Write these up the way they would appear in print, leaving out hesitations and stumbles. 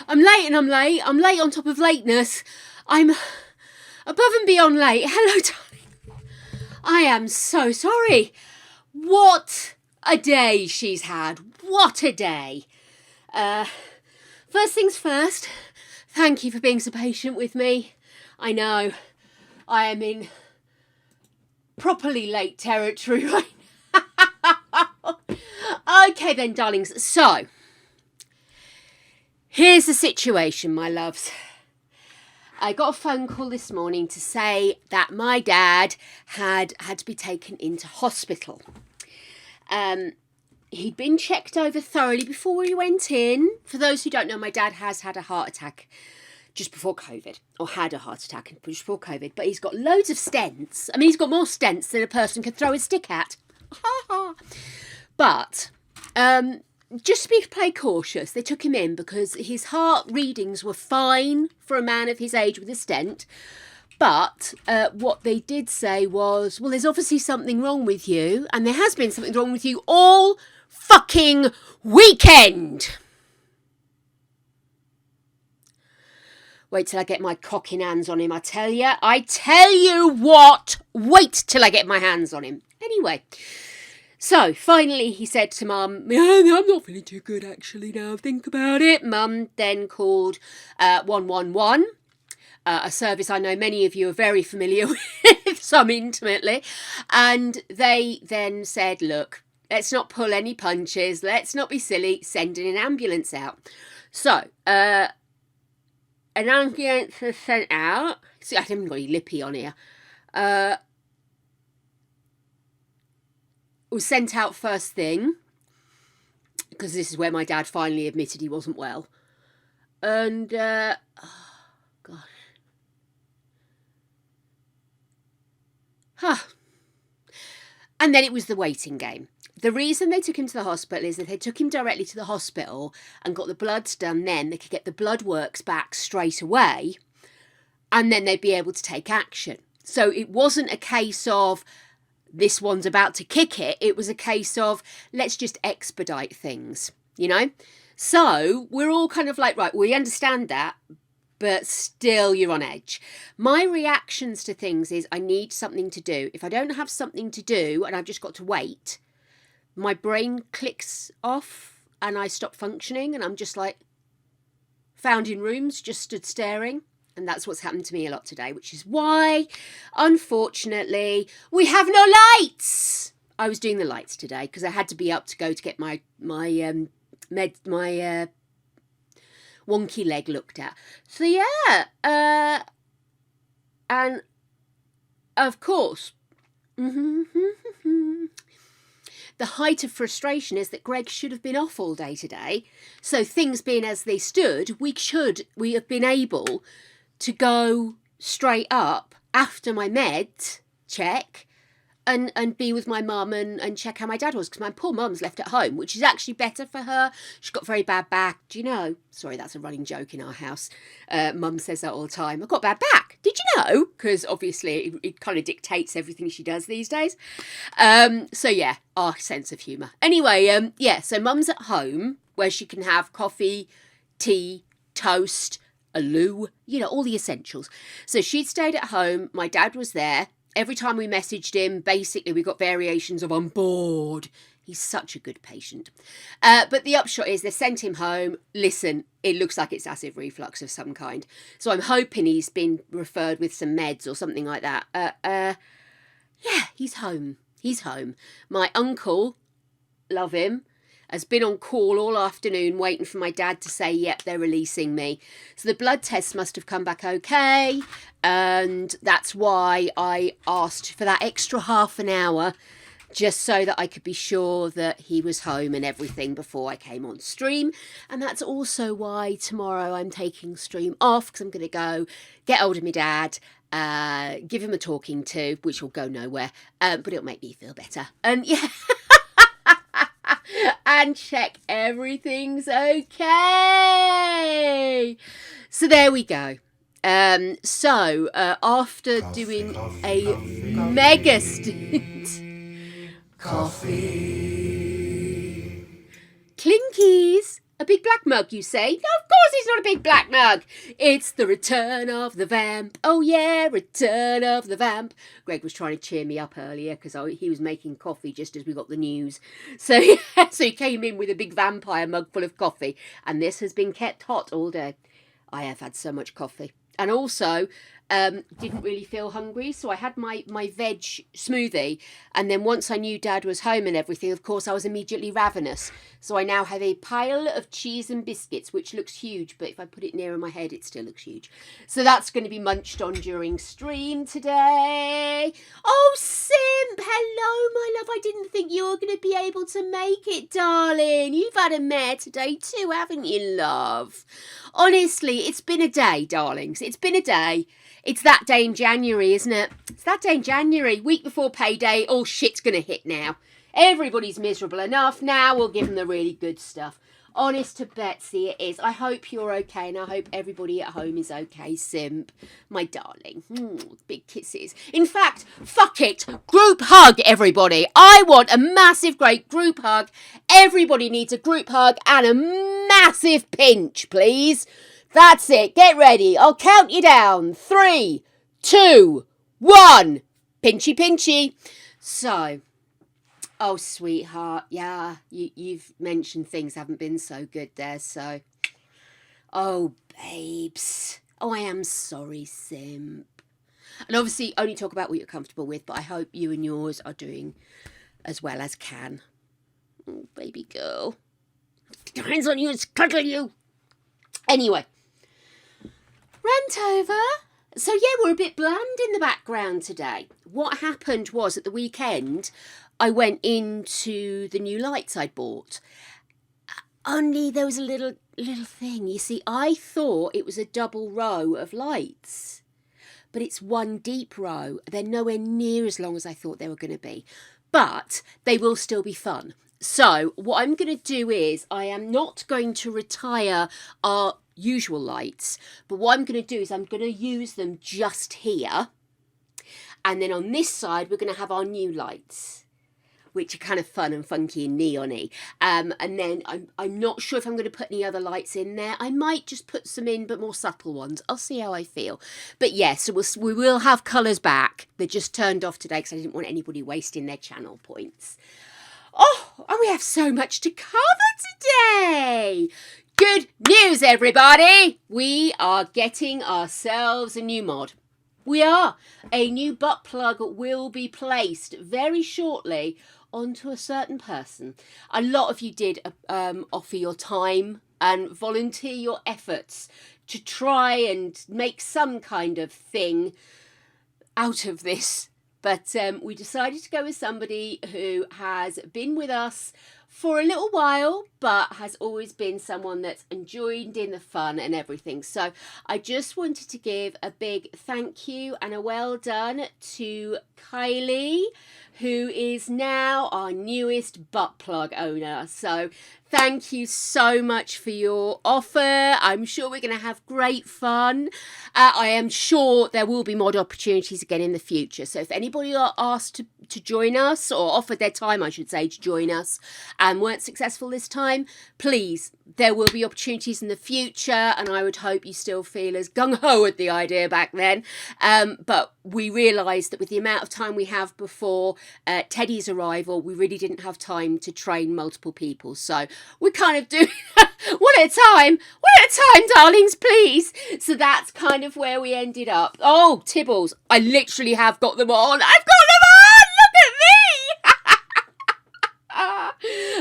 I'm late and I'm late. I'm late on top of lateness. I'm above and beyond late. Hello, darling. I am so sorry. What a day she's had. What a day. First things first, thank you for being so patient with me. I know I am in properly late territory right now. Okay then, darlings. So, here's the situation, my loves. I got a phone call this morning to say that my dad had to be taken into hospital. He'd been checked over thoroughly before he went in. For those who don't know, my dad has had a heart attack just before COVID, or had a heart attack just before COVID, but he's got loads of stents. I mean, he's got more stents than a person could throw a stick at. But just to play cautious, they took him in because his heart readings were fine for a man of his age with a stent. But what they did say was, well, there's obviously something wrong with you, and there has been something wrong with you all fucking weekend. Wait till I get my cocking hands on him, I tell you what, wait till I get my hands on him. Anyway, so finally he said to Mum, yeah, I'm not feeling too good actually now, think about it. Mum then called 111. A service I know many of you are very familiar with, some intimately. And they then said, look, let's not pull any punches. Let's not be silly. Sending an ambulance out. So, an ambulance was sent out. See, I haven't got any lippy on here. Was sent out first thing. Because this is where my dad finally admitted he wasn't well. And, oh, God. And then it was the waiting game. The reason they took him to the hospital is that they took him directly to the hospital and got the bloods done then. They could get the blood works back straight away and then they'd be able to take action. So it wasn't a case of this one's about to kick it. It was a case of let's just expedite things, you know? So we're all kind of like, right, we understand that, but still you're on edge. My reactions to things is I need something to do. If I don't have something to do and I've just got to wait, my brain clicks off and I stop functioning and I'm just like found in rooms, just stood staring. And that's what's happened to me a lot today, which is why, unfortunately, we have no lights. I was doing the lights today because I had to be up to go to get my wonky leg looked at. So yeah, and of course, the height of frustration is that Greg should have been off all day today. So things being as they stood, we have been able to go straight up after my med check and be with my mum and check how my dad was, because my poor mum's left at home, which is actually better for her. She's got very bad back. Do you know? Sorry, that's a running joke in our house. Mum says that all the time. I've got bad back. Did you know? Because obviously it kind of dictates everything she does these days. So yeah, our sense of humour. Anyway, yeah, so mum's at home where she can have coffee, tea, toast, a loo, you know, all the essentials. So she'd stayed at home. My dad was there. Every time we messaged him, basically we got variations of I'm bored. He's such a good patient. But the upshot is they sent him home. Listen, it looks like it's acid reflux of some kind. So I'm hoping he's been referred with some meds or something like that. Yeah, he's home. He's home. My uncle, love him, has been on call all afternoon waiting for my dad to say, yep, they're releasing me. So the blood tests must have come back okay. And that's why I asked for that extra half an hour, just so that I could be sure that he was home and everything before I came on stream. And that's also why tomorrow I'm taking stream off, because I'm going to go get hold of my dad, give him a talking to, which will go nowhere, but it'll make me feel better. And yeah. And check everything's okay. So there we go. So after doing a mega stint, coffee, clinkies, A big black mug, you say? No, of course it's not a big black mug. It's the return of the vamp. Oh yeah, return of the vamp. Greg was trying to cheer me up earlier because he was making coffee just as we got the news. So he came in with a big vampire mug full of coffee. And this has been kept hot all day. I have had so much coffee. And also, didn't really feel hungry, so I had my veg smoothie, and then once I knew Dad was home and everything, of course I was immediately ravenous. So I now have a pile of cheese and biscuits, which looks huge, but if I put it nearer my head it still looks huge. So that's going to be munched on during stream today. Oh, Simp, hello my love. I didn't think you were going to be able to make it, darling. You've had a mare today too, haven't you, love? Honestly, it's been a day, darlings. It's been a day. It's that day in January, isn't it? It's that day in January, week before payday. All shit's going to hit now. Everybody's miserable enough. Now we'll give them the really good stuff. Honest to Betsy, it is. I hope you're okay, and I hope everybody at home is okay, Simp. My darling. Big kisses. In fact, fuck it. Group hug, everybody. I want a massive, great group hug. Everybody needs a group hug and a massive pinch, please. That's it. Get ready. I'll count you down. 3, 2, 1. Pinchy, pinchy. So, oh, sweetheart. Yeah, you've mentioned things haven't been so good there. So, oh, babes. Oh, I am sorry, Simp. And obviously, only talk about what you're comfortable with. But I hope you and yours are doing as well as can. Oh, baby girl. Hands on you and cuddle you. Anyway. Rant over. So yeah, we're a bit bland in the background today. What happened was at the weekend, I went into the new lights I'd bought. Only there was a little thing. You see, I thought it was a double row of lights, but it's one deep row. They're nowhere near as long as I thought they were going to be, but they will still be fun. So what I'm going to do is I am not going to retire our usual lights, but what I'm going to do is I'm going to use them just here, and then on this side we're going to have our new lights, which are kind of fun and funky and neon-y. And then I'm not sure if I'm going to put any other lights in there. I might just put some in, but more subtle ones. I'll see how I feel. But yes, so we will have colours back. They're just turned off today because I didn't want anybody wasting their channel points. Oh, and we have so much to cover today. Good news, everybody. We are getting ourselves a new mod. We are. A new butt plug will be placed very shortly onto a certain person. A lot of you did offer your time and volunteer your efforts to try and make some kind of thing out of this. But we decided to go with somebody who has been with us for a little while, but has always been someone that's enjoyed in the fun and everything. So I just wanted to give a big thank you and a well done to Kylie, who is now our newest butt plug owner. So thank you so much for your offer. I'm sure we're going to have great fun. I am sure there will be mod opportunities again in the future. So if anybody are asked to join us, or offered their time, I should say, to join us and weren't successful this time, please, there will be opportunities in the future, and I would hope you still feel as gung-ho at the idea back then. But we realised that with the amount of time we have before Teddy's arrival, we really didn't have time to train multiple people. So we kind of do one at a time, darlings, please. So that's kind of where we ended up. Oh, Tibbles, I literally have got them on. I've got them on! Look at me!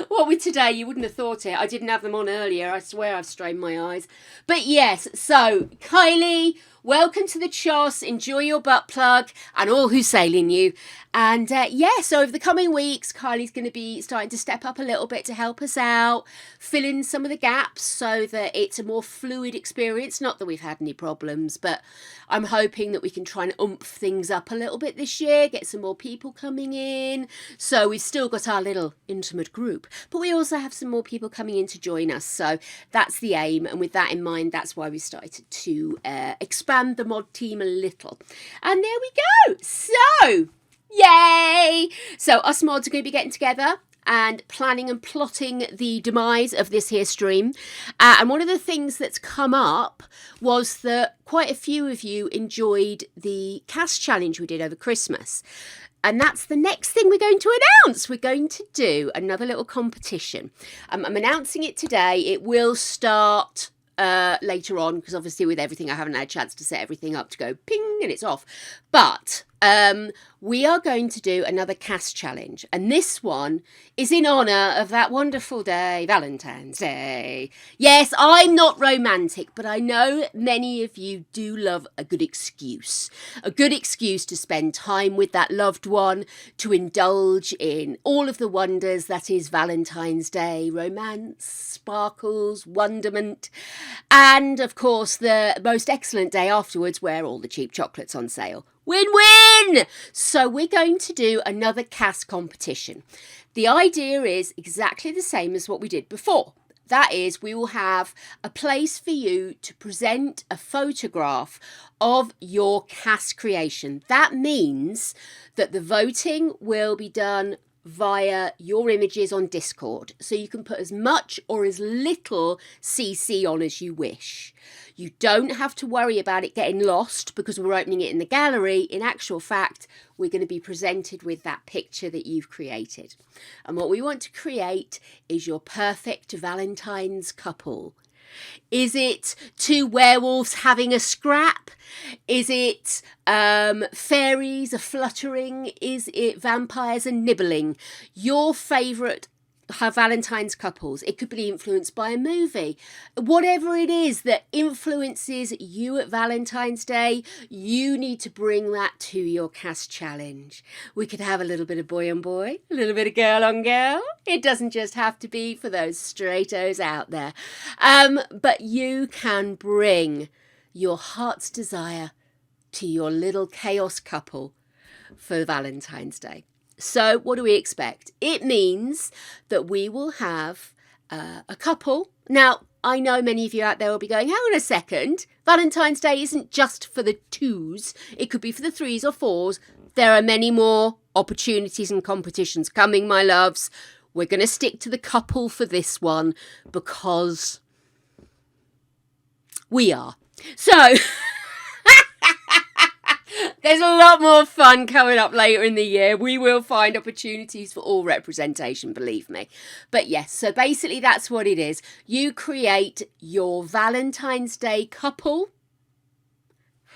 What with today, you wouldn't have thought it. I didn't have them on earlier. I swear I've strained my eyes. But yes, so Kylie, welcome to the Choss. Enjoy your butt plug and all who's sailing you. And so over the coming weeks, Kylie's going to be starting to step up a little bit to help us out, fill in some of the gaps so that it's a more fluid experience. Not that we've had any problems, but I'm hoping that we can try and oomph things up a little bit this year, get some more people coming in. So we've still got our little intimate group, but we also have some more people coming in to join us. So that's the aim. And with that in mind, that's why we started to expand the mod team a little. And there we go. So yay! So us mods are going to be getting together and planning and plotting the demise of this here stream. And one of the things that's come up was that quite a few of you enjoyed the cast challenge we did over Christmas. And that's the next thing we're going to announce. We're going to do another little competition. I'm announcing it today. It will start later on, because obviously with everything I haven't had a chance to set everything up to go ping and it's off. But we are going to do another cast challenge, and this one is in honour of that wonderful day, Valentine's Day. Yes, I'm not romantic, but I know many of you do love a good excuse to spend time with that loved one, to indulge in all of the wonders that is Valentine's Day: romance, sparkles, wonderment, and of course the most excellent day afterwards, where all the cheap chocolate's on sale. Win-win! So we're going to do another cast competition. The idea is exactly the same as what we did before. That is, we will have a place for you to present a photograph of your cast creation. That means that the voting will be done via your images on Discord. So you can put as much or as little CC on as you wish. You don't have to worry about it getting lost because we're opening it in the gallery. In actual fact, we're going to be presented with that picture that you've created. And what we want to create is your perfect Valentine's couple. Is it two werewolves having a scrap? Is it fairies a-fluttering? Is it vampires a-nibbling? Your favourite Valentine's couples. It could be influenced by a movie. Whatever it is that influences you at Valentine's Day, you need to bring that to your cast challenge. We could have a little bit of boy on boy, a little bit of girl on girl. It doesn't just have to be for those straightos out there. But you can bring your heart's desire to your little chaos couple for Valentine's Day. So what do we expect? It means that we will have a couple. Now, I know many of you out there will be going, hang on a second, Valentine's Day isn't just for the twos. It could be for the threes or fours. There are many more opportunities and competitions coming, my loves. We're going to stick to the couple for this one because we are. So there's a lot more fun coming up later in the year. We will find opportunities for all representation, believe me. But yes, so basically that's what it is. You create your Valentine's Day couple,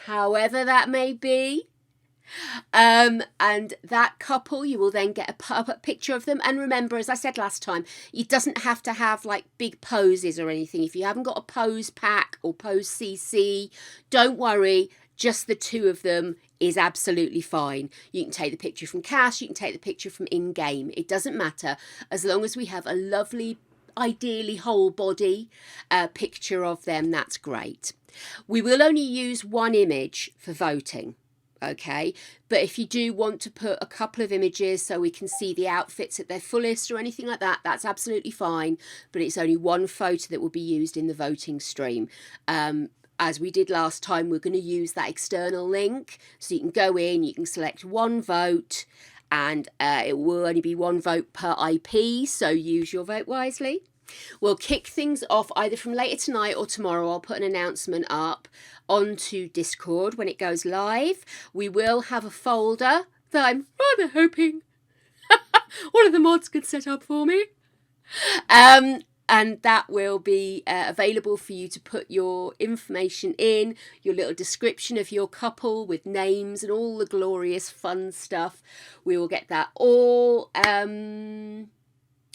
however that may be. And that couple, you will then get a picture of them. And remember, as I said last time, it doesn't have to have like big poses or anything. If you haven't got a pose pack or pose CC, don't worry. Just the two of them is absolutely fine. You can take the picture from cash, you can take the picture from in-game. It doesn't matter, as long as we have a lovely, ideally whole body picture of them, that's great. We will only use one image for voting, okay? But if you do want to put a couple of images so we can see the outfits at their fullest or anything like that, that's absolutely fine. But it's only one photo that will be used in the voting stream. As we did last time, we're going to use that external link. So you can go in, you can select one vote, and it will only be one vote per IP. So use your vote wisely. We'll kick things off either from later tonight or tomorrow. I'll put an announcement up onto Discord when it goes live. We will have a folder that I'm rather hoping one of the mods could set up for me. And that will be available for you to put your information in, your little description of your couple with names and all the glorious fun stuff. We will get that all.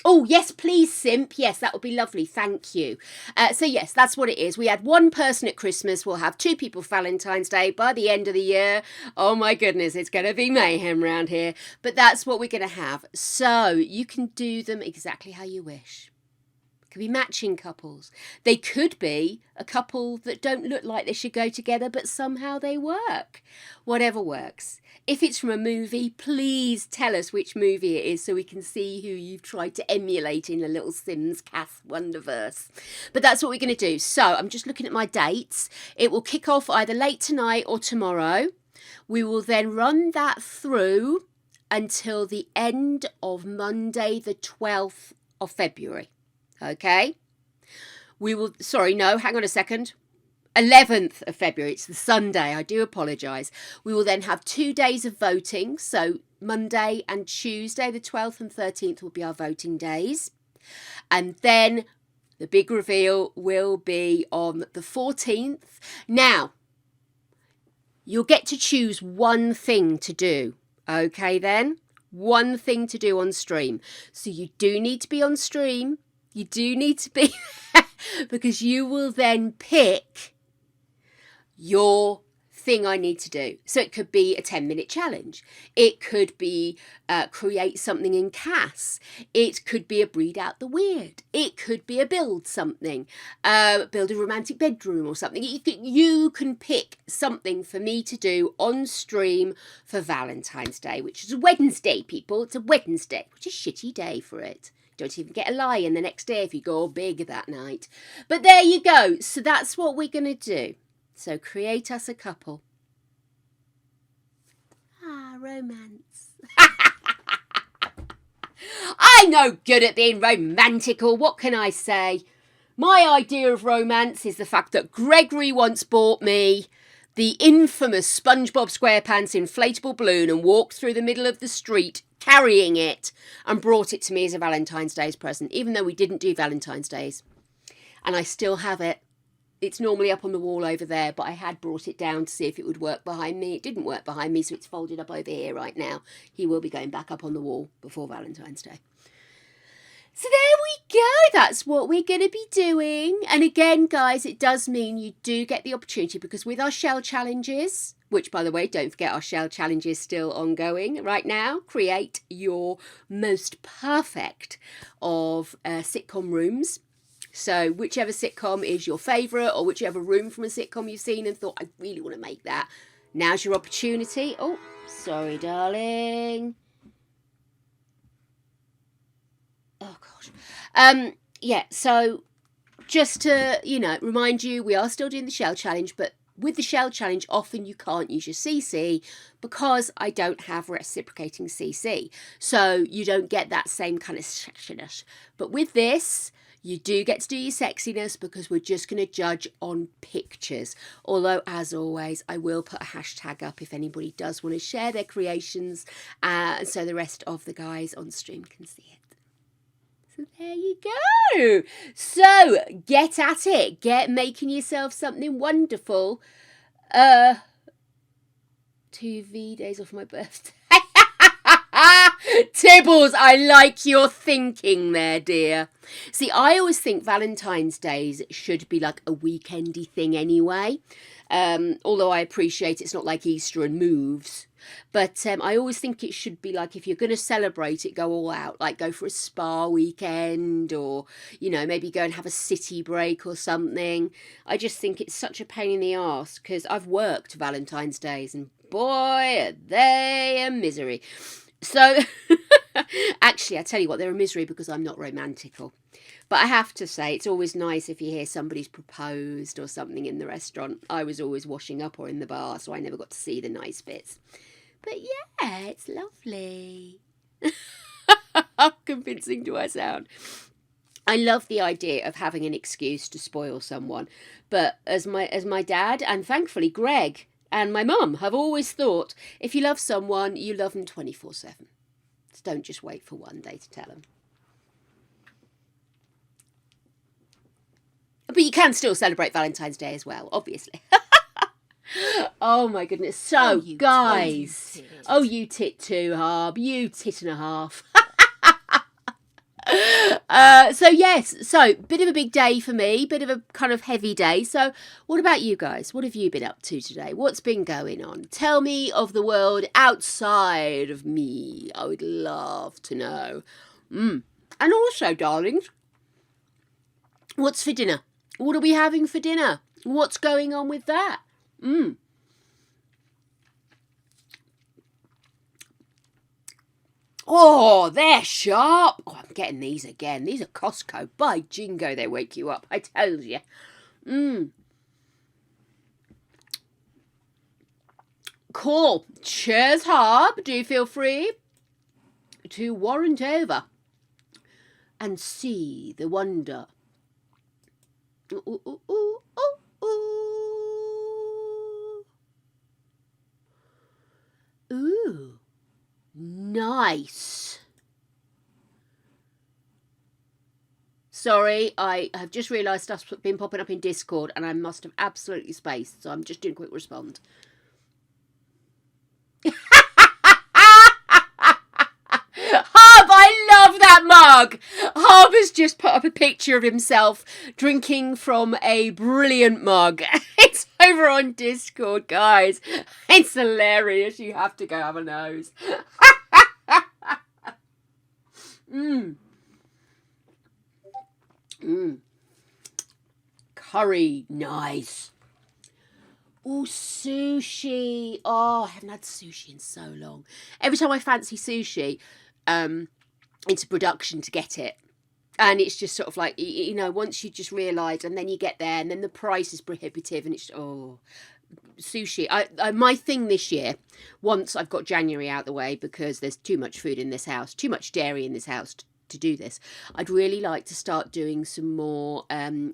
Oh, yes, please, Simp. Yes, that would be lovely. Thank you. So, yes, that's what it is. We had one person at Christmas. We'll have two people for Valentine's Day. By the end of the year, oh, my goodness, it's going to be mayhem around here. But that's what we're going to have. So you can do them exactly how you wish. Could be matching couples. They could be a couple that don't look like they should go together, but somehow they work. Whatever works. If it's from a movie, please tell us which movie it is so we can see who you've tried to emulate in the little Sims Cath Wonderverse. But that's what we're going to do. So I'm just looking at my dates. It will kick off either late tonight or tomorrow. We will then run that through until the end of Monday, the 12th of February. Okay? We will, sorry, no, hang on a second. 11th of February, it's the Sunday, I do apologise. We will then have 2 days of voting, so Monday and Tuesday, the 12th and 13th will be our voting days. And then the big reveal will be on the 14th. Now, you'll get to choose one thing to do, okay then? One thing to do on stream. So you do need to be on stream. You do need to be because you will then pick your thing I need to do. So it could be a 10-minute challenge. It could be create something in CAS. It could be a breed out the weird. It could be a build something, build a romantic bedroom or something. You can pick something for me to do on stream for Valentine's Day, which is a Wednesday, people. It's a Wednesday, which is a shitty day for it. Don't even get a lie in the next day if you go all big that night. But there you go. So that's what we're going to do. So create us a couple. Ah, romance. I'm no good at being romantical. What can I say? My idea of romance is the fact that Gregory once bought me the infamous SpongeBob SquarePants inflatable balloon and walked through the middle of the street carrying it and brought it to me as a Valentine's Day's present, even though we didn't do Valentine's Days. And I still have it. It's normally up on the wall over there, but I had brought it down to see if it would work behind me. It didn't work behind me, so it's folded up over here right now. He will be going back up on the wall before Valentine's Day. So there we go. That's what we're going to be doing. And again, guys, it does mean you do get the opportunity, because with our shell challenges, which, by the way, don't forget, our shell challenge is still ongoing right now. Create your most perfect of sitcom rooms. So whichever sitcom is your favourite, or whichever room from a sitcom you've seen and thought, I really want to make that, now's your opportunity. Oh, sorry, darling. Oh, gosh. Yeah, so just to, remind you, we are still doing the shell challenge, but with the shell challenge, often you can't use your CC because I don't have reciprocating CC. So you don't get that same kind of sexiness. But with this, you do get to do your sexiness because we're just going to judge on pictures. Although, as always, I will put a hashtag up if anybody does want to share their creations, so the rest of the guys on stream can see it. So there you go. So get at it. Get making yourself something wonderful. 2 V-days off my birthday. Tibbles, I like your thinking there, dear. See, I always think Valentine's Days should be like a weekendy thing anyway. Although I appreciate it's not like Easter and moves. But I always think it should be like, if you're going to celebrate it, go all out. Like go for a spa weekend, or, maybe go and have a city break or something. I just think it's such a pain in the arse, because I've worked Valentine's Days and boy, are they a misery. So, actually, I tell you what, they're a misery because I'm not romantical. But I have to say, it's always nice if you hear somebody's proposed or something in the restaurant. I was always washing up or in the bar, so I never got to see the nice bits. But yeah, it's lovely. How convincing do I sound? I love the idea of having an excuse to spoil someone. But as my dad, and thankfully Greg, and my mum have always thought, if you love someone, you love them 24/7. So don't just wait for one day to tell them. But you can still celebrate Valentine's Day as well, obviously. Oh my goodness. So, guys. You tit too, Harb. You tit and a half. So bit of a big day for me, bit of a kind of heavy day. So what about you guys? What have you been up to today? What's been going on? Tell me of the world outside of me. I would love to know. And also, darlings, what's for dinner? What are we having for dinner? What's going on with that? Oh, they're sharp. Oh, I'm getting these again. These are Costco. By jingo, they wake you up. I tell you. Cool. Cheers, Harb. Do you feel free? to warrant over and see the wonder. Ooh, ooh, ooh, ooh, ooh. Ooh, nice. Sorry, I have just realised stuff's been popping up in Discord and I must have absolutely spaced, so I'm just doing a quick respond. Harb, I love that mug. Harb has just put up a picture of himself drinking from a brilliant mug. It's over on Discord, guys. It's hilarious. You have to go have a nose. Curry, nice. Oh, sushi. Oh, I haven't had sushi in so long. Every time I fancy sushi, into production to get it. And it's just sort of like, you know, once you just realise, and then you get there, and then the price is prohibitive, and it's, sushi. My thing this year, once I've got January out the way, because there's too much food in this house, too much dairy in this house to do this, I'd really like to start doing some more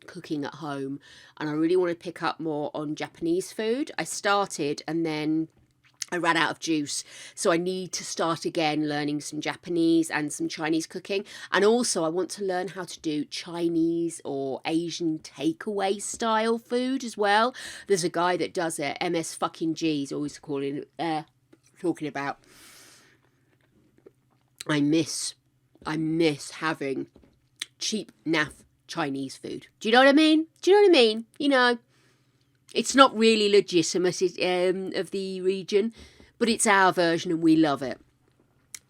cooking at home, and I really want to pick up more on Japanese food. I started and then I ran out of juice, so I need to start again learning some Japanese and some Chinese cooking, and also I want to learn how to do Chinese or Asian takeaway style food as well. There's a guy that does it, MS fucking G's always talking about. I miss having cheap naff Chinese food. Do you know what I mean? You know, it's not really legitimate of the region, but it's our version and we love it.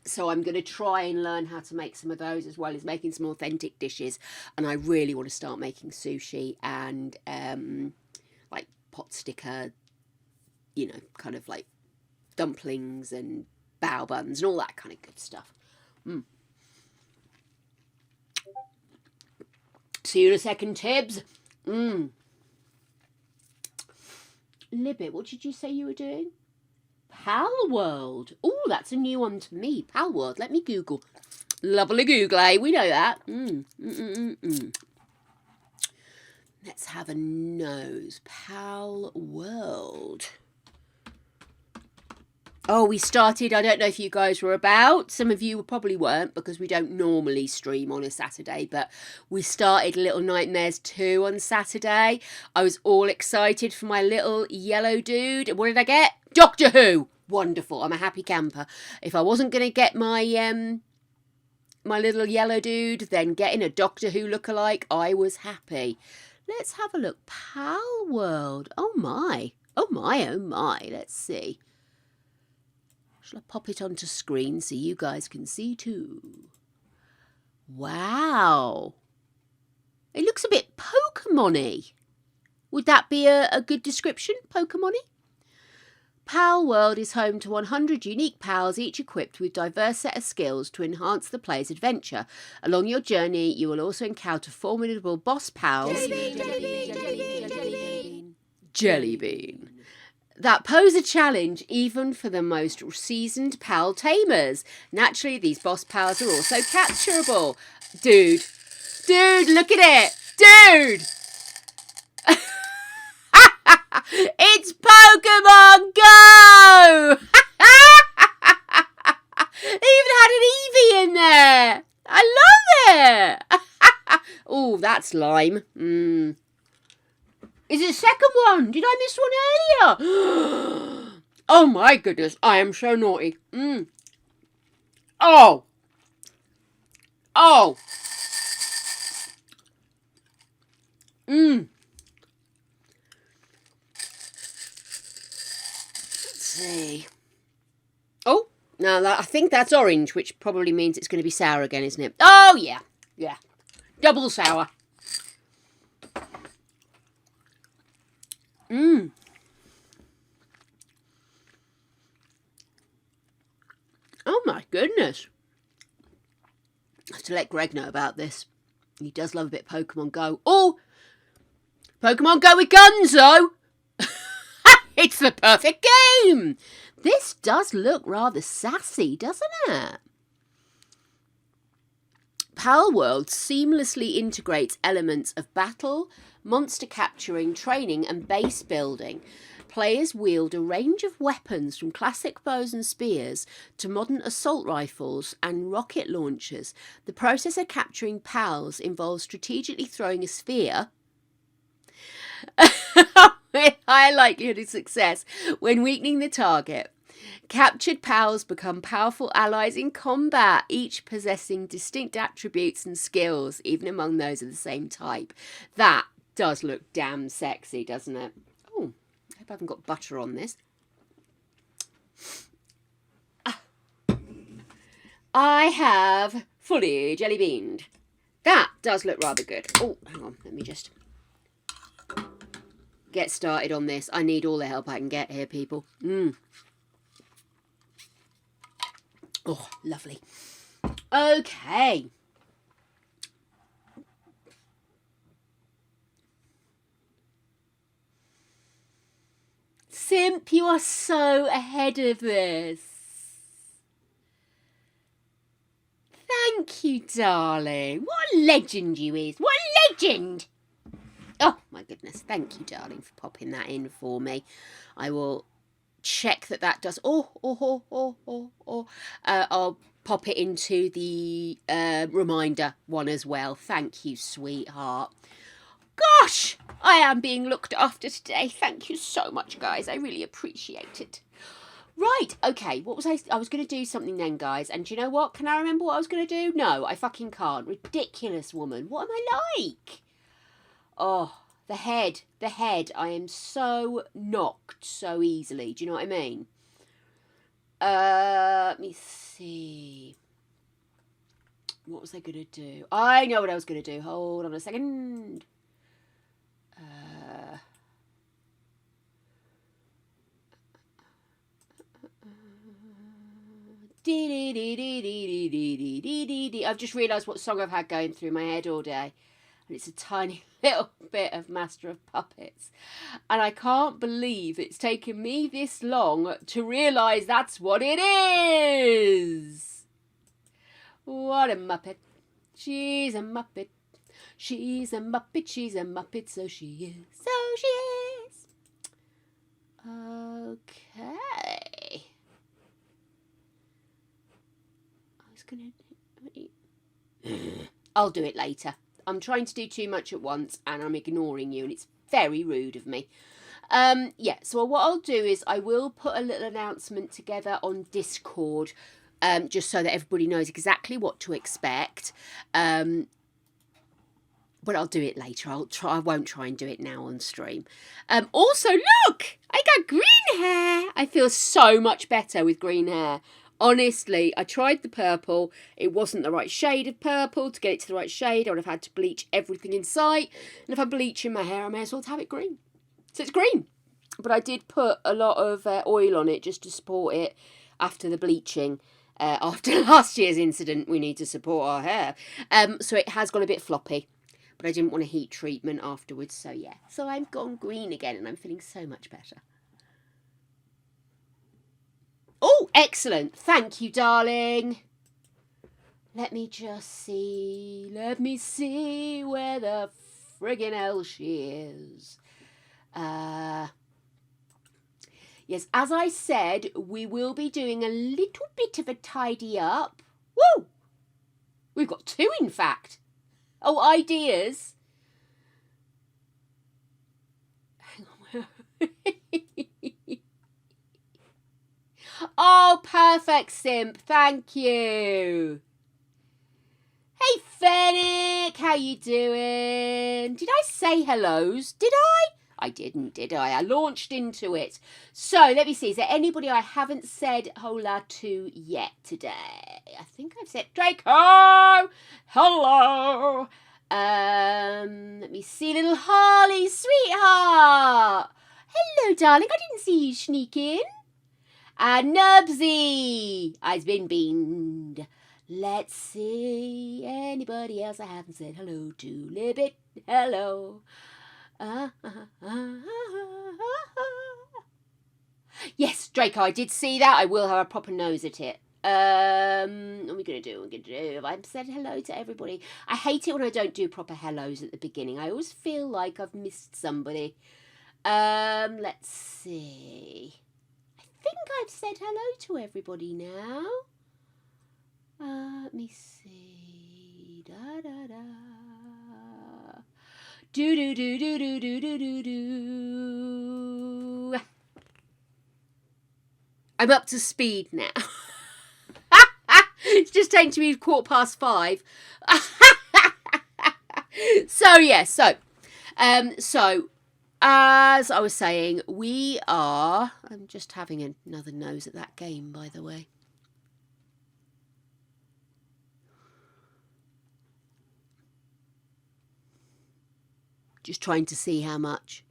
So I'm going to try and learn how to make some of those, as well as making some authentic dishes. And I really want to start making sushi and like pot sticker, you know, kind of like dumplings and bao buns and all that kind of good stuff. See you in a second, Tibbs. Libbit, what did you say you were doing? Pal World. Oh, that's a new one to me. Pal World. Let me Google. Lovely Google, eh? We know that. Let's have a nose. Pal World. Oh, we started, I don't know if you guys were about. Some of you probably weren't, because we don't normally stream on a Saturday, but we started Little Nightmares 2 on Saturday. I was all excited for my little yellow dude. What did I get? Doctor Who. Wonderful. I'm a happy camper. If I wasn't going to get my my little yellow dude, then getting a Doctor Who lookalike, I was happy. Let's have a look. Pal World. Oh my. Oh my, oh my. Let's see. Shall I pop it onto screen so you guys can see too? Wow. It looks a bit Pokemon-y. Would that be a good description? Pokemon-y? Pal World is home to 100 unique pals, each equipped with diverse set of skills to enhance the player's adventure. Along your journey, you will also encounter formidable boss pals. Jellybean. That pose a challenge even for the most seasoned pal tamers. Naturally, these boss pals are also capturable. Dude, look at it. Dude! It's Pokemon Go! They even had an Eevee in there. I love it. Oh, that's lime. Is it a second one? Did I miss one earlier? Oh my goodness, I am so naughty. Oh. Let's see. Oh, now I think that's orange, which probably means it's going to be sour again, isn't it? Oh, yeah. Yeah. Double sour. Oh my goodness. I have to let Greg know about this. He does love a bit of Pokemon Go. Oh! Pokemon Go with guns, though! It's the perfect game! This does look rather sassy, doesn't it? Pal World seamlessly integrates elements of battle, monster capturing, training, and base building. Players wield a range of weapons from classic bows and spears to modern assault rifles and rocket launchers. The process of capturing pals involves strategically throwing a sphere with high likelihood of success when weakening the target. Captured pals become powerful allies in combat, each possessing distinct attributes and skills, even among those of the same type. That does look damn sexy, doesn't it? Oh, I hope I haven't got butter on this. I have fully jelly beaned. That does look rather good. Oh, hang on, let me just get started on this. I need all the help I can get here, people. Oh, lovely. Okay. Simp, you are so ahead of this. Thank you, darling. What a legend you is. What a legend. Oh, my goodness. Thank you, darling, for popping that in for me. I will check that does. I'll pop it into the reminder one as well. Thank you, sweetheart. Gosh, I am being looked after today. Thank you so much, guys. I really appreciate it. Right, okay, what was I was going to do something then, guys, and do you know what? Can I remember what I was going to do? No, I fucking can't. Ridiculous, woman. What am I like? Oh, the head. I am so knocked so easily. Do you know what I mean? Let me see. What was I going to do? I know what I was going to do. Hold on a second. I've just realised what song I've had going through my head all day. And it's a tiny little bit of Master of Puppets. And I can't believe it's taken me this long to realise that's what it is. What a muppet. She's a muppet. She's a muppet. She's a muppet. So she is. So she is. Okay. I'll do it later. I'm trying to do too much at once and I'm ignoring you and it's very rude of me. Yeah, so what I'll do is I will put a little announcement together on Discord just so that everybody knows exactly what to expect. But I'll do it later. I won't try and do it now on stream. Also, look! I got green hair! I feel so much better with green hair. Honestly, I tried the purple. It wasn't the right shade of purple. To get it to the right shade, I would have had to bleach everything in sight. And if I bleach in my hair, I may as well have it green. So it's green. But I did put a lot of oil on it just to support it after the bleaching. After last year's incident, we need to support our hair. So it has gone a bit floppy. But I didn't want a heat treatment afterwards. So yeah. So I've gone green again and I'm feeling so much better. Oh, excellent. Thank you, darling. Let me just see. Let me see where the friggin' hell she is. Yes, as I said, we will be doing a little bit of a tidy up. Woo! We've got two, in fact. Oh, ideas. Hang on. Oh, perfect, Simp. Thank you. Hey, Fennec. How you doing? Did I say hellos? Did I? I didn't, did I? I launched into it. So, let me see. Is there anybody I haven't said hola to yet today? I think I've said Draco. Hello. Let me see. Little Harley, sweetheart. Hello, darling. I didn't see you sneak in. And Nubsy, I've been beamed. Let's see, anybody else I haven't said hello to? Libbit, hello. Yes, Draco, I did see that. I will have a proper nose at it. What are we going to do? I've said hello to everybody. I hate it when I don't do proper hellos at the beginning. I always feel like I've missed somebody. Let's see. I think I've said hello to everybody now. Let me see. Da da da. Do do do do do do do do do. I'm up to speed now. It's just taken to me 5:15. So as I was saying, I'm just having another nose at that game, by the way. Just trying to see how much.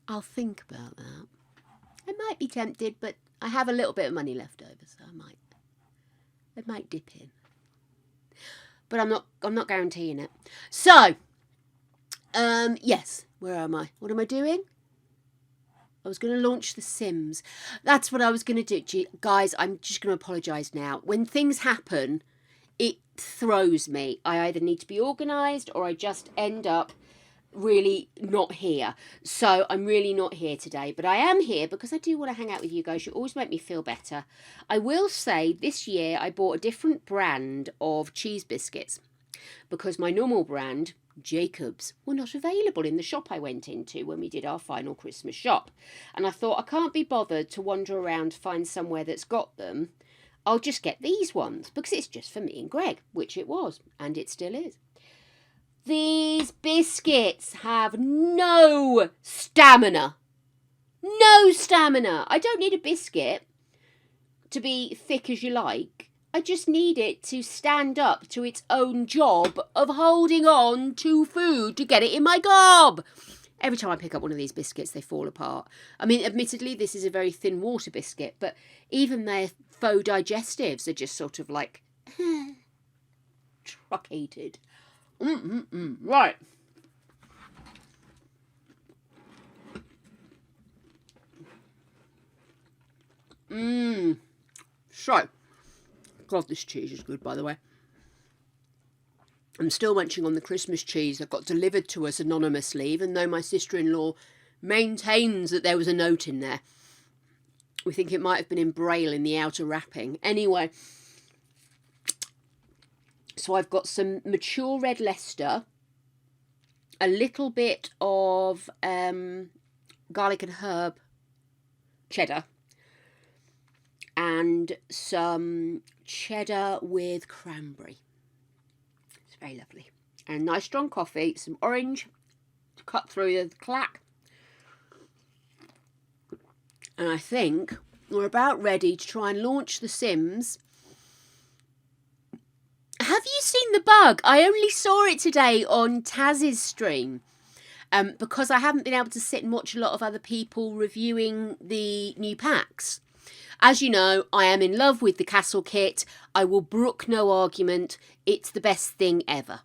I'll think about that. I might be tempted, but I have a little bit of money left over, so I might dip in. But I'm not guaranteeing it. So, yes, where am I? What am I doing? I was going to launch The Sims. That's what I was going to do. Guys, I'm just going to apologise now. When things happen, it throws me. I either need to be organised or I just end up really not here. So I'm really not here today, but I am here because I do want to hang out with you guys. You always make me feel better. I will say this year I bought a different brand of cheese biscuits because my normal brand, Jacobs, were not available in the shop I went into when we did our final Christmas shop. And I thought, I can't be bothered to wander around to find somewhere that's got them. I'll just get these ones because it's just for me and Greg, which it was, and it still is. These biscuits have no stamina. No stamina. I don't need a biscuit to be thick as you like. I just need it to stand up to its own job of holding on to food to get it in my gob. Every time I pick up one of these biscuits, they fall apart. I mean, admittedly, this is a very thin water biscuit, but even their faux digestives are just sort of like truncated. Right. So, God, this cheese is good, by the way. I'm still munching on the Christmas cheese that got delivered to us anonymously, even though my sister-in-law maintains that there was a note in there. We think it might have been in Braille in the outer wrapping. Anyway, so I've got some mature red Leicester, a little bit of garlic and herb cheddar, and some cheddar with cranberry. It's very lovely. And nice strong coffee, some orange to cut through the clack. And I think we're about ready to try and launch The Sims. Have you seen the bug? I only saw it today on Taz's stream. Because I haven't been able to sit and watch a lot of other people reviewing the new packs. As you know, I am in love with the Castle kit. I will brook no argument. It's the best thing ever.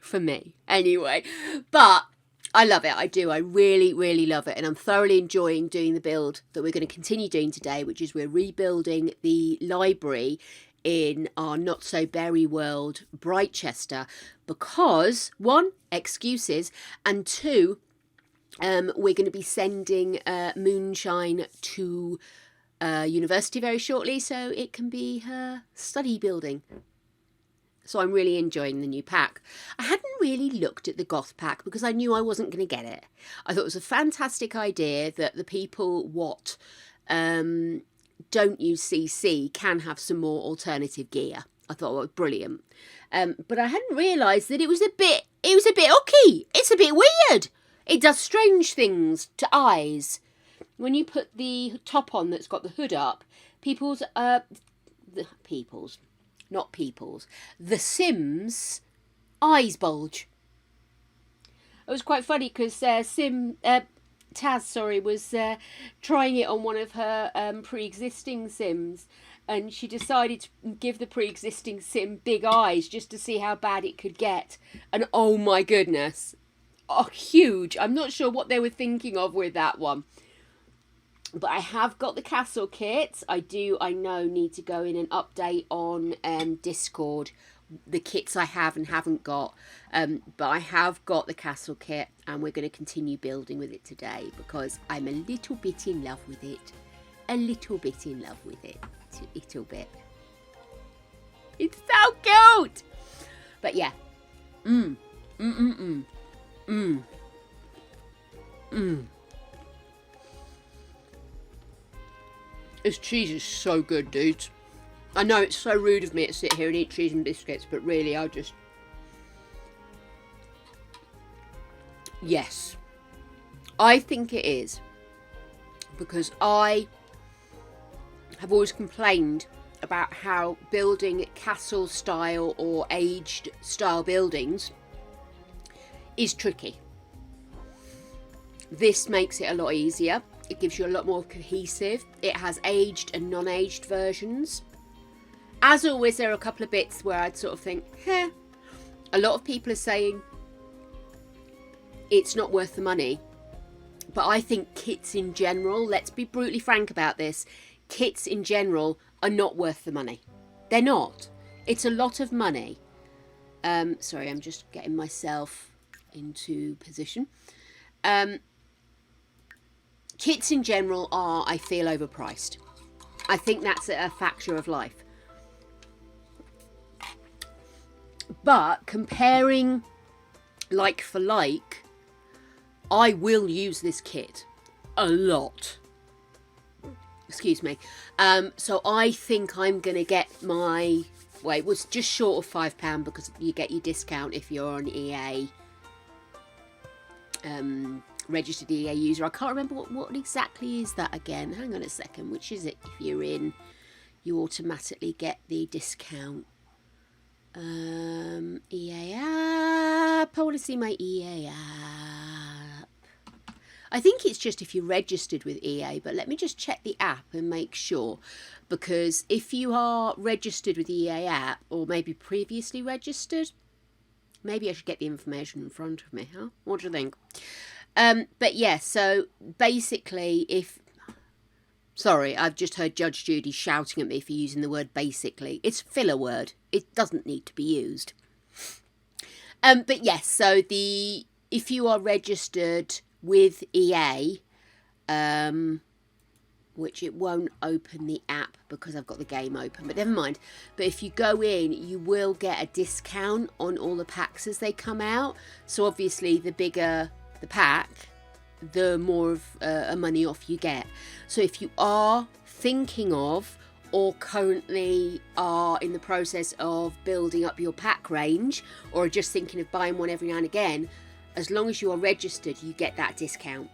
For me, anyway. But I love it. I do. I really, really love it. And I'm thoroughly enjoying doing the build that we're going to continue doing today, which is we're rebuilding the library in our not-so-berry world, Britechester, because, one, excuses, and two, we're going to be sending Moonshine to university very shortly, so it can be her study building. So I'm really enjoying the new pack. I hadn't really looked at the goth pack because I knew I wasn't going to get it. I thought it was a fantastic idea that the people don't use CC can have some more alternative gear. I thought it was brilliant. But I hadn't realised that it was a bit ucky. It's a bit weird. It does strange things to eyes. When you put the top on that's got the hood up, The Sims' eyes bulge. It was quite funny because Taz was trying it on one of her pre-existing Sims, and she decided to give the pre-existing sim big eyes just to see how bad it could get. And oh my goodness, oh, huge. I'm not sure what they were thinking of with that one. But I have got the castle kits. I know, need to go in and update on Discord the kits I have and haven't got. But I have got the castle kit, and we're going to continue building with it today because I'm a little bit in love with it. A little bit in love with it. A little bit. It's so cute! But yeah. This cheese is so good, dudes. I know it's so rude of me to sit here and eat cheese and biscuits, but really, yes. I think it is. Because I have always complained about how building castle style or aged style buildings is tricky. This makes it a lot easier. It gives you a lot more cohesive. It has aged and non-aged versions. As always, there are a couple of bits where I'd sort of think, a lot of people are saying it's not worth the money. But I think kits in general, let's be brutally frank about this, kits in general are not worth the money. They're not. It's a lot of money. Sorry, I'm just getting myself into position. Kits in general are, I feel, overpriced. I think that's a factor of life. But comparing like for like, I will use this kit a lot. Excuse me. So I think I'm going to get my... Well, it was just short of £5 because you get your discount if you're an EA... registered EA user. I can't remember what exactly is that again. Hang on a second. Which is it? If you're in, you automatically get the discount. EA app. I want to see my EA app. I think it's just if you're registered with EA, but let me just check the app and make sure, because if you are registered with the EA app or maybe previously registered, maybe I should get the information in front of me, huh? What do you think? But yeah, so basically sorry, I've just heard Judge Judy shouting at me for using the word basically. It's a filler word. It doesn't need to be used. But yes, so if you are registered with EA, which it won't open the app because I've got the game open, but never mind. But if you go in, you will get a discount on all the packs as they come out. So obviously the bigger the pack, the more of a money off you get. So if you are thinking of or currently are in the process of building up your pack range or are just thinking of buying one every now and again, as long as you are registered, you get that discount.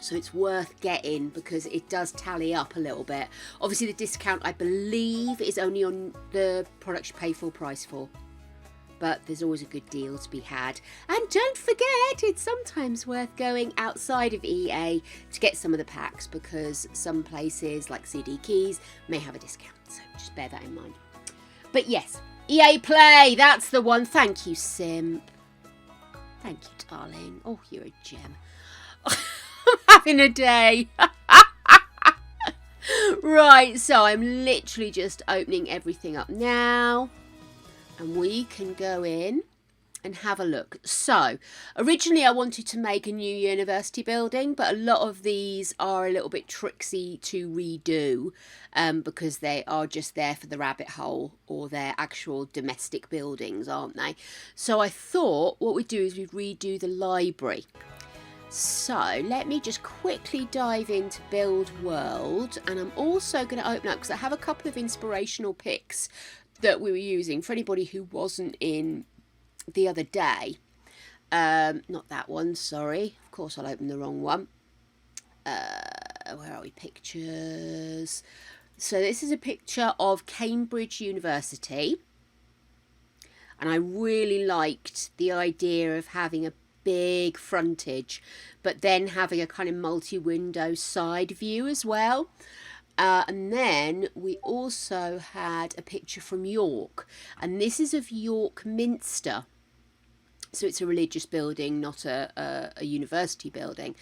So it's worth getting because it does tally up a little bit. Obviously the discount, I believe, is only on the products you pay full price for. But there's always a good deal to be had. And don't forget, it's sometimes worth going outside of EA to get some of the packs because some places like CD Keys may have a discount. So just bear that in mind. But yes, EA Play, that's the one. Thank you, Simp. Thank you, darling. Oh, you're a gem. I'm having a day. Right, so I'm literally just opening everything up now. And we can go in and have a look. So, originally I wanted to make a new university building, but a lot of these are a little bit tricksy to redo because they are just there for the rabbit hole or they're actual domestic buildings, aren't they? So I thought what we'd do is we'd redo the library. So let me just quickly dive into Build World, and I'm also going to open up because I have a couple of inspirational pics that we were using for anybody who wasn't in the other day. Not that one, sorry. Of course I'll open the wrong one. Where are we? Pictures. So this is a picture of Cambridge University. And I really liked the idea of having a big frontage, but then having a kind of multi-window side view as well. And then we also had a picture from York, and this is of York Minster. So it's a religious building, not a university building.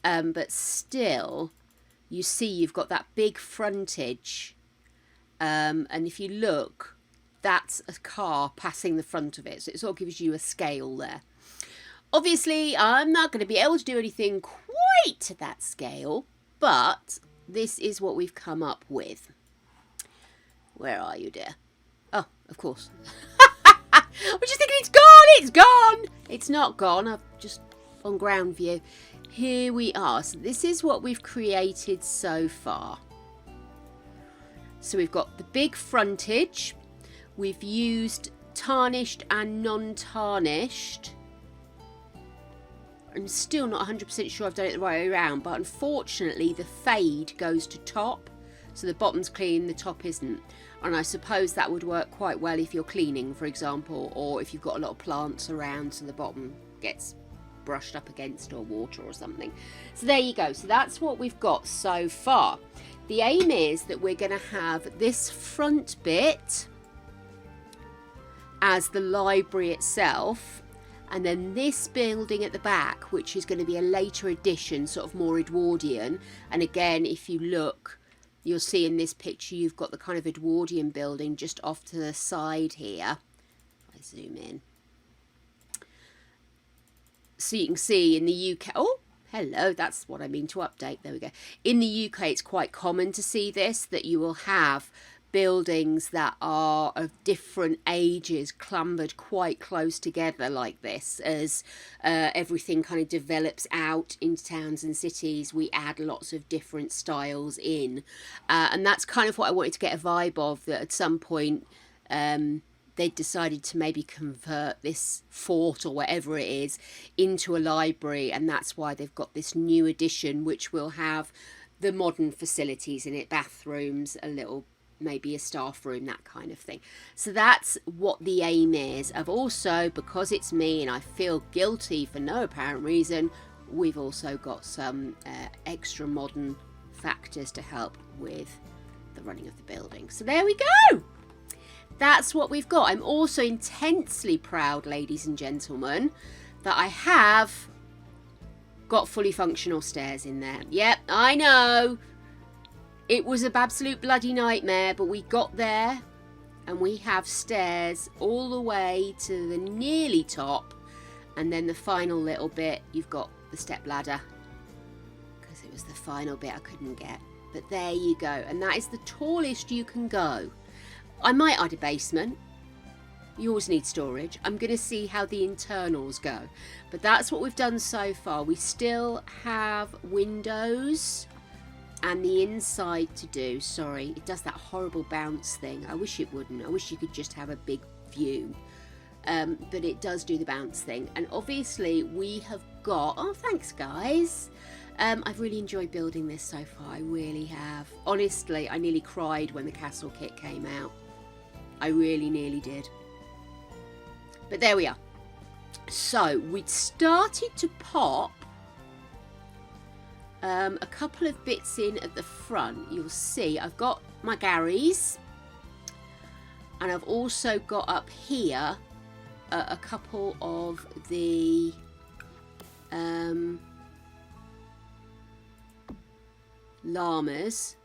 But still, you see you've got that big frontage. And if you look, that's a car passing the front of it. So it sort of gives you a scale there. Obviously, I'm not going to be able to do anything quite to that scale, but this is what we've come up with. Where are you, dear? Oh, of course. I'm just thinking it's gone, it's gone. It's not gone, I've just on ground view. Here we are. So this is what we've created so far. So we've got the big frontage. We've used tarnished and non-tarnished. I'm still not 100% sure I've done it the right way around, but unfortunately the fade goes to top. So the bottom's clean, the top isn't. And I suppose that would work quite well if you're cleaning, for example, or if you've got a lot of plants around so the bottom gets brushed up against or water or something. So there you go. So that's what we've got so far. The aim is that we're going to have this front bit as the library itself, and then this building at the back, which is going to be a later addition, sort of more Edwardian. And again, if you look, you'll see in this picture you've got the kind of Edwardian building just off to the side here. I zoom in. So you can see in the UK, oh, hello, that's what I mean to update. There we go. In the UK, it's quite common to see this, that you will have buildings that are of different ages clambered quite close together like this. As everything kind of develops out into towns and cities, we add lots of different styles in, and that's kind of what I wanted to get a vibe of, that at some point they decided to maybe convert this fort or whatever it is into a library, and that's why they've got this new addition which will have the modern facilities in it, bathrooms, a little maybe a staff room, that kind of thing. So that's what the aim is. I've also, because it's me and I feel guilty for no apparent reason, we've also got some extra modern factors to help with the running of the building. So there we go. That's what we've got. I'm also intensely proud, ladies and gentlemen, that I have got fully functional stairs in there. Yep, I know. It was an absolute bloody nightmare, but we got there, and we have stairs all the way to the nearly top, and then the final little bit, you've got the step ladder, because it was the final bit I couldn't get. But there you go, and that is the tallest you can go. I might add a basement. You always need storage. I'm going to see how the internals go, but that's what we've done so far. We still have windows and the inside to do. Sorry, it does that horrible bounce thing. I wish it wouldn't. I wish you could just have a big view, but it does do the bounce thing. And obviously we have got, oh thanks guys, I've really enjoyed building this so far. I really have. Honestly, I nearly cried when the castle kit came out. I really nearly did. But there we are. So we'd started to pop a couple of bits in at the front. You'll see I've got my Garys, and I've also got up here a couple of the llamas,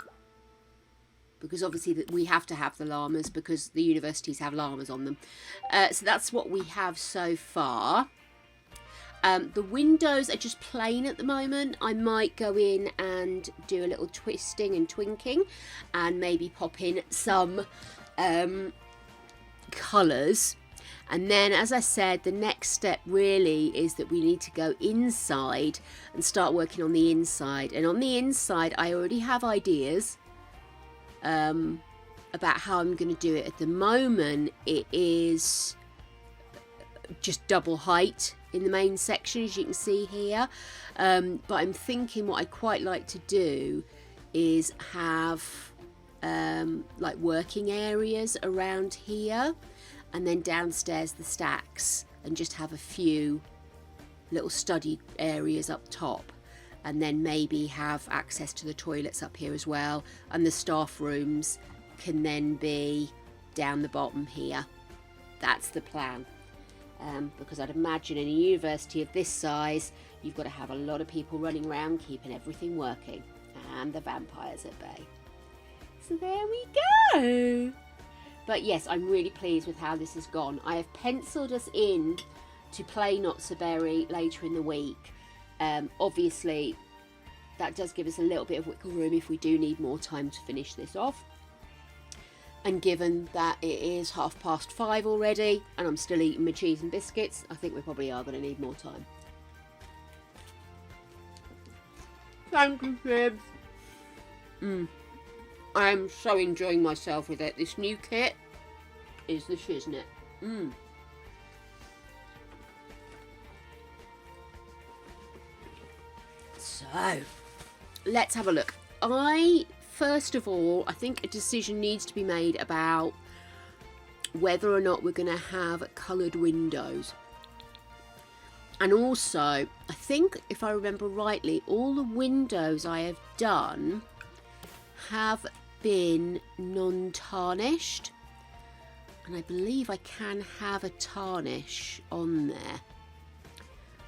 because obviously we have to have the llamas because the universities have llamas on them. So that's what we have so far. The windows are just plain at the moment. I might go in and do a little twisting and twinking and maybe pop in some colours. And then, as I said, the next step really is that we need to go inside and start working on the inside. And on the inside, I already have ideas about how I'm going to do it. At the moment, it is just double height in the main section, as you can see here, but I'm thinking what I'd quite like to do is have like working areas around here, and then downstairs the stacks, and just have a few little study areas up top. and then maybe have access to the toilets up here as well, and the staff rooms can then be down the bottom here. That's the plan. Because I'd imagine in a university of this size, you've got to have a lot of people running around keeping everything working, and the vampires at bay. So there we go. But yes, I'm really pleased with how this has gone. I have penciled us in to play Not So Berry later in the week. Obviously, that does give us a little bit of wiggle room if we do need more time to finish this off. And given that it is 5:30 already and I'm still eating my cheese and biscuits, I think we probably are going to need more time. Thank you, Fibs. I am so enjoying myself with it. This new kit is the shiznit. So, let's have a look. First of all, I think a decision needs to be made about whether or not we're going to have coloured windows. And also, I think, if I remember rightly, all the windows I have done have been non-tarnished. And I believe I can have a tarnish on there,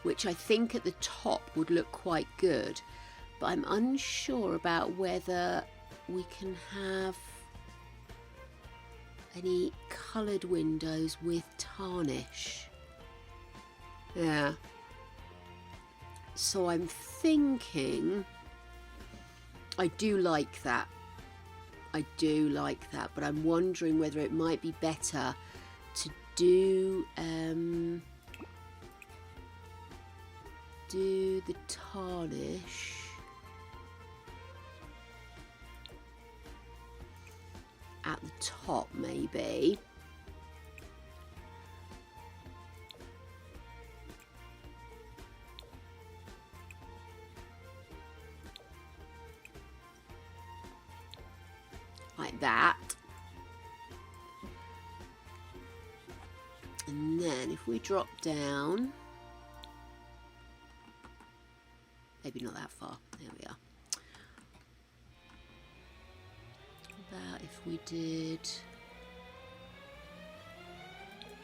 which I think at the top would look quite good. But I'm unsure about whether we can have any coloured windows with tarnish. Yeah. So I'm thinking, I do like that. I do like that, but I'm wondering whether it might be better to do the tarnish at the top, maybe. Like that. And then if we drop down, maybe not that far, there we are. About if we did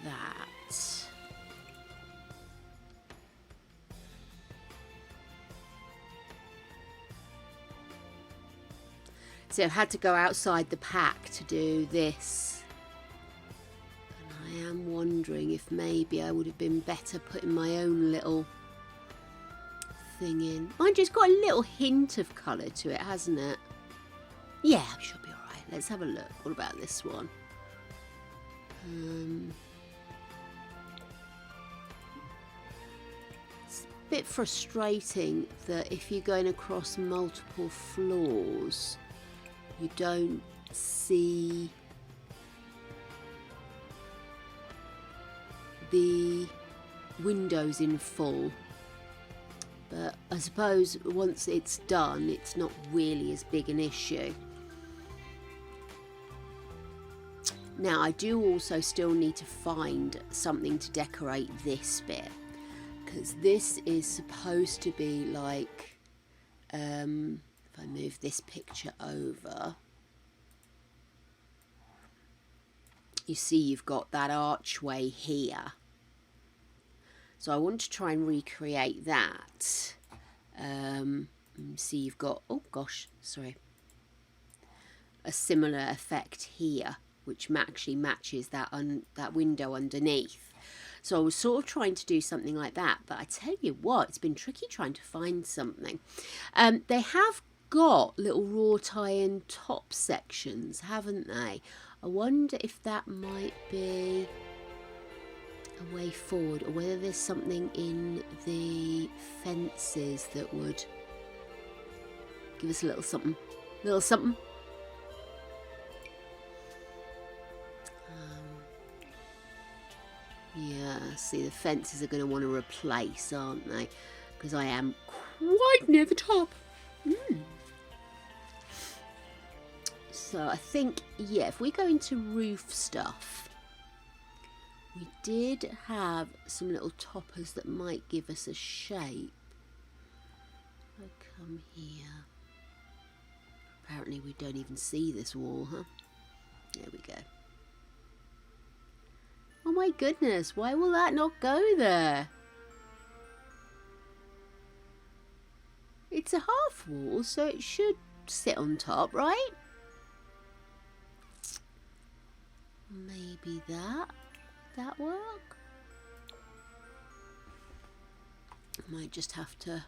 that. So I've had to go outside the pack to do this. And I am wondering if maybe I would have been better putting my own little thing in. Mind you, it's got a little hint of colour to it, hasn't it? Yeah, I'm sure it'll be alright. Let's have a look. What about this one? It's a bit frustrating that if you're going across multiple floors, you don't see the windows in full. But I suppose once it's done, it's not really as big an issue. Now, I do also still need to find something to decorate this bit, because this is supposed to be like, if I move this picture over, you see you've got that archway here. So I want to try and recreate that. See, you've got, oh gosh, sorry, a similar effect here, which actually matches that that window underneath. So I was sort of trying to do something like that, but I tell you what, it's been tricky trying to find something. They have got little wrought iron top sections, haven't they? I wonder if that might be a way forward, or whether there's something in the fences that would give us a little something. Yeah, see, the fences are going to want to replace, aren't they? Because I am quite near the top. So I think, yeah, if we go into roof stuff, we did have some little toppers that might give us a shape. I come here. Apparently we don't even see this wall, huh? There we go. Oh my goodness, why will that not go there? It's a half wall, so it should sit on top, right? Maybe that work? I might just have to...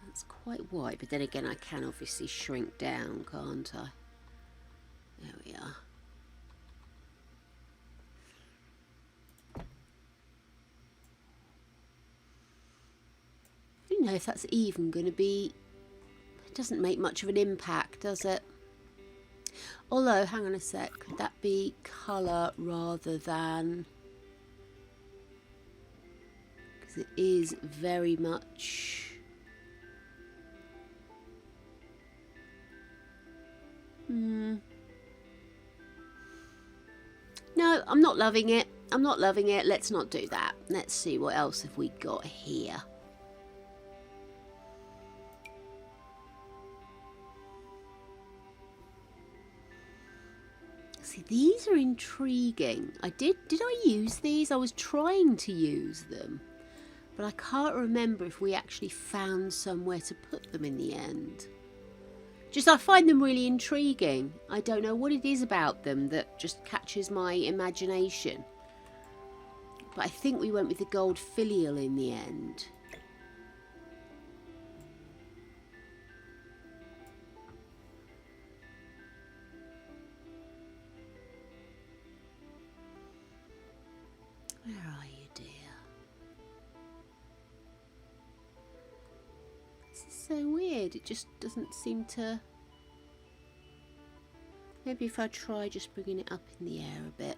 That's quite wide, but then again I can obviously shrink down, can't I? There we are. I don't know if that's even going to be... It doesn't make much of an impact, does it? Although, hang on a sec, could that be colour rather than... Because it is very much... No, I'm not loving it. I'm not loving it. Let's not do that. Let's see what else have we got here. See, these are intriguing. Did I use these? I was trying to use them, but I can't remember if we actually found somewhere to put them in the end. Just, I find them really intriguing. I don't know what it is about them that just catches my imagination. But I think we went with the gold filial in the end. Where are you, dear? This is so weird. It just doesn't seem to... Maybe if I try just bringing it up in the air a bit.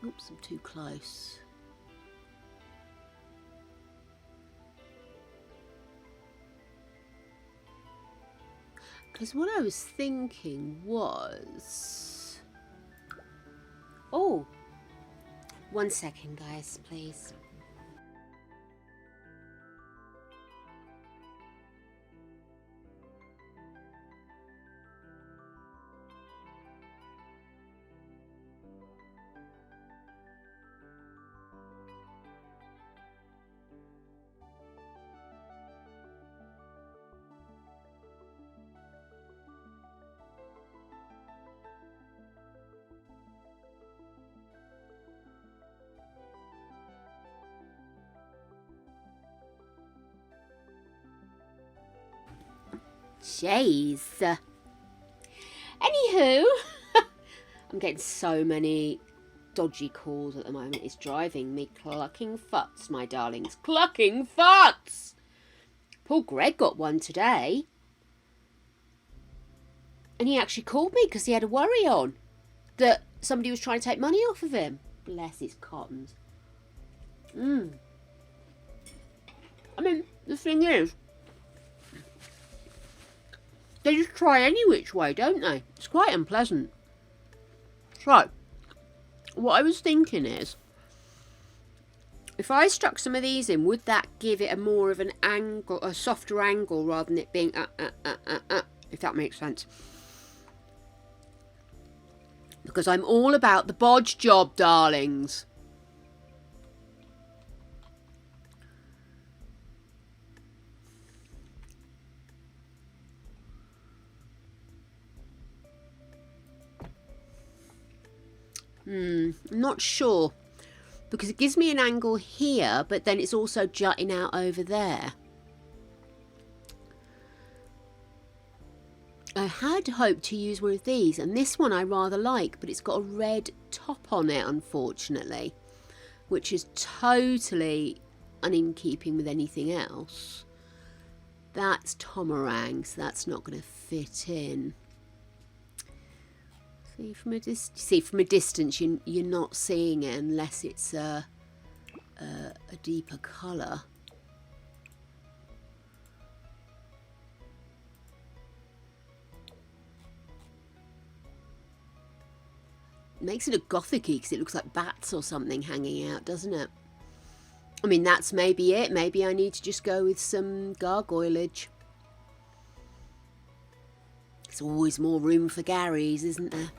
Oops, I'm too close. Because what I was thinking was... Oh! 1 second, guys, please. Jeez. Anywho, I'm getting so many dodgy calls at the moment. It's driving me clucking futs, my darlings. Clucking futs! Poor Greg got one today. And he actually called me because he had a worry on that somebody was trying to take money off of him. Bless his cottons. I mean, the thing is, they just try any which way, don't they? It's quite unpleasant. So, what I was thinking is, if I stuck some of these in, would that give it a more of an angle, a softer angle, rather than it being if that makes sense? Because I'm all about the bodge job, darlings. I'm not sure, because it gives me an angle here, but then it's also jutting out over there. I had hoped to use one of these, and this one I rather like, but it's got a red top on it, unfortunately, which is totally in keeping with anything else. That's Tomarang, so that's not going to fit in. See, from a distance, you're not seeing it unless it's a deeper colour. Makes it look gothic-y because it looks like bats or something hanging out, doesn't it? I mean, that's maybe it. Maybe I need to just go with some gargoylage. There's always more room for Garys, isn't there?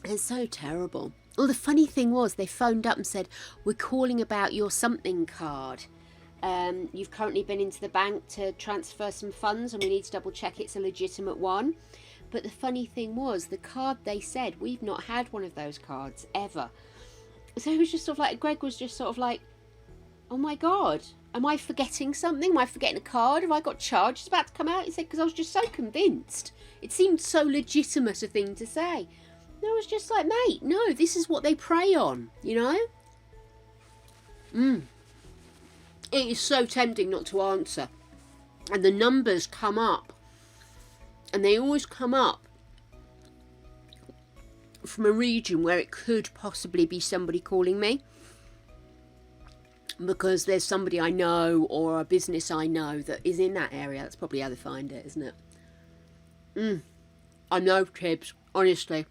It's so terrible. Well, the funny thing was, they phoned up and said, we're calling about your something card. You've currently been into the bank to transfer some funds and we need to double check it's a legitimate one. But the funny thing was, the card they said, we've not had one of those cards ever. So it was just sort of like, Greg was just sort of like, oh my God, am I forgetting something? Am I forgetting a card? Have I got charges about to come out? He said, because I was just so convinced. It seemed so legitimate a thing to say. And I was just like, mate, no, this is what they prey on, you know? It is so tempting not to answer. And the numbers come up. And they always come up from a region where it could possibly be somebody calling me. Because there's somebody I know or a business I know that is in that area. That's probably how they find it, isn't it? I know, Tibbs, honestly.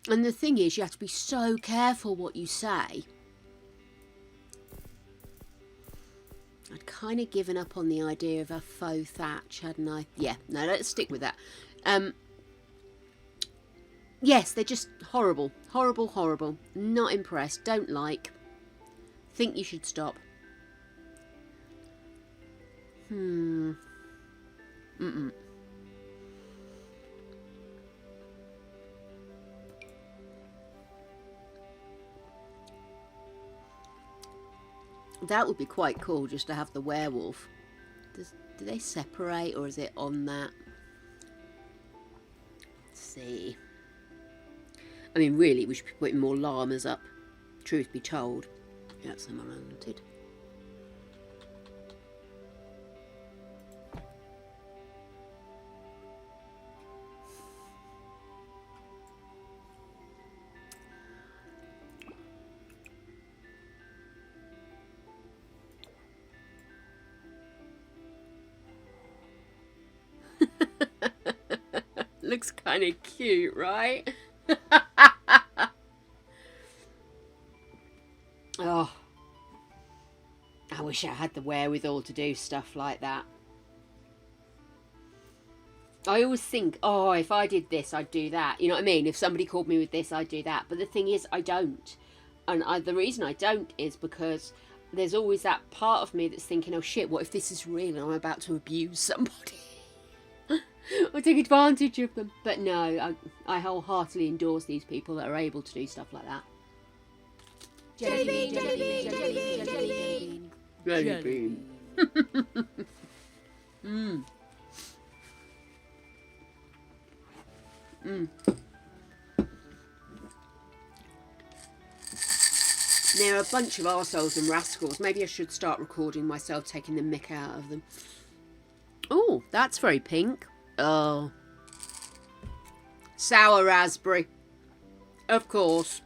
And the thing is, you have to be so careful what you say. I'd kind of given up on the idea of a faux thatch, hadn't I? Yeah, no, let's stick with that. Yes, they're just horrible. Horrible, horrible. Not impressed. Don't like. Think you should stop. That would be quite cool, just to have the werewolf. Do they separate, or is it on that? Let's see. I mean, really, we should be putting more llamas up. Truth be told. That's unwanted. Looks kind of cute, right? Oh, I wish I had the wherewithal to do stuff like that. I always think, oh, if I did this, I'd do that. You know what I mean? If somebody called me with this, I'd do that. But the thing is, I don't. And the reason I don't is because there's always that part of me that's thinking, oh shit, what if this is real and I'm about to abuse somebody? Or take advantage of them. But no, I wholeheartedly endorse these people that are able to do stuff like that. Jelly bean, jelly bean, jelly bean, jelly bean. Jelly bean. They're a bunch of arseholes and rascals. Maybe I should start recording myself taking the mick out of them. Oh, that's very pink. Oh. Sour raspberry. Of course.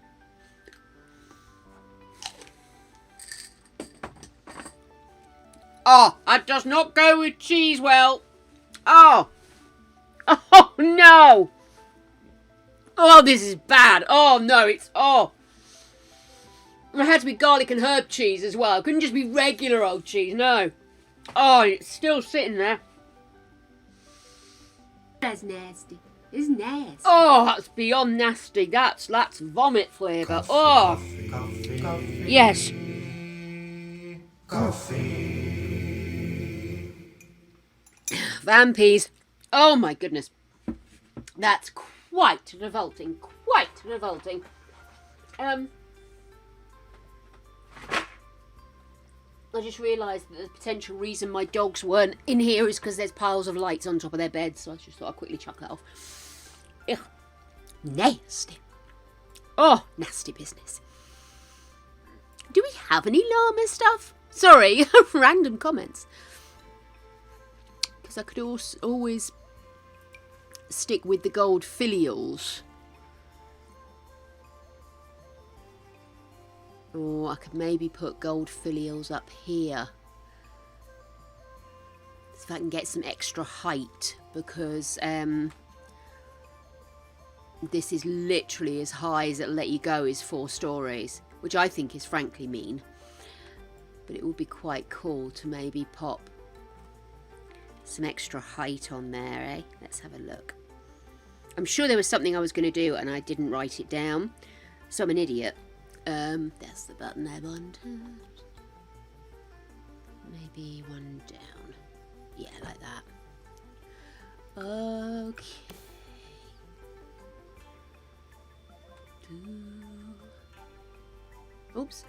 Oh, that does not go with cheese well. Oh. Oh, no. Oh, this is bad. Oh, no, it's... Oh. It had to be garlic and herb cheese as well. It couldn't just be regular old cheese, no. Oh, it's still sitting there. That's nasty. It's nasty. Oh, that's beyond nasty. That's vomit flavour. Oh. Coffee. Yes. Coffee. Vampies. Oh my goodness. That's quite revolting. Quite revolting. I just realised that the potential reason my dogs weren't in here is because there's piles of lights on top of their beds, so I just thought I'd quickly chuck that off. Ugh. Nasty. Oh, nasty business. Do we have any llama stuff? Sorry, random comments. Because I could always stick with the gold filials. Or I could maybe put gold filials up here. See if I can get some extra height, because this is literally as high as it'll let you go, is 4 stories, which I think is frankly mean. But it would be quite cool to maybe pop some extra height on there, eh? Let's have a look. I'm sure there was something I was going to do and I didn't write it down, so I'm an idiot. That's the button I wanted. Maybe one down. Yeah, like that. Okay. Oops.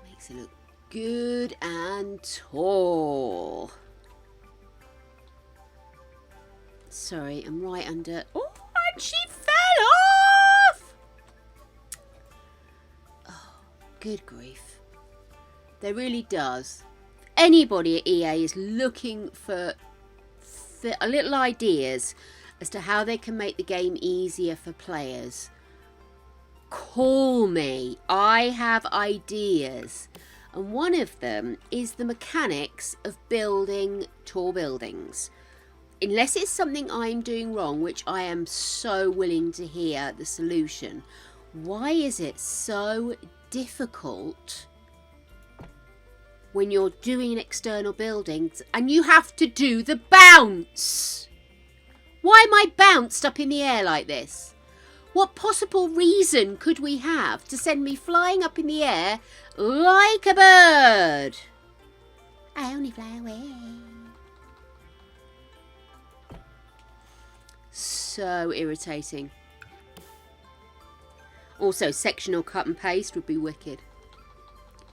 Makes it look good and tall. Sorry, I'm right under... Oh, and she fell off! Oh, good grief. There really does. Anybody at EA is looking for little ideas as to how they can make the game easier for players. Call me. I have ideas. And one of them is the mechanics of building tall buildings. Unless it's something I'm doing wrong, which I am so willing to hear the solution. Why is it so difficult when you're doing an external building and you have to do the bounce? Why am I bounced up in the air like this? What possible reason could we have to send me flying up in the air like a bird? I only fly away. So irritating. Also, sectional cut and paste would be wicked,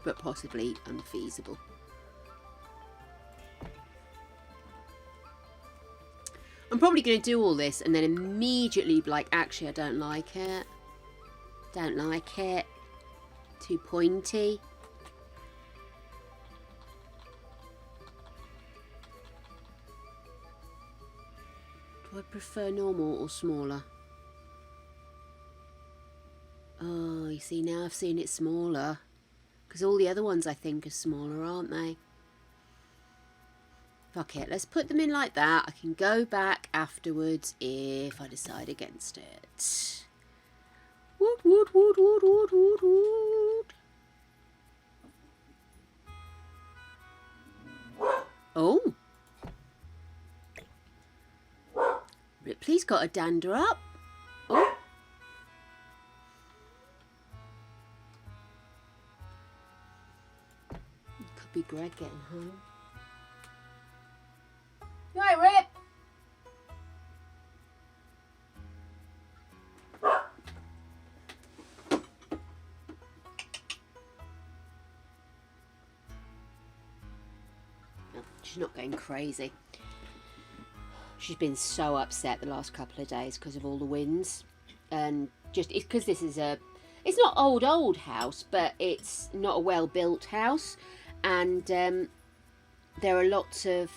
but possibly unfeasible. I'm probably going to do all this and then immediately be like, actually, I don't like it. Don't like it. Too pointy. Do I prefer normal or smaller? Oh, you see, now I've seen it smaller. Because all the other ones I think are smaller, aren't they? Fuck it, let's put them in like that. I can go back afterwards if I decide against it. Woot, woot, woot, woot, woot, woot, woot. Oh. Ripley's got a dander up. Oh. Could be Greg getting home. You alright, Rip? No, she's not going crazy. She's been so upset the last couple of days because of all the winds. And just because this is it's not old house, but it's not a well-built house. And there are lots of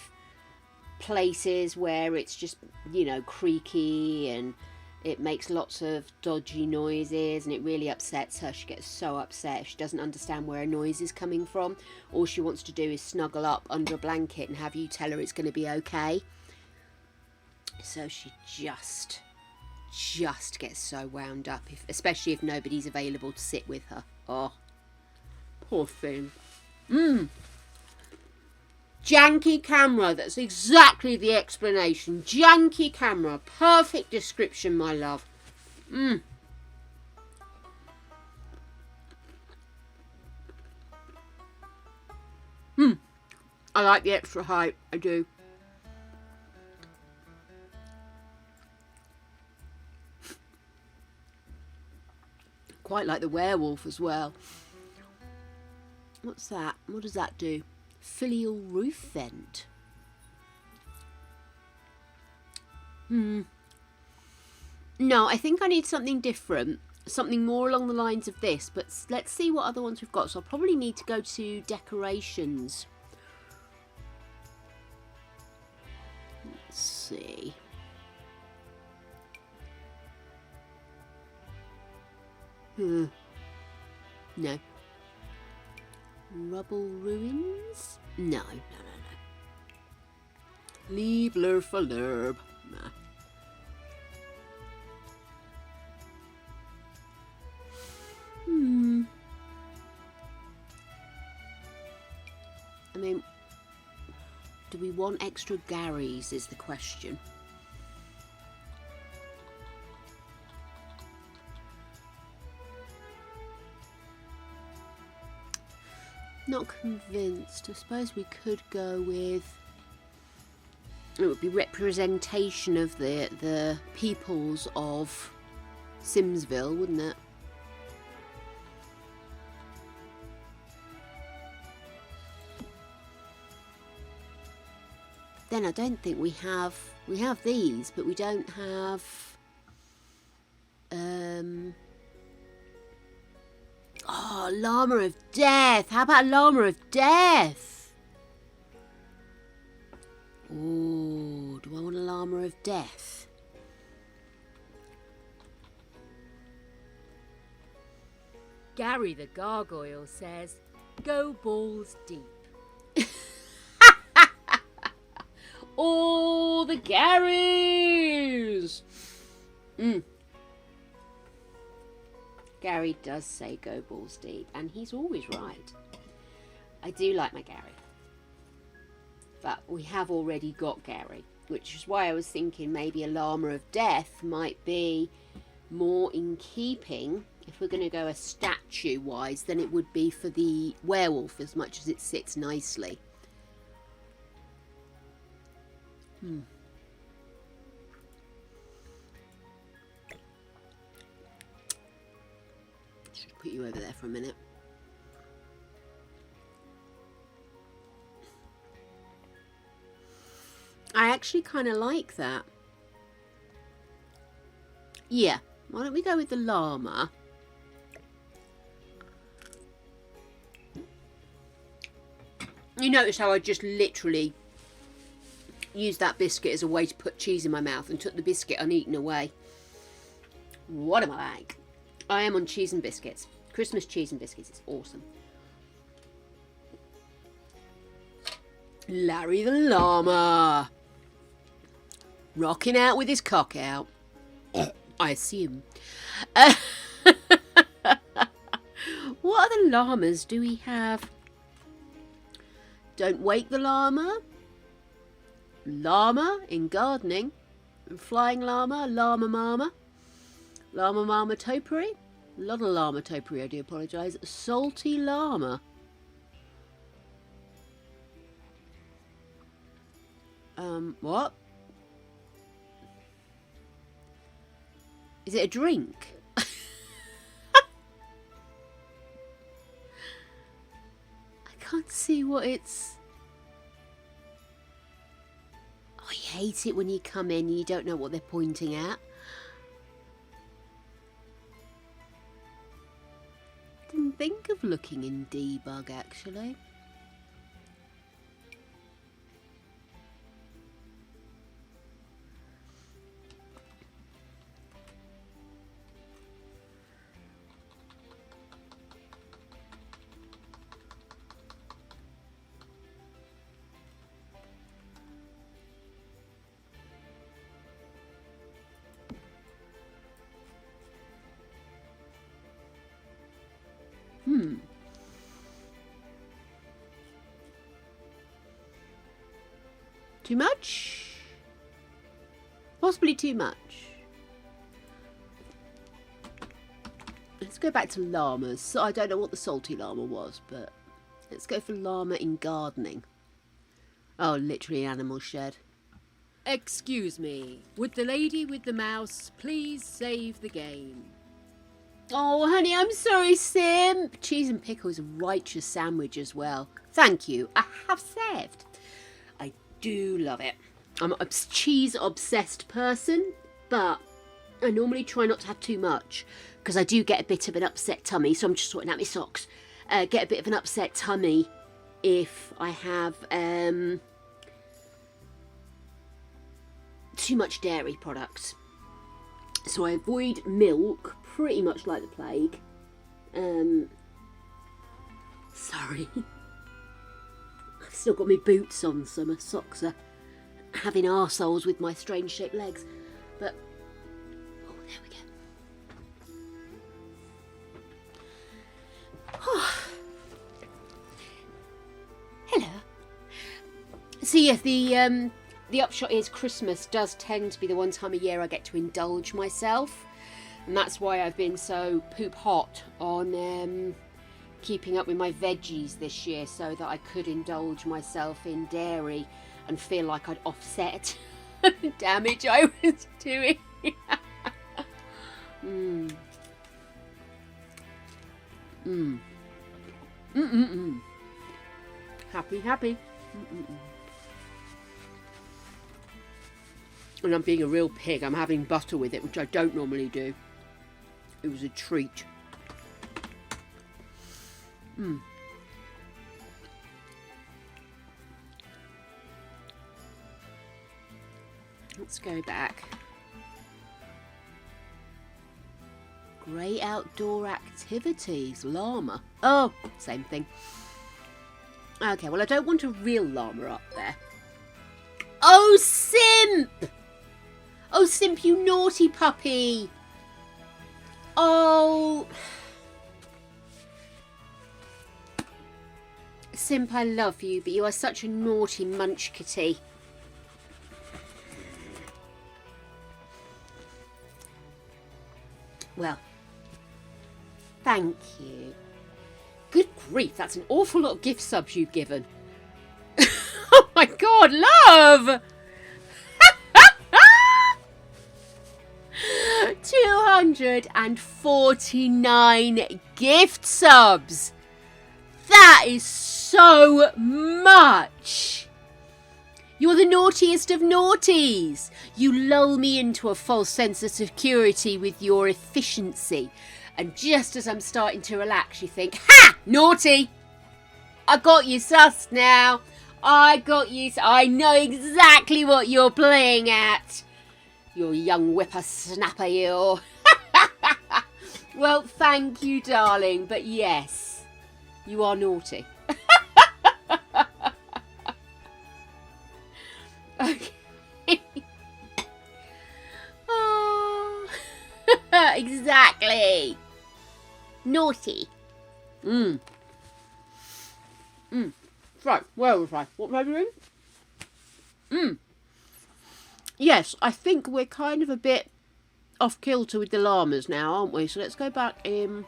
places where it's just, you know, creaky and it makes lots of dodgy noises and it really upsets her. She gets so upset if she doesn't understand where a noise is coming from. All she wants to do is snuggle up under a blanket and have you tell her it's going to be okay. So she just gets so wound up, especially if nobody's available to sit with her. Oh, poor thing. Janky camera, that's exactly the explanation. Janky camera, perfect description, my love. I like the extra height, I do. Quite like the werewolf as well. What's that? What does that do? Filial roof vent. No, I think I need something different. Something more along the lines of this. But let's see what other ones we've got. So I'll probably need to go to decorations. Let's see. No. Rubble ruins? No. Leave lurf for lurb. Nah. I mean, do we want extra Garys is the question. Not convinced. I suppose we could go with... It would be representation of the peoples of Simsville, wouldn't it? Then I don't think we have these, but we don't have oh, Llama of Death. How about Llama of Death? Oh, do I want a Llama of Death? Gary the Gargoyle says, go balls deep. Oh, the Garys! Gary does say go balls deep, and he's always right. I do like my Gary. But we have already got Gary, which is why I was thinking maybe a Llama of Death might be more in keeping, if we're going to go a statue-wise, than it would be for the werewolf, as much as it sits nicely. Should put you over there for a minute. I actually kind of like that. Yeah, why don't we go with the llama? You notice how I just literally used that biscuit as a way to put cheese in my mouth and took the biscuit uneaten away. What am I like? I am on cheese and biscuits. Christmas cheese and biscuits. It's awesome. Larry the llama. Rocking out with his cock out. I assume. What other llamas do we have? Don't wake the llama. Llama in gardening. Flying llama. Llama mama. Llama mama topiary. A lot of llama topiary, I do apologise. Salty llama. What? Is it a drink? I can't see what it's... Oh, I hate it when you come in and you don't know what they're pointing at. Didn't think of looking in debug, actually. Too much? Possibly too much. Let's go back to llamas. So I don't know what the salty llama was, but let's go for llama in gardening. Oh, literally animal shed. Excuse me, would the lady with the mouse please save the game? Oh, honey, I'm sorry, Simp. Cheese and pickle is a righteous sandwich as well. Thank you. I have saved. I do love it. I'm a cheese obsessed person, but I normally try not to have too much because I do get a bit of an upset tummy, so I'm just sorting out my socks. Get a bit of an upset tummy if I have too much dairy products. So I avoid milk pretty much like the plague. Sorry. I've still got my boots on, so my socks are having arseholes with my strange shaped legs. But, oh, there we go. Oh. Hello. So yeah, the upshot is Christmas does tend to be the one time a year I get to indulge myself. And that's why I've been so poop hot on keeping up with my veggies this year, so that I could indulge myself in dairy and feel like I'd offset the damage I was doing. Happy. And I'm being a real pig. I'm having butter with it, which I don't normally do. It was a treat. Let's go back. Great outdoor activities. Llama. Oh, same thing. Okay, well, I don't want a real llama up there. Oh, Simp! Oh, Simp, you naughty puppy. Oh. Simp, I love you, but you are such a naughty munch kitty. Well, thank you. Good grief, that's an awful lot of gift subs you've given. Oh my God, love! 249 gift subs. That is so much. You're the naughtiest of naughties. You lull me into a false sense of security with your efficiency. And just as I'm starting to relax, you think, ha! Naughty! I got you sussed now. I got you. I know exactly what you're playing at. You young whippersnapper, you. Well, thank you, darling. But yes, you are naughty. Okay. Oh. Exactly. Naughty. Right, where was I? What was I doing? Yes, I think we're kind of a bit off kilter with the llamas now, aren't we? So let's go back in.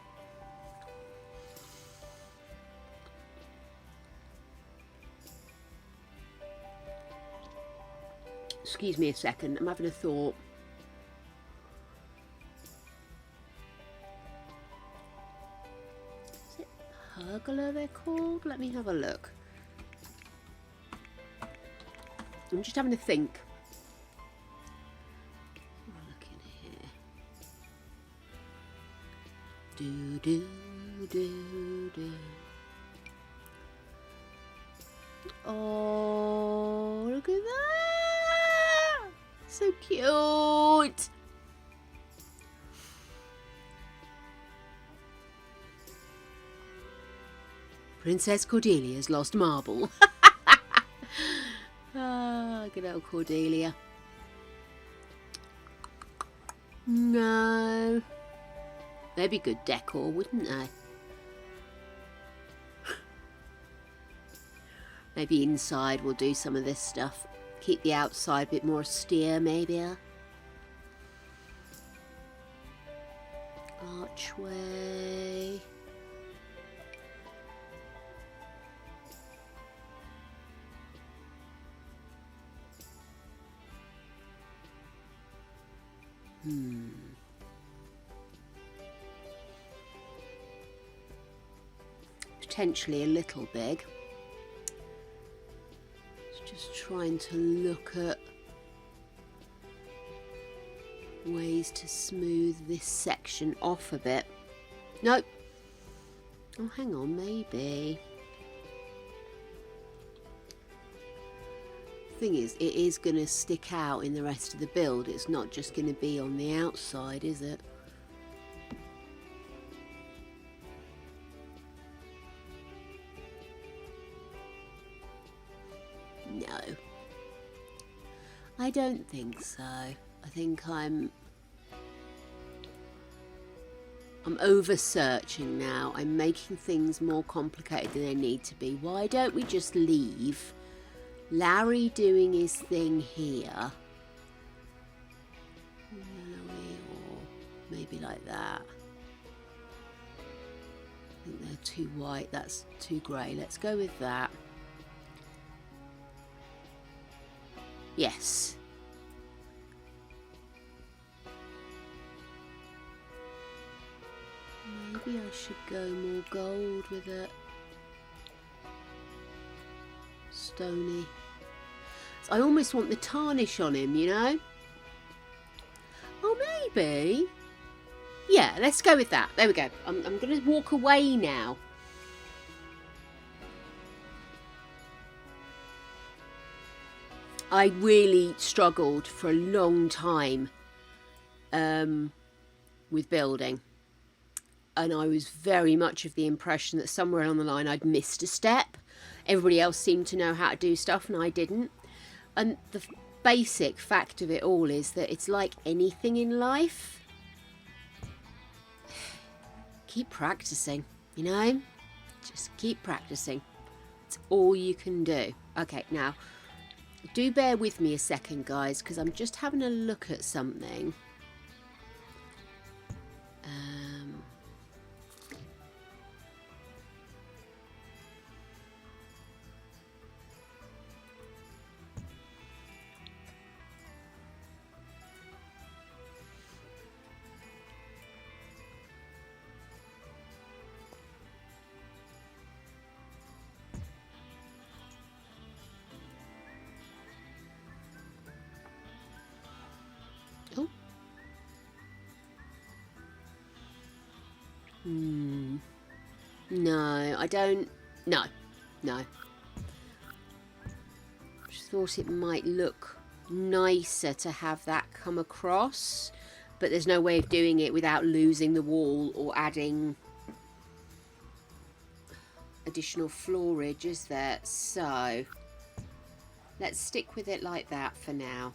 Excuse me a second, I'm having a thought. Is it pergola they're called? Let me have a look. I'm just having a think. Look in here. Do do do do. Oh, look at that! So cute. Princess Cordelia's lost marble. Ah, good old Cordelia. No. They'd be good decor, wouldn't they? Maybe inside we'll do some of this stuff. Keep the outside a bit more austere, maybe. Archway. Potentially a little big. Just trying to look at ways to smooth this section off a bit. Nope. Oh, hang on, maybe. Thing is, it is going to stick out in the rest of the build. It's not just going to be on the outside, is it? No, I don't think so. I think I'm over searching now. I'm making things more complicated than they need to be. Why don't we just leave Larry doing his thing here? Or maybe like that. I think they're too white. That's too grey. Let's go with that. Yes. Maybe I should go more gold with it. Stony. So I almost want the tarnish on him, you know? Oh, maybe. Yeah, let's go with that. There we go. I'm going to walk away now. I really struggled for a long time with building. And I was very much of the impression that somewhere along the line I'd missed a step. Everybody else seemed to know how to do stuff and I didn't. And the basic fact of it all is that it's like anything in life. Keep practicing, you know? Just keep practicing. It's all you can do. Okay, now, do bear with me a second, guys, because I'm just having a look at something. Oh. No, I don't. No. Just thought it might look nicer to have that come across, but there's no way of doing it without losing the wall or adding additional floorage, is there? So let's stick with it like that for now.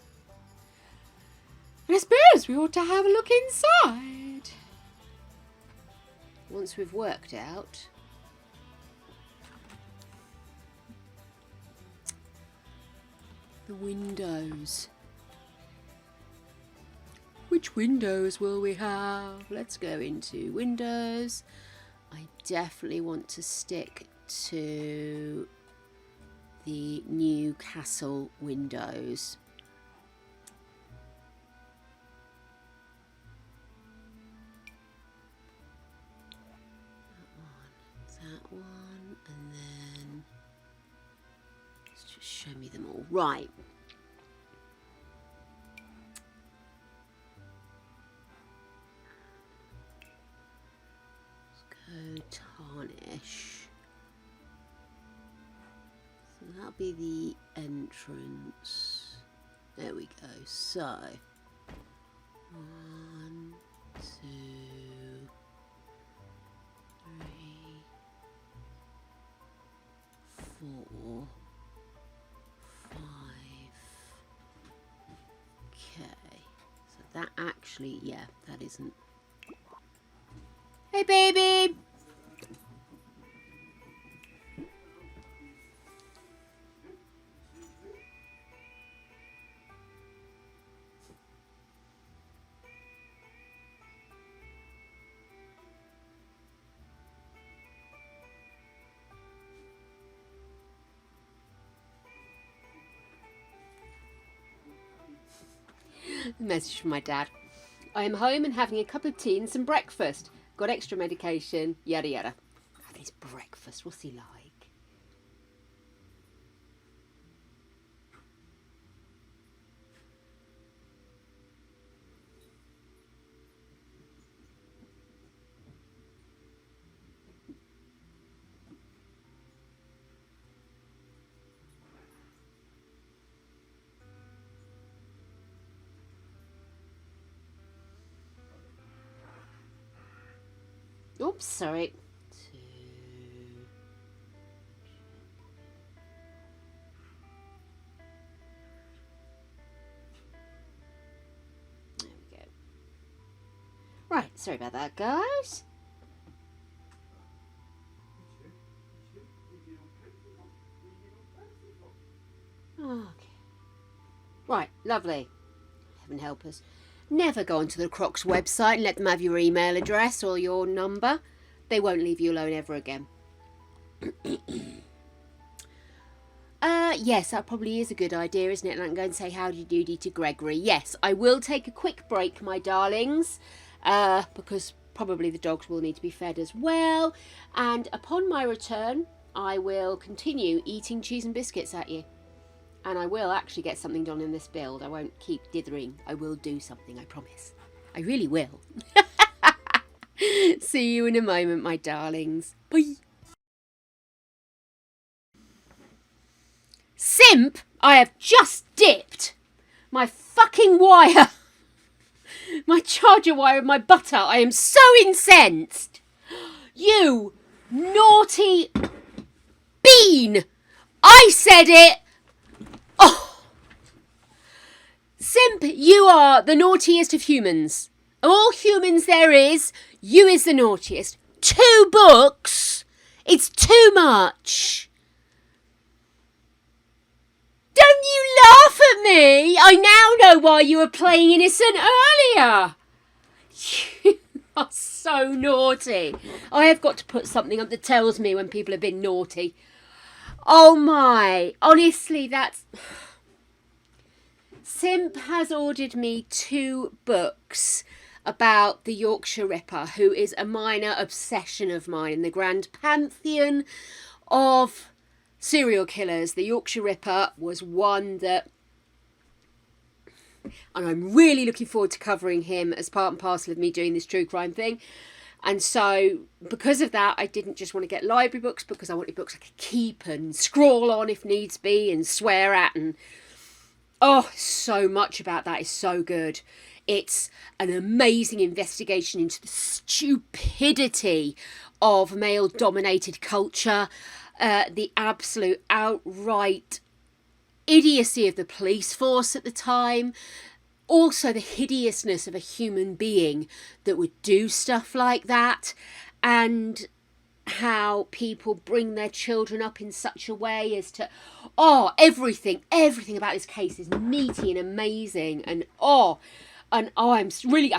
And I suppose we ought to have a look inside once we've worked out the windows. Which windows will we have? Let's go into windows. I definitely want to stick to the new castle windows. That one, and then let's just show me them all. Right. Let's go tarnish. So that'll be the entrance. There we go. So 1, 2, 3, 4, 5. Okay. So that actually, yeah, that isn't. Hey, baby! Message from my dad. I am home and having a cup of tea and some breakfast. Got extra medication, yada yada. Have his breakfast, what's he like? Oops, sorry. There we go. Right, sorry about that, guys. Okay. Right, lovely. Heaven help us. Never go onto the Crocs website and let them have your email address or your number. They won't leave you alone ever again. Yes, that probably is a good idea, isn't it? And I can go and say howdy doody to Gregory. Yes, I will take a quick break, my darlings, because probably the dogs will need to be fed as well. And upon my return, I will continue eating cheese and biscuits at you. And I will actually get something done in this build. I won't keep dithering. I will do something, I promise. I really will. See you in a moment, my darlings. Bye. Simp, I have just dipped my fucking wire. My charger wire of my butter. I am so incensed. You naughty bean. I said it. Oh. Simp, you are the naughtiest of humans. Of all humans there is, you is the naughtiest. 2 books? It's too much. Don't you laugh at me. I now know why you were playing innocent earlier. You are so naughty. I have got to put something up that tells me when people have been naughty. Oh my. Honestly, that's... Simp has ordered me 2 books about the Yorkshire Ripper, who is a minor obsession of mine in the grand pantheon of serial killers. The Yorkshire Ripper was one that... And I'm really looking forward to covering him as part and parcel of me doing this true crime thing. And so, because of that, I didn't just want to get library books, because I wanted books I could keep and scrawl on if needs be and swear at. And oh, so much about that is so good. It's an amazing investigation into the stupidity of male-dominated culture, the absolute outright idiocy of the police force at the time, also the hideousness of a human being that would do stuff like that, and how people bring their children up in such a way as to, oh, everything about this case is meaty and amazing, and I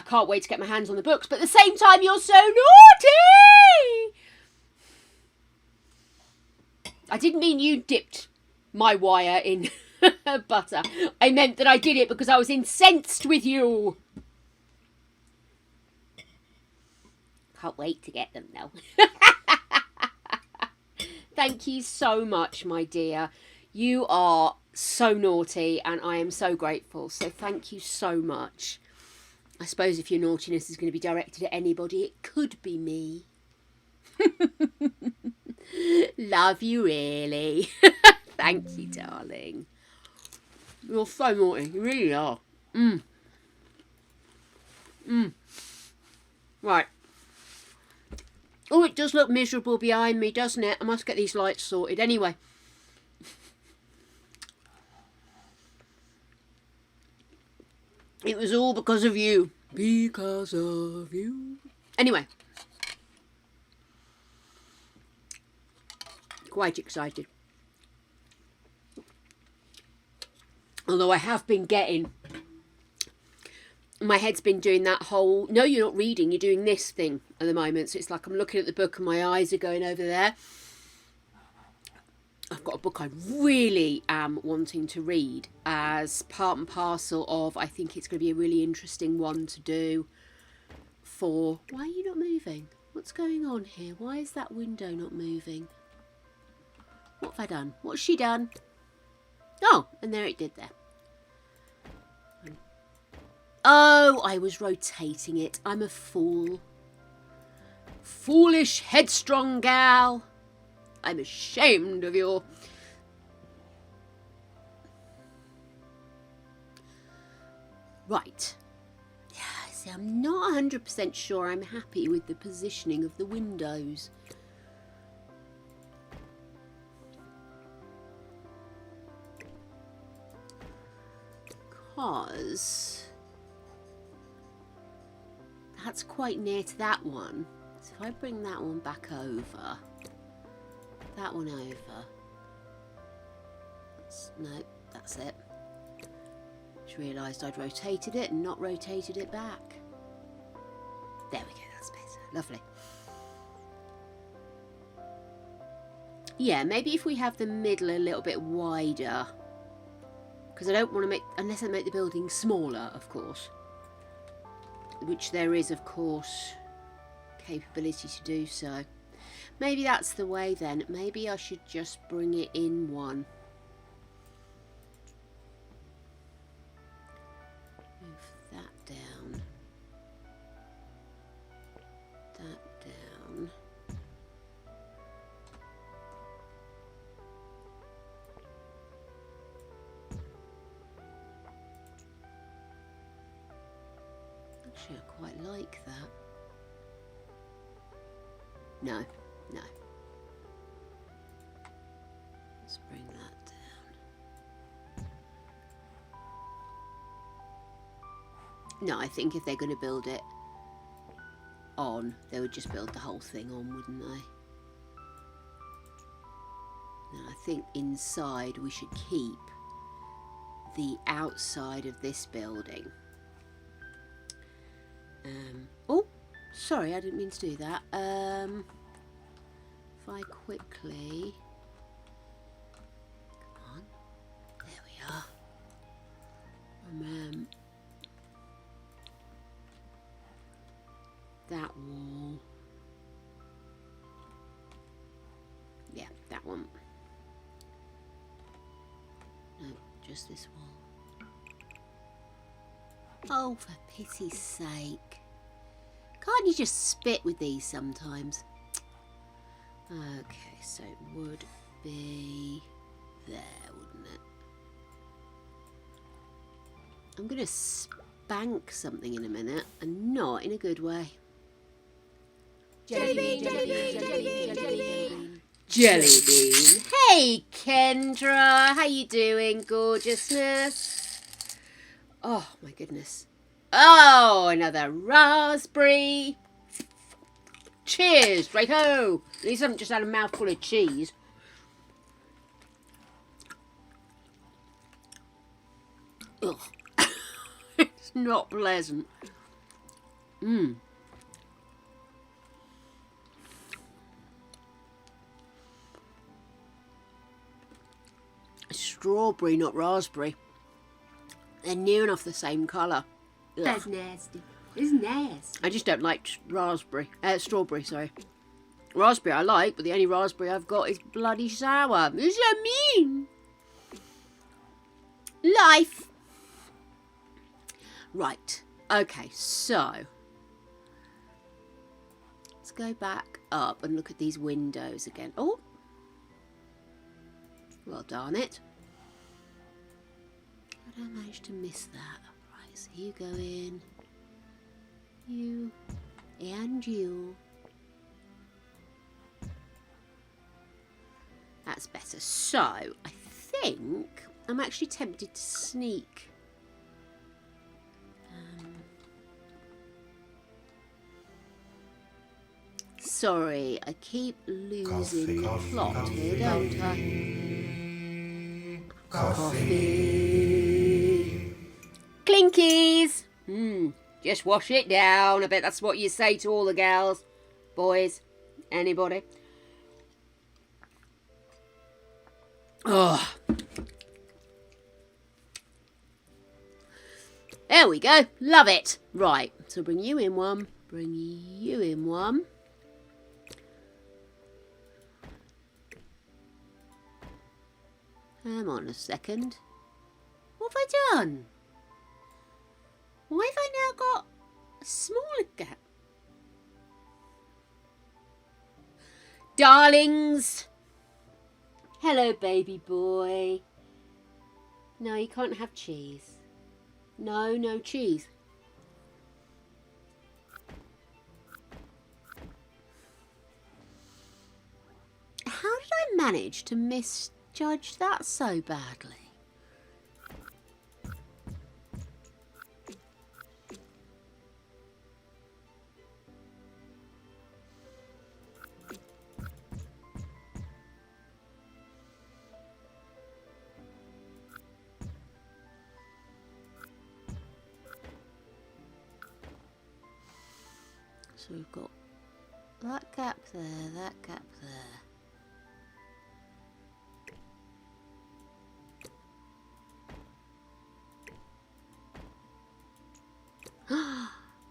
can't wait to get my hands on the books, but at the same time, you're so naughty! I didn't mean you dipped my wire in butter. I meant that I did it because I was incensed with you. Can't wait to get them though. Thank you so much, my dear. You are so naughty and I am so grateful. So thank you so much. I suppose if your naughtiness is going to be directed at anybody, it could be me. Love you, really. Thank you, darling. You're so naughty. You really are. Right. Oh, it does look miserable behind me, doesn't it? I must get these lights sorted. Anyway. It was all because of you. Because of you. Anyway. Quite excited. Although I have been getting... My head's been doing that whole... No, you're not reading. You're doing this thing at the moment. So it's like I'm looking at the book and my eyes are going over there. I've got a book I really am wanting to read as part and parcel of... I think it's going to be a really interesting one to do for... Why are you not moving? What's going on here? Why is that window not moving? What have I done? What's she done? Oh, and there it did there. Oh, I was rotating it. I'm a fool. Foolish, headstrong gal. I'm ashamed of you. Right. Yes, See, I'm not 100% sure I'm happy with the positioning of the windows. Because that's quite near to that one. So if I bring that one back over, that one over. No, that's it. Just realised I'd rotated it and not rotated it back. There we go, that's better. Lovely. Yeah, maybe if we have the middle a little bit wider. Because I don't want to make, unless I make the building smaller, of course. Which there is, of course, capability to do so. Maybe that's the way then. Maybe I should just bring it in one. Move that down. That down. Actually, I quite like that. No, no. Let's bring that down. No, I think if they're going to build it on, they would just build the whole thing on, wouldn't they? And I think inside we should keep the outside of this building. Oh, sorry, I didn't mean to do that. If I quickly... Come on. There we are. That wall. Yeah, that one. No, just this wall. Oh, for pity's sake. Can't you just spit with these sometimes? Okay, so it would be there, wouldn't it? I'm going to spank something in a minute, and not in a good way. Jelly bean, jelly bean, jelly bean, jelly bean. Jelly bean. Hey, Kendra. How you doing, gorgeousness? Oh, my goodness. Oh, another raspberry. Cheers, righto. At least I haven't just had a mouthful of cheese. Ugh. It's not pleasant. Strawberry, not raspberry. They're near enough the same colour. Ugh. That's nasty. It's nasty. I just don't like strawberry, sorry. Raspberry I like, but the only raspberry I've got is bloody sour. It's so mean. Life. Right. Okay, so let's go back up and look at these windows again. Oh. Well, darn it. How did I manage to miss that? Right, so you go in. You and you. That's better. So, I think I'm actually tempted to sneak. Sorry, I keep losing plot here, don't I? Coffee. Clinkies! Just wash it down. I bet that's what you say to all the gals. Boys. Anybody. Oh. There we go. Love it. Right. So bring you in one. Bring you in one. Come on a second. What have I done? Why have I now got a smaller gap? Darlings! Hello, baby boy. No, you can't have cheese. No, no cheese. manage to misjudge that so badly? So we've got that gap there, that gap there.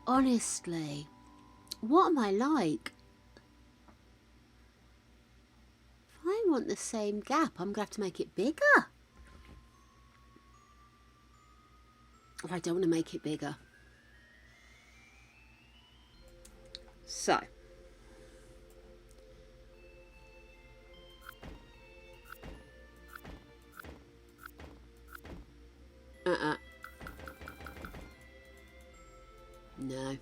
Honestly, what am I like? If I want the same gap, I'm going to have to make it bigger. Or I don't want to make it bigger. So. No.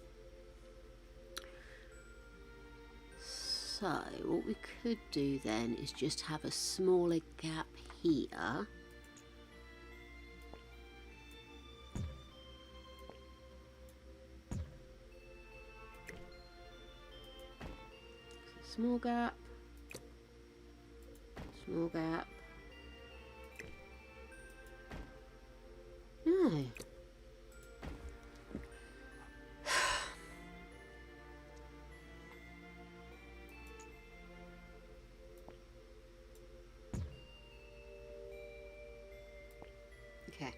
So, what we could do then is just have a smaller gap here. Small gap. Small gap. No. Okay.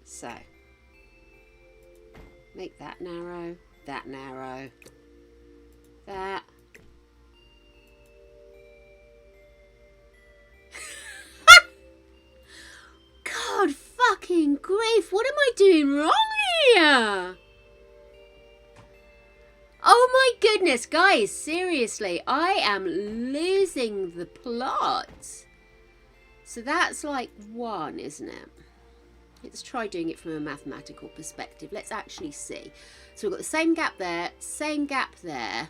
So, make that narrow, that. God fucking grief, what am I doing wrong here? Oh my goodness, guys, seriously, I am losing the plot. So that's like 1, isn't it? Let's try doing it from a mathematical perspective. Let's actually see. So we've got the same gap there, same gap there.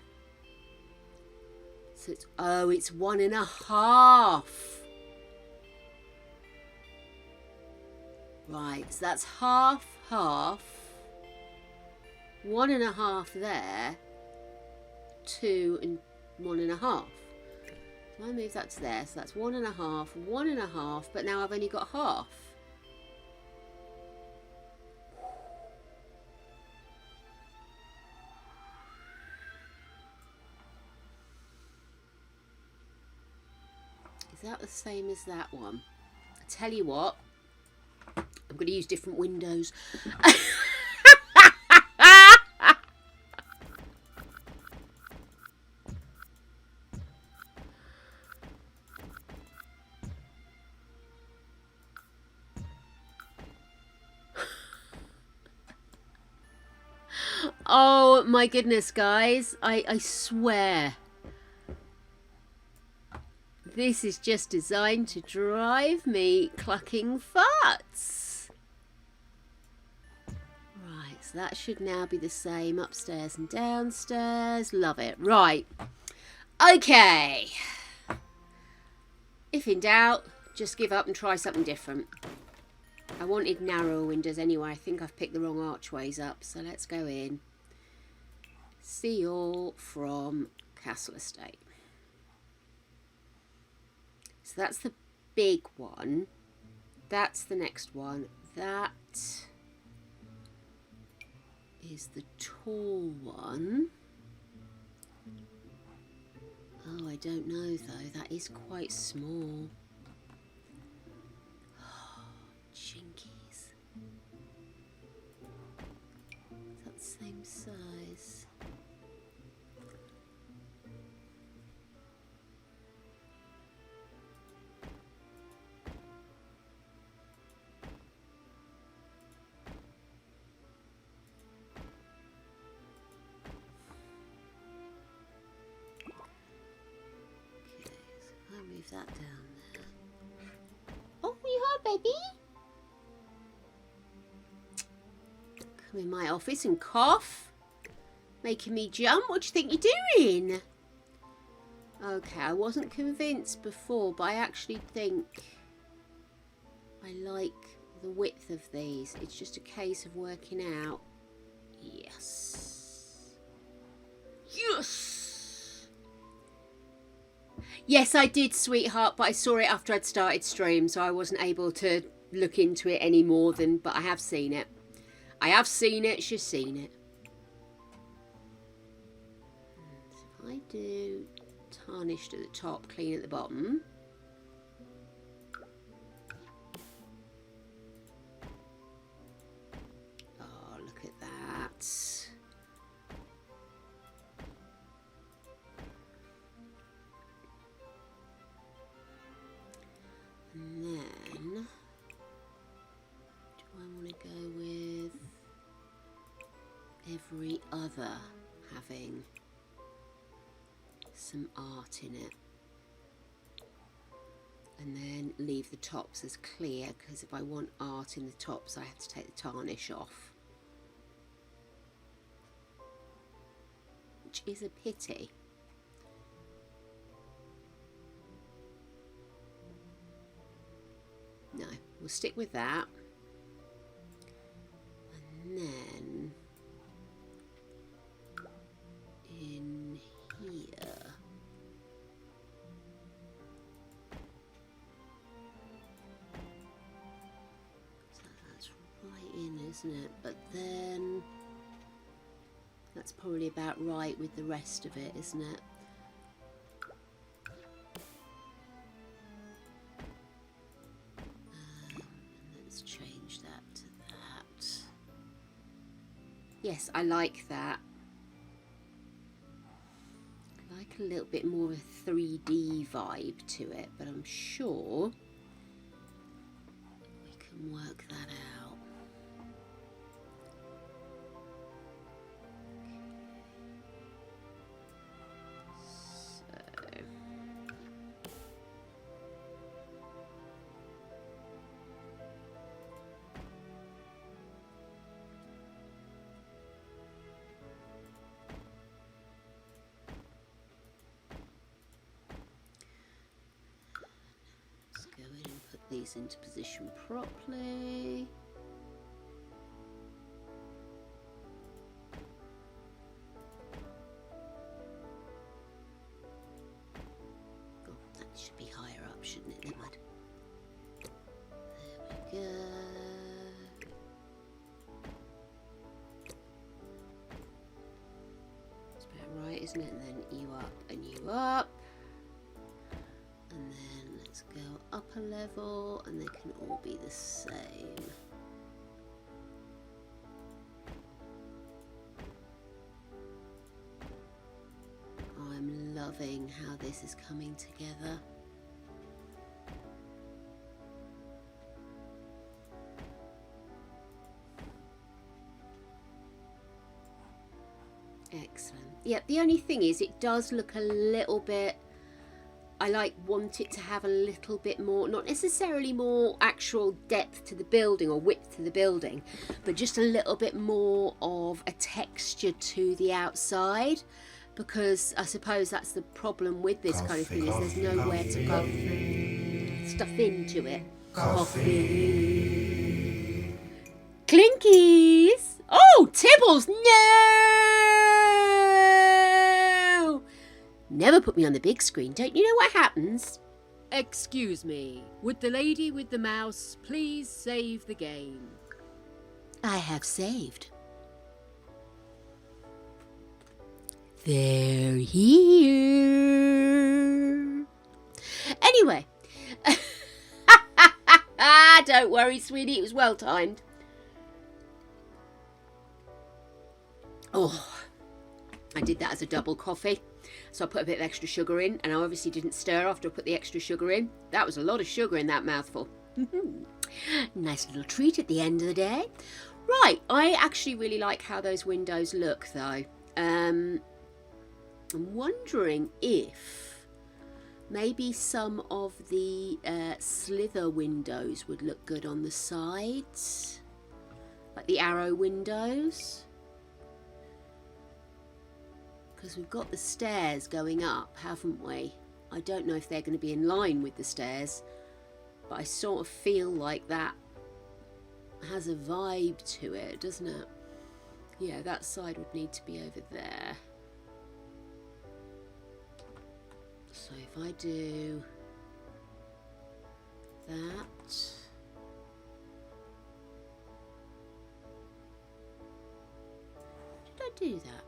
So it's, oh, it's 1.5. Right, so that's half. 1.5 there. 2 and 1.5. So I move that to there. So that's 1.5, 1.5, but now I've only got half. Is that the same as that one? I tell you what, I'm going to use different windows. Oh my goodness, guys, I swear. This is just designed to drive me clucking farts. Right, so that should now be the same upstairs and downstairs. Love it. Right. Okay. If in doubt, just give up and try something different. I wanted narrower windows anyway. I think I've picked the wrong archways up. So let's go in. See you all from Castle Estate. So that's the big one. That's the next one. That is the tall one. Oh, I don't know though. That is quite small. Oh, jinkies. Is that the same size? Move that down there. Oh, you heard, baby? Come in my office and cough. Making me jump. What do you think you're doing? Okay, I wasn't convinced before, but I actually think I like the width of these. It's just a case of working out. Yes. Yes! Yes, I did, sweetheart, but I saw it after I'd started stream, so I wasn't able to look into it any more than, but I have seen it. I have seen it, she's seen it. So if I do tarnished at the top, clean at the bottom. Oh, look at that. And then, do I want to go with every other having some art in it? And then leave the tops as clear, because if I want art in the tops, I have to take the tarnish off. Which is a pity. No, we'll stick with that. And then in here, so that's right in, isn't it? But then that's probably about right with the rest of it, isn't it? Let's change that to that. Yes, I like that. I like a little bit more of a 3D vibe to it, but I'm sure we can work that out. Go in and put these into position properly. Oh, that should be higher up, shouldn't it? Never mind. There we go. It's about right, isn't it? And then you up and you up. And then let's go up a level, and they can all be the same. I'm loving how this is coming together. Excellent. Yep, the only thing is it does look a little bit, I want it to have a little bit more, not necessarily more actual depth to the building or width to the building, but just a little bit more of a texture to the outside, because I suppose that's the problem with this kind of thing, is there's nowhere to go stuff into it. Coffee. Clinkies! Oh, Tibbles, no! Never put me on the big screen. Don't you know what happens? Excuse me, would the lady with the mouse please save the game? I have saved. They're here. Anyway. Don't worry, sweetie. It was well timed. Oh, I did that as a double coffee. So I put a bit of extra sugar in, and I obviously didn't stir after I put the extra sugar in. That was a lot of sugar in that mouthful. Nice little treat at the end of the day. Right, I actually really like how those windows look, though. I'm wondering if maybe some of the slither windows would look good on the sides, like the arrow windows. Because we've got the stairs going up, haven't we? I don't know if they're going to be in line with the stairs, but I sort of feel like that has a vibe to it, doesn't it? Yeah, that side would need to be over there. So if I do that. Did I do that?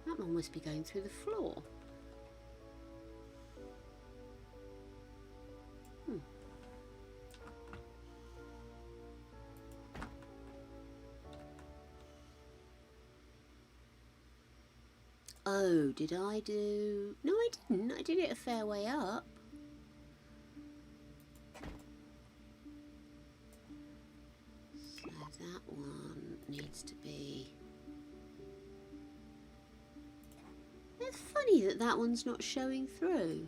That one must be going through the floor. Oh, did I do... No, I didn't. I did it a fair way up. So that one needs to be... It's funny that that one's not showing through.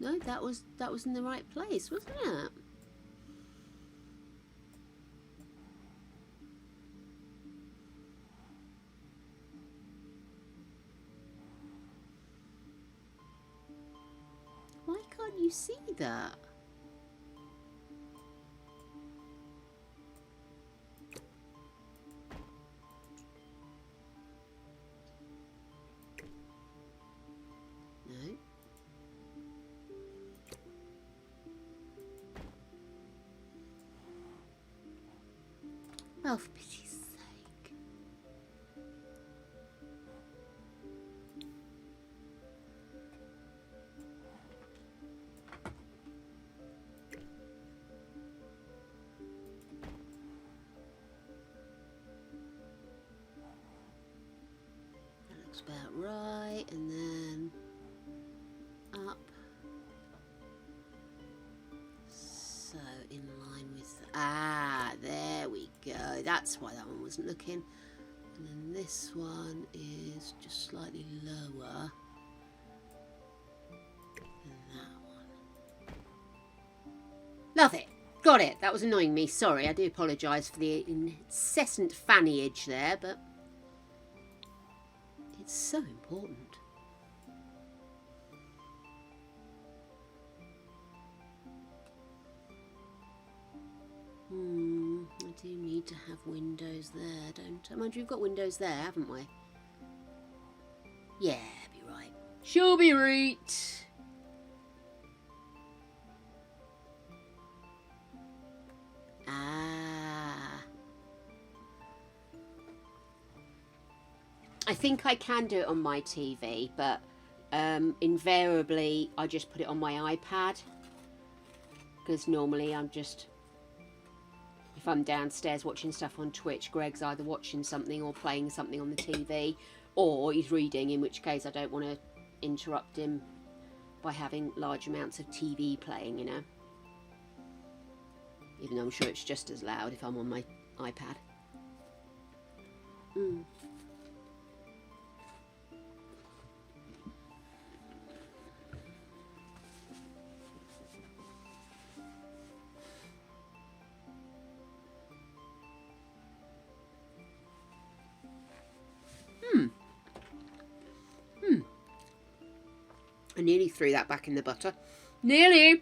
No, that was in the right place, wasn't it? Why can't you see that? No. Oh, for pity's sake. That looks about right, and then up. So in line with... Ah, there we go. That's why that one wasn't looking. And then this one is just slightly lower than that one. Love it. Got it. That was annoying me. Sorry, I do apologise for the incessant fannyage there, but it's so important. I do need to have windows there, don't I? Mind you, we've got windows there, haven't we? Yeah, be right. She'll be right. Ah. I think I can do it on my TV, but invariably I just put it on my iPad. Because normally I'm just... If I'm downstairs watching stuff on Twitch, Greg's either watching something or playing something on the TV, or he's reading, in which case I don't want to interrupt him by having large amounts of TV playing, you know. Even though I'm sure it's just as loud if I'm on my iPad. I nearly threw that back in the butter. Nearly!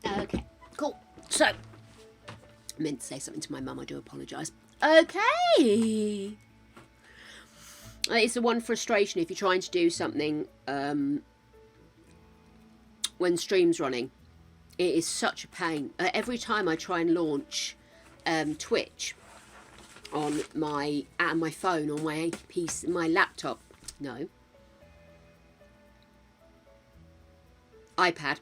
Okay, cool. So, I meant to say something to my mum, I do apologise. Okay. It's the one frustration if you're trying to do something when stream's running. It is such a pain. Every time I try and launch Twitch on my phone, on my laptop. No. iPad,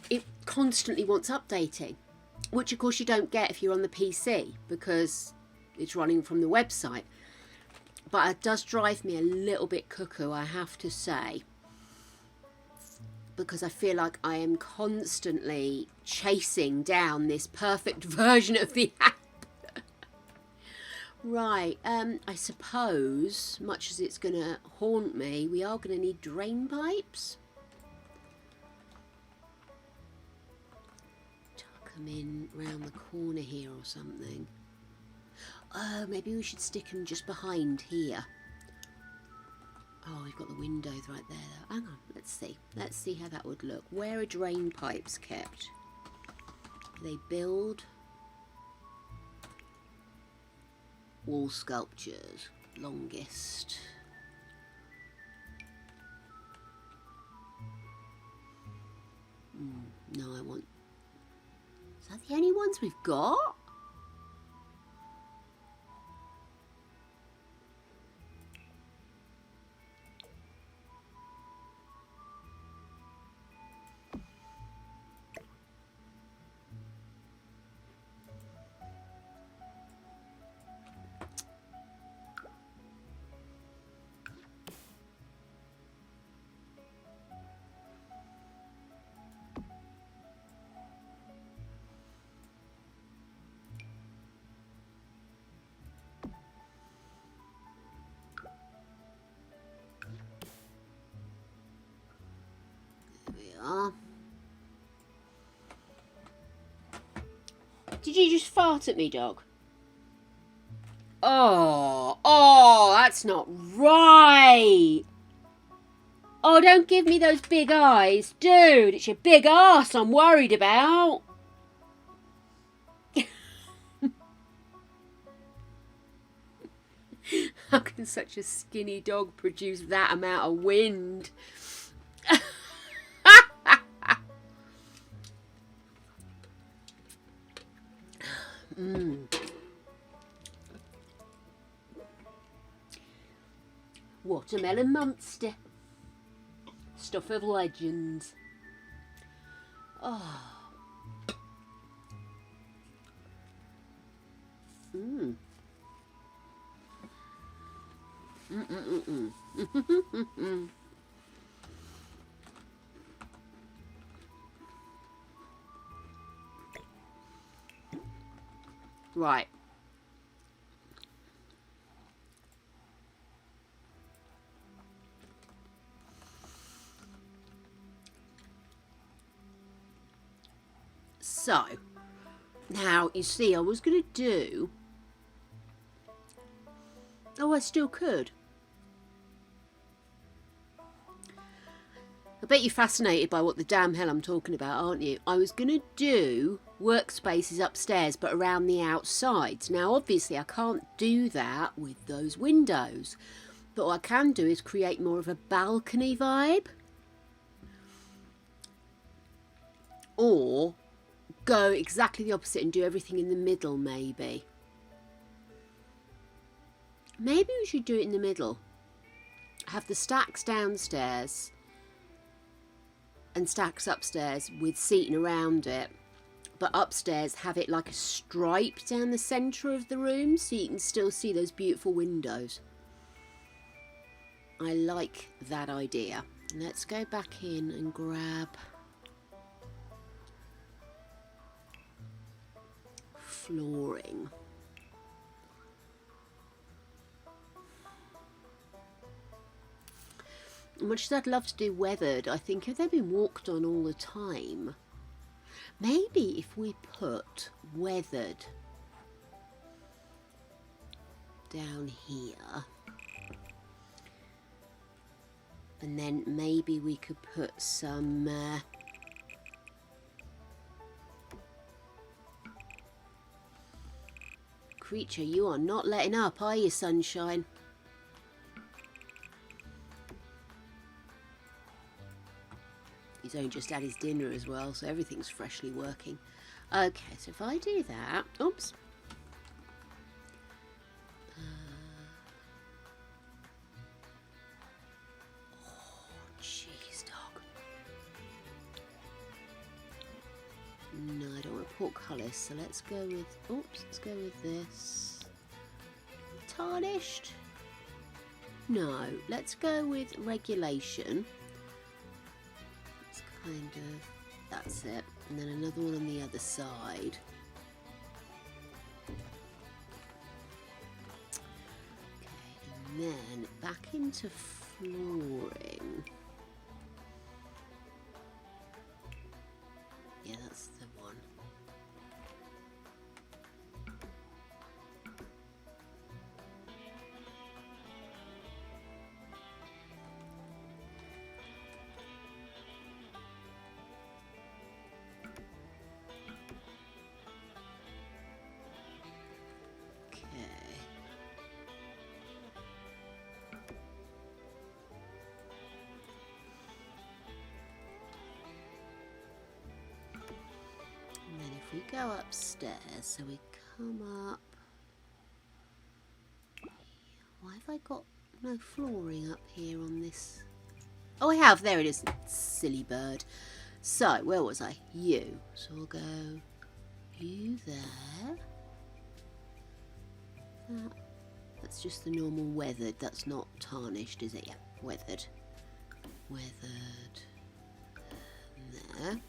it constantly wants updating, which of course you don't get if you're on the PC because it's running from the website. But it does drive me a little bit cuckoo, I have to say, because I feel like I am constantly chasing down this perfect version of the app. Right, I suppose, much as it's going to haunt me, we are going to need drain pipes. Tuck them in round the corner here or something. Oh, maybe we should stick them just behind here. Oh, we've got the windows right there though. Hang on, let's see. Let's see how that would look. Where are drain pipes kept? They build wall sculptures. Longest. No, I want... Is that the only ones we've got? Did you just fart at me, dog? Oh, that's not right. Oh, don't give me those big eyes. Dude, it's your big arse I'm worried about. How can such a skinny dog produce that amount of wind? Watermelon monster. Stuff of legends. Oh. Right. So, now, you see, I was going to do... Oh, I still could. I bet you're fascinated by what the damn hell I'm talking about, aren't you? I was going to do workspaces upstairs, but around the outsides. Now, obviously, I can't do that with those windows. But what I can do is create more of a balcony vibe. Or go exactly the opposite and do everything in the middle, maybe. Maybe we should do it in the middle. Have the stacks downstairs and stacks upstairs with seating around it, but upstairs have it like a stripe down the centre of the room so you can still see those beautiful windows. I like that idea. Let's go back in and grab flooring. Much as I'd love to do weathered, I think if they've been walked on all the time, maybe if we put weathered down here, and then maybe we could put some creature, you are not letting up, are you, sunshine? He's only just had his dinner as well, so everything's freshly working. Okay, so if I do that... Oops. Oh, jeez. portcullis, so let's go with, oops, let's go with this. Tarnished? No, let's go with regulation. It's kind of, that's it. And then another one on the other side. Okay, and then back into flooring. Yeah, that's the one. If we go upstairs, so we come up. Why have I got no flooring up here on this? Oh, I have. There it is. Silly bird. So, where was I? You. So we'll go you there. That's just the normal weathered. That's not tarnished, is it? Yeah, weathered. Weathered. There.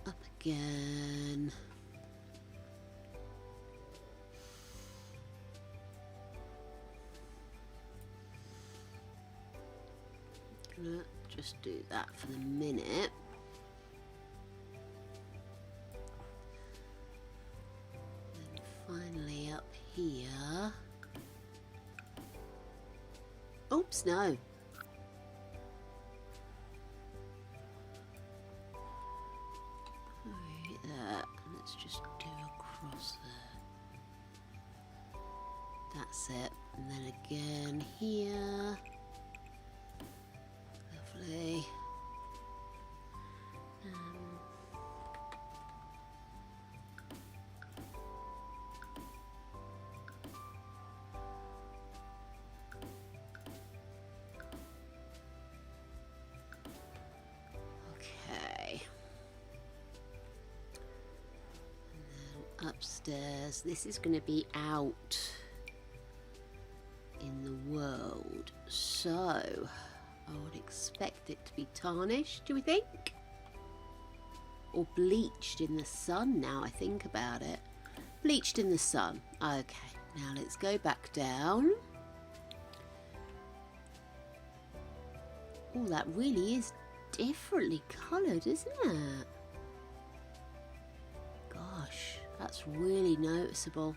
Up again. Gonna just do that for the minute. And finally up here. Oops, no. Let's just do across there. That's it. And then again here. Lovely. Okay. Upstairs, this is going to be out in the world, so I would expect it to be tarnished, do we think? Or bleached in the sun, now I think about it. Bleached in the sun. Okay, now let's go back down. Oh, that really is differently coloured, isn't it? Gosh. That's really noticeable.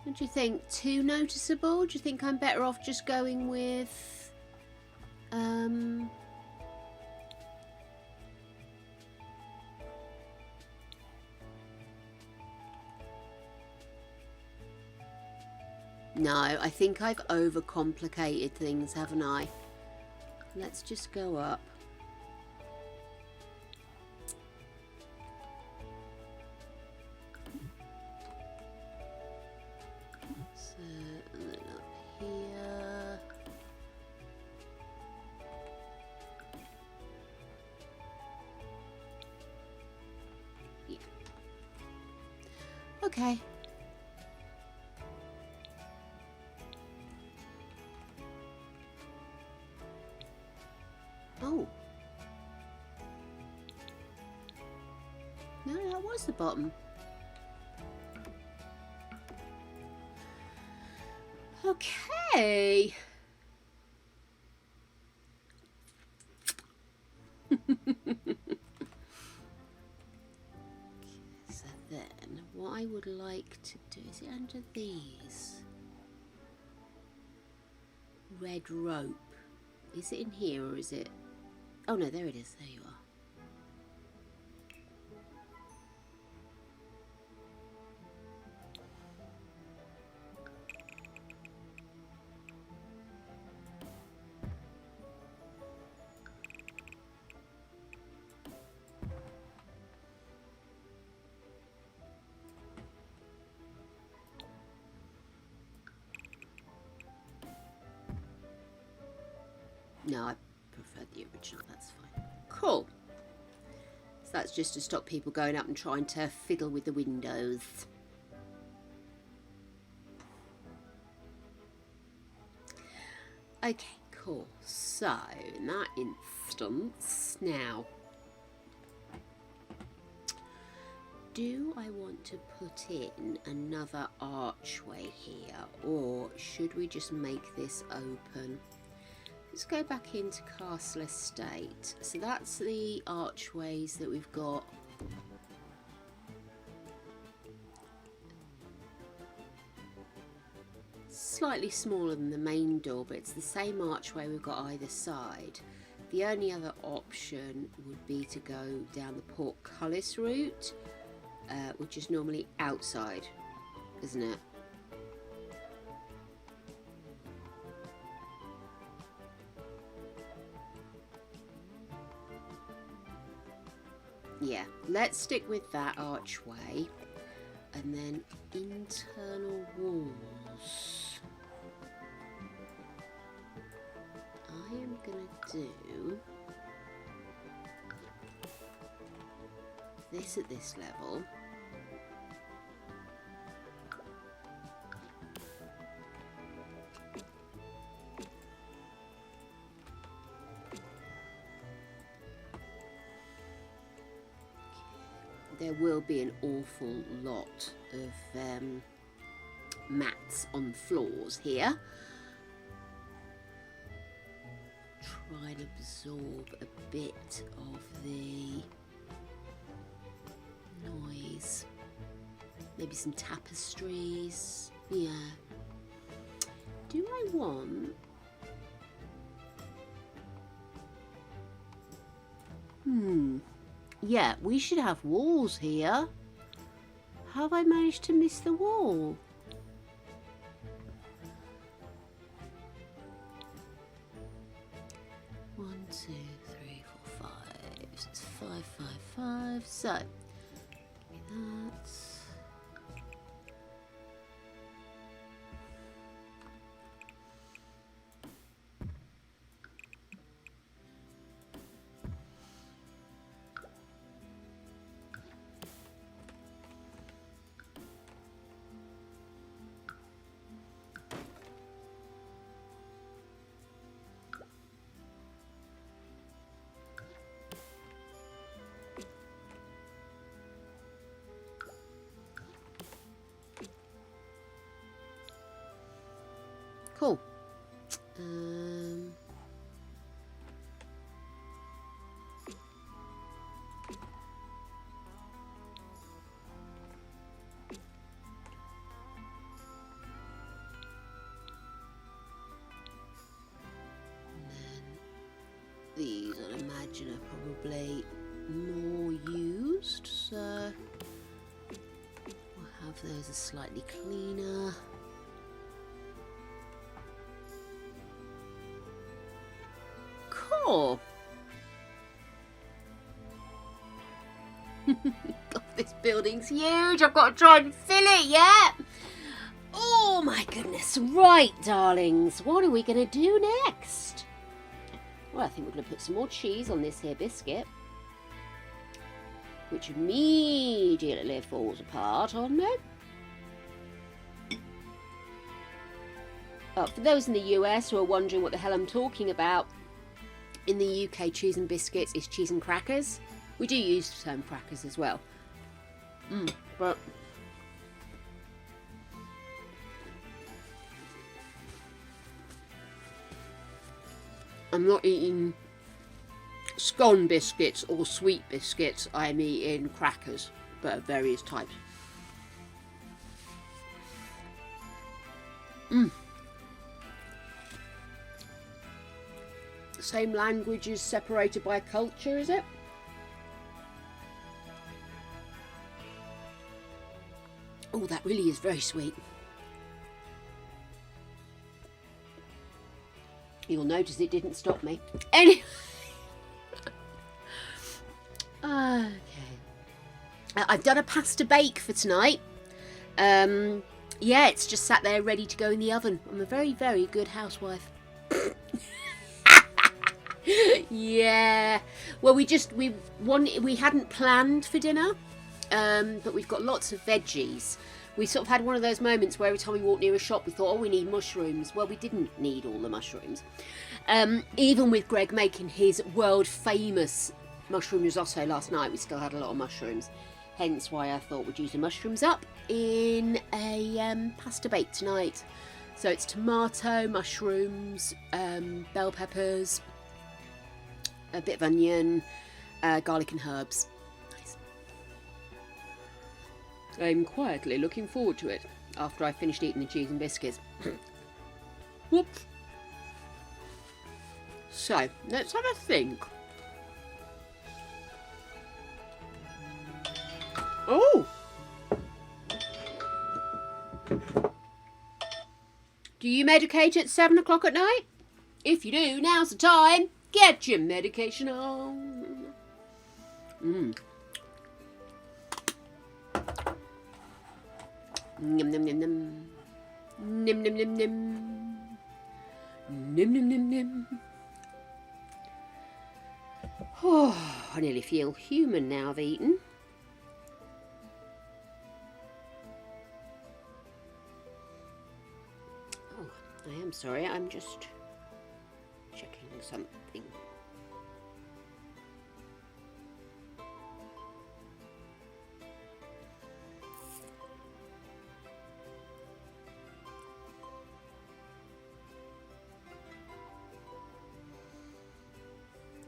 What do you think? Too noticeable? Do you think I'm better off just going with No, I think I've overcomplicated things, haven't I? Let's just go up. So, and then up here. Yeah. Okay. Oh. No, that was the bottom. Okay. So then, what I would like to do, is it under these? Red rope. Is it in here or is it? Oh no, there it is. There you are. No, I prefer the original, that's fine. Cool. So that's just to stop people going up and trying to fiddle with the windows. Okay, cool. So, in that instance, now, do I want to put in another archway here, or should we just make this open? Let's go back into Castle Estate. So that's the archways that we've got. Slightly smaller than the main door, but it's the same archway we've got either side. The only other option would be to go down the portcullis route, which is normally outside, isn't it? Yeah, let's stick with that archway. And then internal walls. I am going to do this at this level. There will be an awful lot of mats on floors here. Try and absorb a bit of the noise. Maybe some tapestries. Yeah. Do I want... Yeah, we should have walls here. How have I managed to miss the wall? One, two, three, four, five. So it's 5, 5, 5. So that's... Cool. These, I imagine, are probably more used, so we'll have those slightly cleaner. Cool. God, this building's huge. I've got to try and fill it, yeah? Oh my goodness. Right, darlings. What are we going to do next? Well, I think we're going to put some more cheese on this here biscuit, which immediately falls apart on me. Oh, for those in the US who are wondering what the hell I'm talking about, in the UK, cheese and biscuits is cheese and crackers. We do use the term crackers as well. But I'm not eating scone biscuits or sweet biscuits. I'm eating crackers, but of various types. Same languages separated by culture, is it? Oh, that really is very sweet. You'll notice it didn't stop me. Anyway. Okay. I've done a pasta bake for tonight. Yeah, it's just sat there ready to go in the oven. I'm a very, very good housewife. Yeah. Well, we hadn't planned for dinner, but we've got lots of veggies. We sort of had one of those moments where every time we walked near a shop, we thought, oh, we need mushrooms. Well, we didn't need all the mushrooms. Even with Greg making his world famous mushroom risotto last night, we still had a lot of mushrooms. Hence why I thought we'd use the mushrooms up in a pasta bake tonight. So it's tomato, mushrooms, bell peppers, a bit of onion, garlic and herbs. Nice. I'm quietly looking forward to it after I finished eating the cheese and biscuits. Whoop. So, let's have a think. Oh! Do you medicate at 7 o'clock at night? If you do, now's the time. Get your medication on. Yum, yum, yum, yum. Nim, nim, nim, nim. Nim, nim, nim, nim. Oh, I nearly feel human now I've eaten. Oh, I am sorry, I'm just checking something.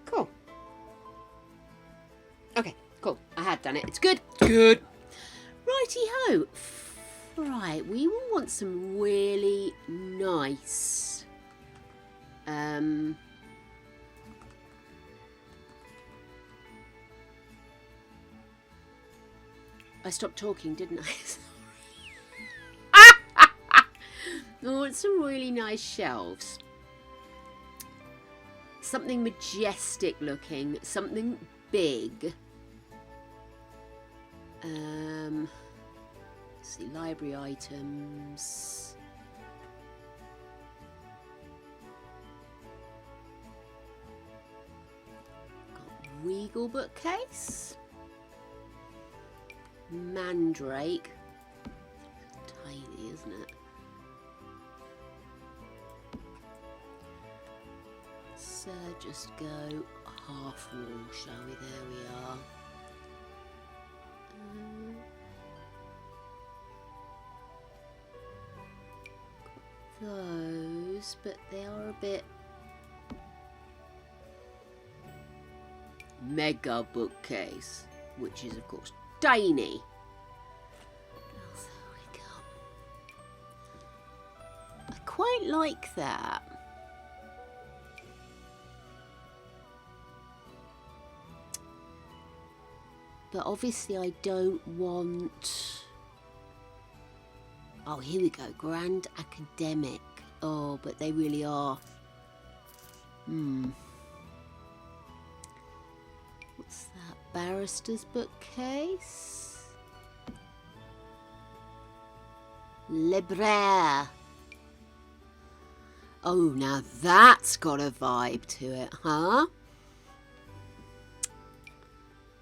Cool. Okay, cool. I had done it. It's good. Good. Righty-ho. Right, we will want some really nice I stopped talking, didn't I? I want some really nice shelves. Something majestic looking, something big. Let's see, library items. Got Regal bookcase. Mandrake. Tiny, isn't it? So just go half wall, shall we? There we are. Those, but they are a bit mega bookcase, which is of course tiny. Oh, there we go. I quite like that. But obviously I don't want... Oh, here we go. Grand Academic. Oh, but they really are. What's that? Barrister's bookcase. Libraire. Oh, now that's got a vibe to it, huh?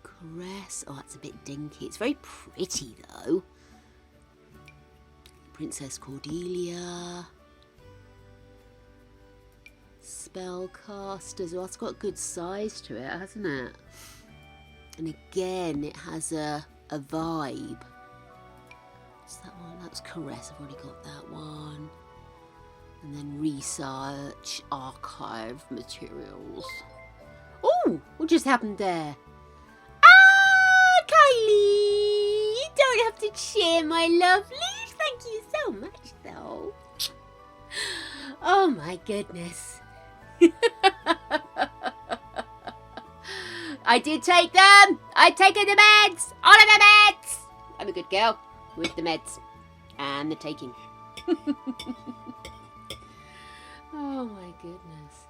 Caress. Oh, that's a bit dinky. It's very pretty, though. Princess Cordelia. Spellcasters. Well, it's got good size to it, hasn't it? And again, it has a vibe. What's that one? That's Caress. I've already got that one. And then research, archive materials. Oh, what just happened there? Ah, Kylie! You don't have to cheer, my lovely. Thank you so much, though. Oh, my goodness. I did take them. I've taken the meds. All of the meds. I'm a good girl with the meds and the taking. Oh, my goodness.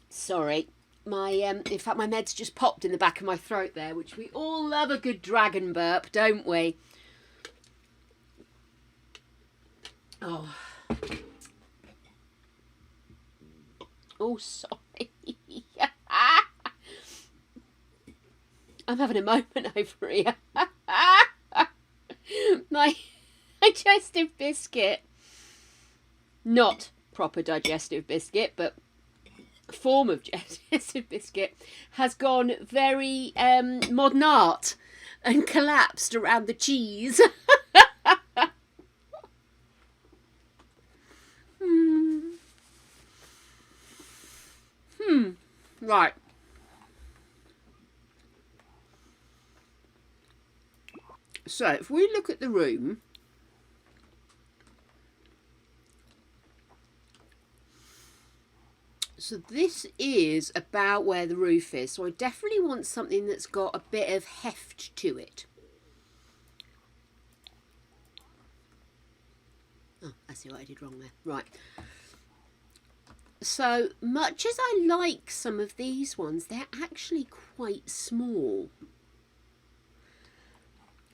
Sorry. In fact, my meds just popped in the back of my throat there, which we all love a good dragon burp, don't we? Oh, Oh, sorry. I'm having a moment over here. My digestive biscuit, not proper digestive biscuit, but form of digestive biscuit, has gone very modern art and collapsed around the cheese. Right. So if we look at the room, so this is about where the roof is. So I definitely want something that's got a bit of heft to it. Oh, I see what I did wrong there. Right. So much as I like some of these ones, they're actually quite small.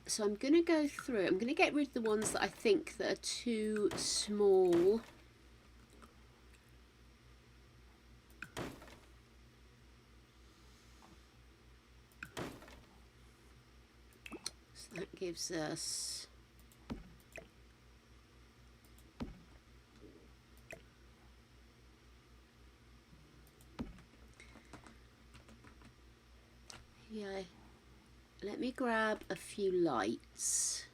So I'm going to go through, I'm going to get rid of the ones that I think that are too small. So that gives us yeah. Let me grab a few lights.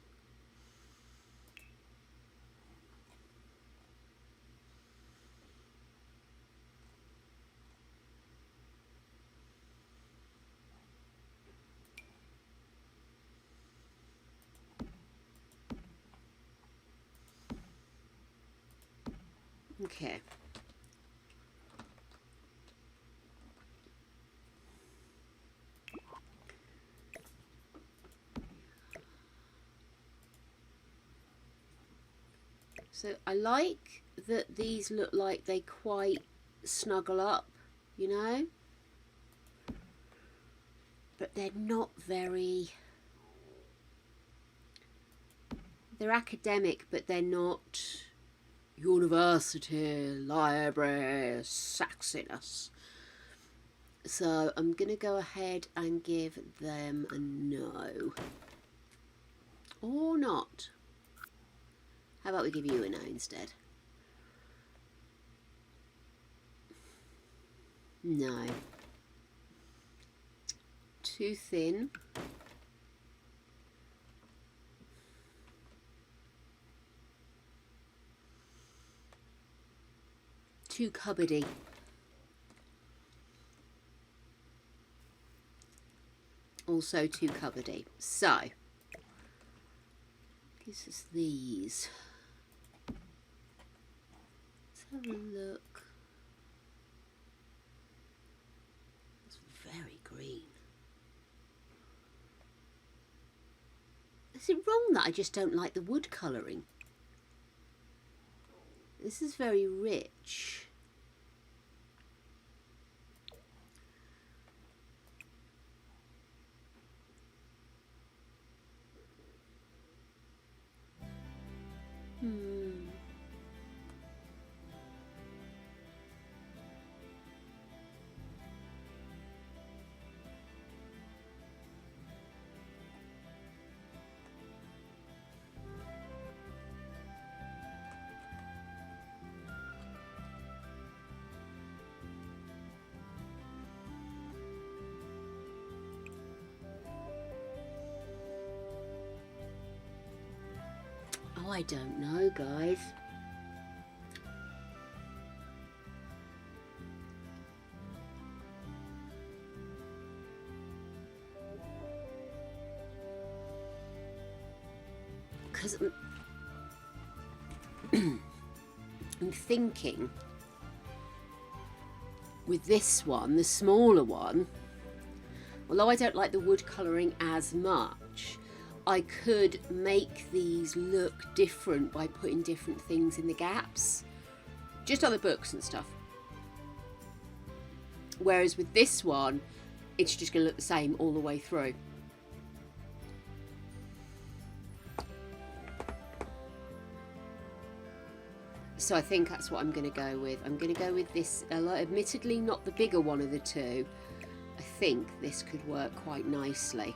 Okay. So I like that these look like they quite snuggle up, you know, but they're not very, they're academic, but they're not university, library, sexiness. So I'm going to go ahead and give them a no. Or not. How about we give you a no instead? No. Too thin. Too cupboardy. Also too cupboardy. So, gives us these. Let's have a look. It's very green. Is it wrong that I just don't like the wood colouring? This is very rich. Oh, I don't know, guys. Because I'm thinking with this one, the smaller one, although I don't like the wood colouring as much, I could make these look different by putting different things in the gaps. Just other books and stuff. Whereas with this one, it's just going to look the same all the way through. So I think that's what I'm going to go with. I'm going to go with this, admittedly not the bigger one of the two. I think this could work quite nicely.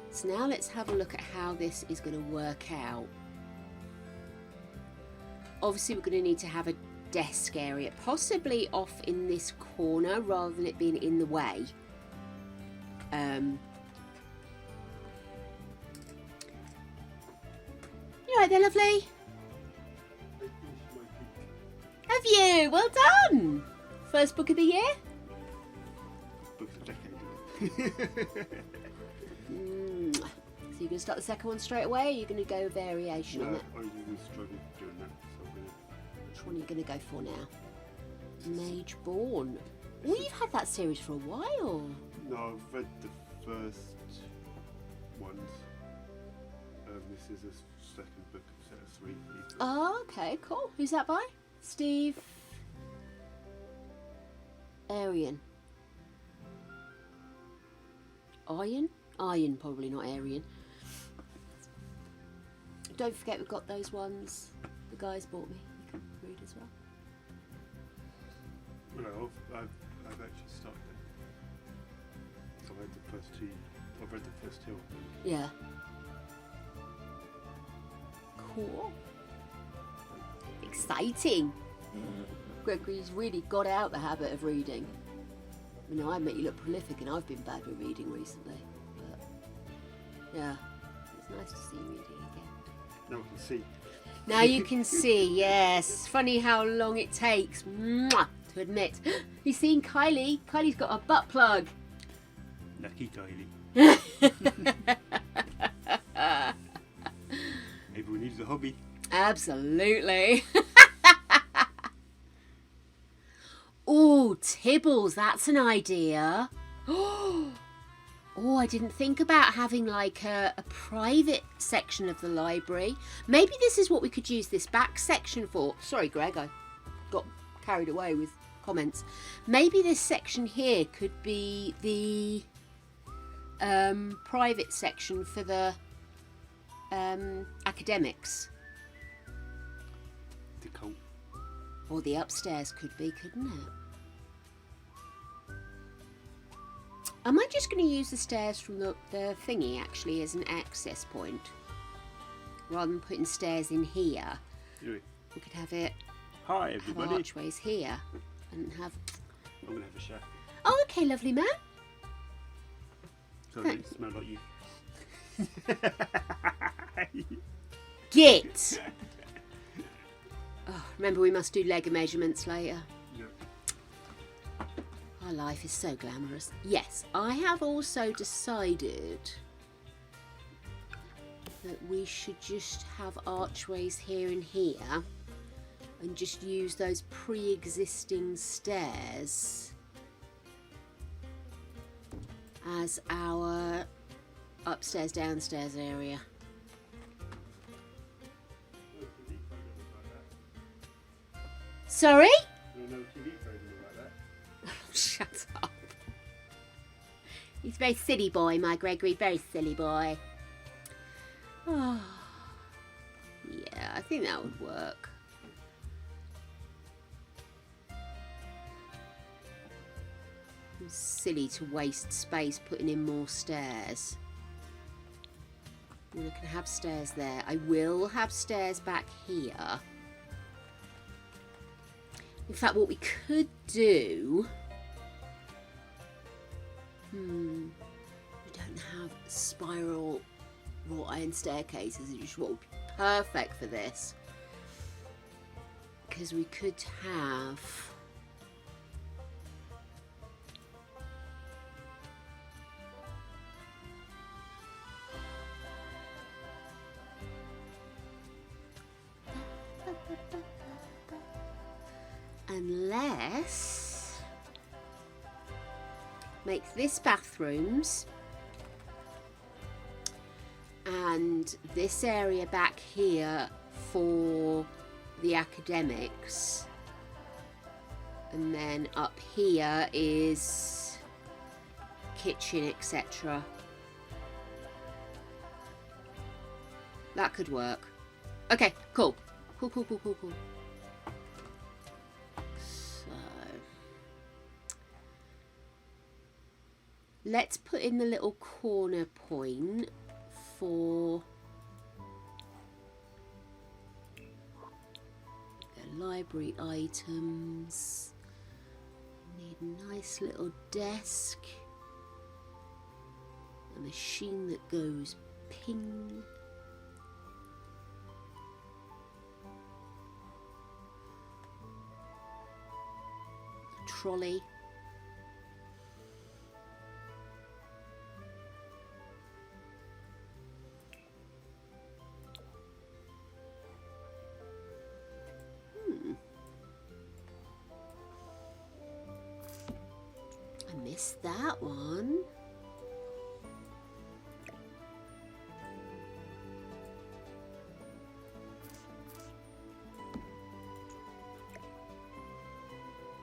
So now let's have a look at how this is going to work out. Obviously we're going to need to have a desk area, possibly off in this corner rather than it being in the way. You alright there, lovely? Have you? Well done! First book of the year? Book of the decade. So you're going to start the second one straight away, or you're going to go variation on it? I was even struggling doing that, so I'm going Which one are you going to go for now? Mage Born. Oh, you've had that series for a while. No, I've read the first ones. This is a second book of set of 3. Oh, okay, cool. Who's that by? Steve Arian. Iron? Iron, probably not Arian. Don't forget we've got those ones the guys bought me. You can read as well. Well, I've actually started it. I've read the first 2. I've read the first 2. Yeah. Cool. Exciting. Gregory's really got out the habit of reading. You know, I admit you look prolific and I've been bad with reading recently. But yeah, it's nice to see you reading again. Now I can see. Now you can see, yes. It's funny how long it takes to admit. You've seen Kylie? Kylie's got a butt plug. Lucky Kylie. Everyone needs a hobby. Absolutely. Oh, Tibbles, that's an idea. Oh, I didn't think about having like a private section of the library. Maybe this is what we could use this back section for. Sorry, Greg, I got carried away with comments. Maybe this section here could be the private section for the academics. The cult. Or the upstairs could be, couldn't it? Am I just going to use the stairs from the thingy actually as an access point? Rather than putting stairs in here. Anyway. We could have it, Hi have everybody. archways here and have... I'm going to have a shower. Oh, okay, lovely man. So it smell like you. Git! Oh, remember we must do leg measurements later. Yeah. Our life is so glamorous. Yes, I have also decided that we should just have archways here and here and just use those pre-existing stairs as our upstairs downstairs area. Sorry? No TV program like that. Shut up. He's a very silly boy, my Gregory. Very silly boy. Oh. Yeah, I think that would work. It's silly to waste space putting in more stairs. And I can have stairs there. I will have stairs back here. In fact, what we could do... we don't have spiral wrought iron staircases, which would be perfect for this. Because we could have... Unless make this bathrooms and this area back here for the academics, and then up here is kitchen, etc. That could work. Okay, cool. Cool, cool, cool, cool, cool. So let's put in the little corner point for the library items. Need a nice little desk, a machine that goes ping. A trolley. I missed that one.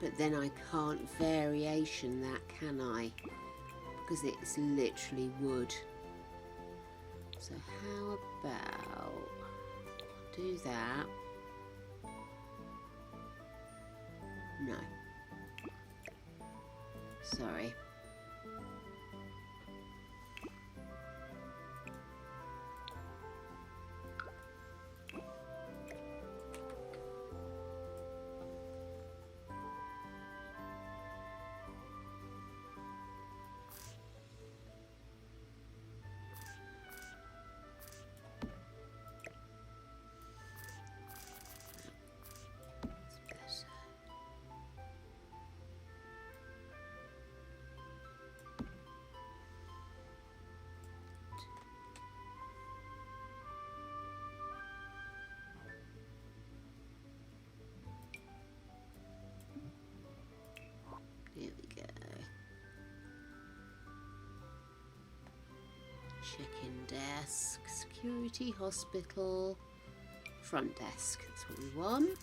But then I can't variation that, can I? Because it's literally wood. So how about do that? No. Sorry. Here we go. Check-in desk, security, hospital, front desk. That's what we want.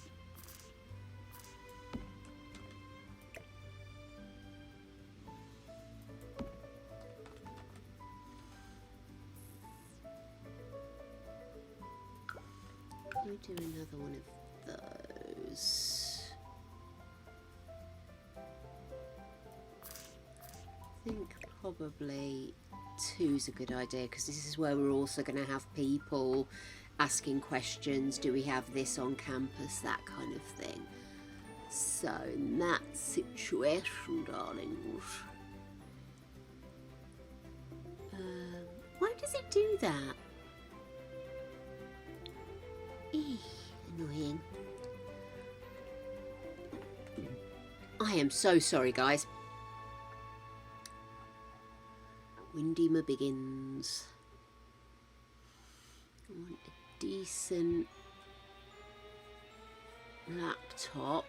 We'll do another one of those. I think probably two's a good idea, because this is where we're also going to have people asking questions. Do we have this on campus? That kind of thing. So in that situation, darlings, why does it do that? Annoying. I am so sorry, guys. Windyma begins. I want a decent laptop.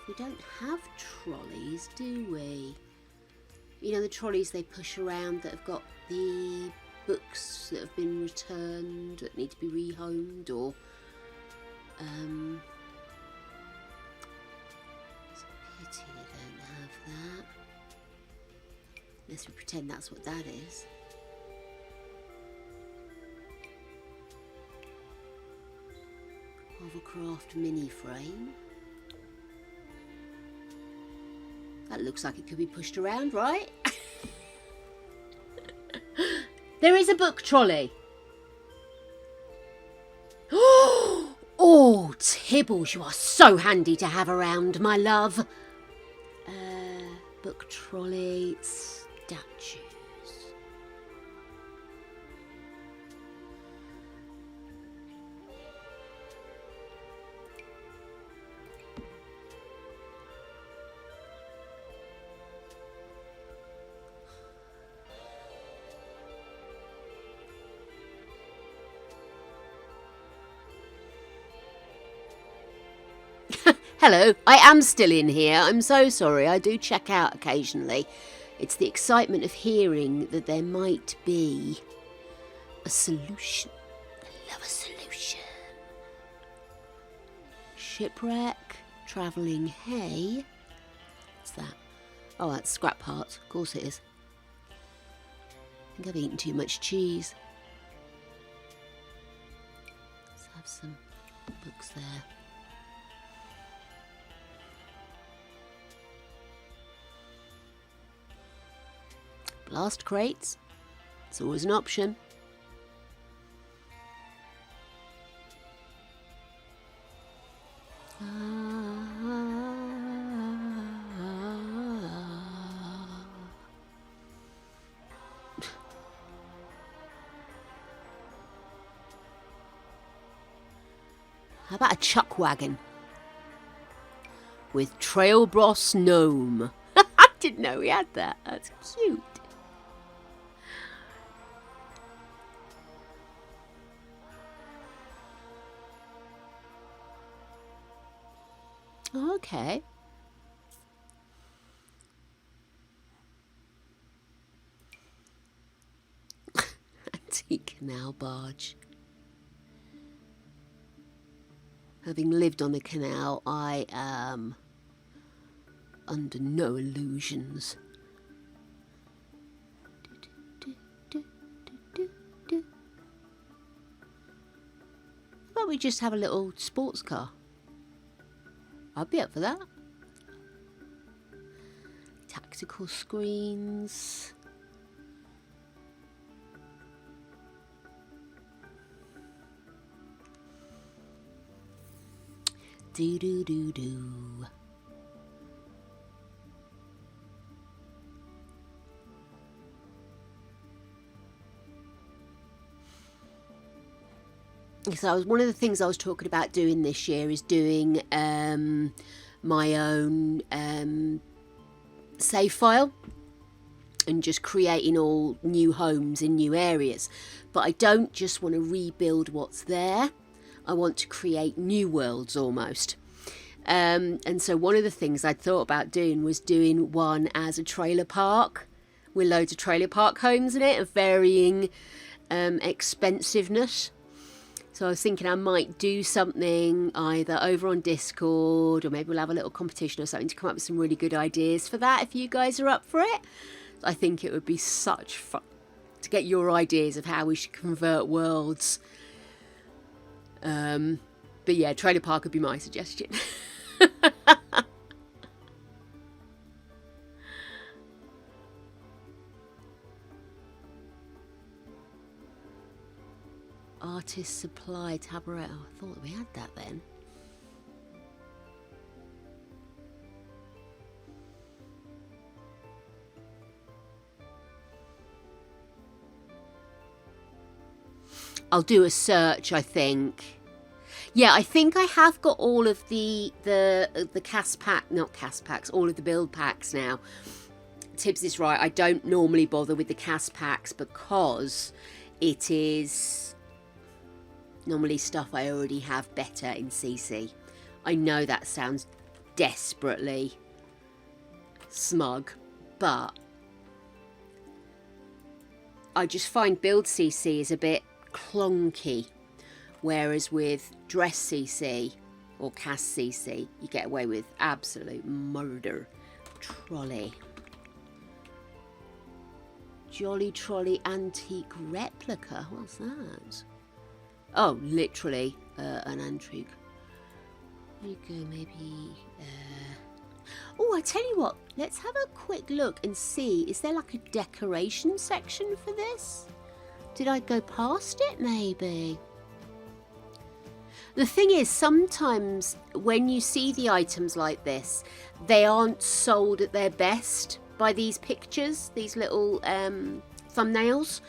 We don't have trolleys, do we? You know, the trolleys they push around that have got the books that have been returned, that need to be rehomed, or it's a pity they don't have that. Unless we pretend that's what that is. Hovercraft mini frame. That looks like it could be pushed around, right? There is a book trolley. Oh, Tibbles, you are so handy to have around, my love. Book trolley, statues. Hello, I am still in here. I'm so sorry. I do check out occasionally. It's the excitement of hearing that there might be a solution. I love a solution. Shipwreck, travelling hay. What's that? Oh, that's scrap parts. Of course it is. I think I've eaten too much cheese. Let's have some books there. Blast crates. It's always an option. How about a chuck wagon? With Trail Bros Gnome. I didn't know we had that. That's cute. Okay. Antique canal barge. Having lived on the canal, I am under no illusions. How about we just have a little sports car? I'd be up for that. Tactical screens. Do. So one of the things I was talking about doing this year is doing my own save file and just creating all new homes in new areas. But I don't just want to rebuild what's there. I want to create new worlds almost. And so one of the things I thought about doing was doing one as a trailer park with loads of trailer park homes in it of varying expensiveness. So I was thinking I might do something either over on Discord, or maybe we'll have a little competition or something to come up with some really good ideas for that if you guys are up for it. I think it would be such fun to get your ideas of how we should convert worlds. But yeah, trailer park would be my suggestion. Artist supply tabaret. Oh, I thought we had that then. I'll do a search, I think. Yeah, I think I have got all of the cast pack, not cast packs, all of the build packs now. Tibbs is right. I don't normally bother with the cast packs because it is normally stuff I already have better in CC. I know that sounds desperately smug, but I just find build CC is a bit clunky, whereas with dress CC or cast CC you get away with absolute murder. Trolley. Jolly Trolley antique replica. What's that? Oh, literally an antique. There you go, maybe. Oh, I tell you what. Let's have a quick look and see. Is there like a decoration section for this? Did I go past it? Maybe. The thing is, sometimes when you see the items like this, they aren't sold at their best by these pictures, these little thumbnails.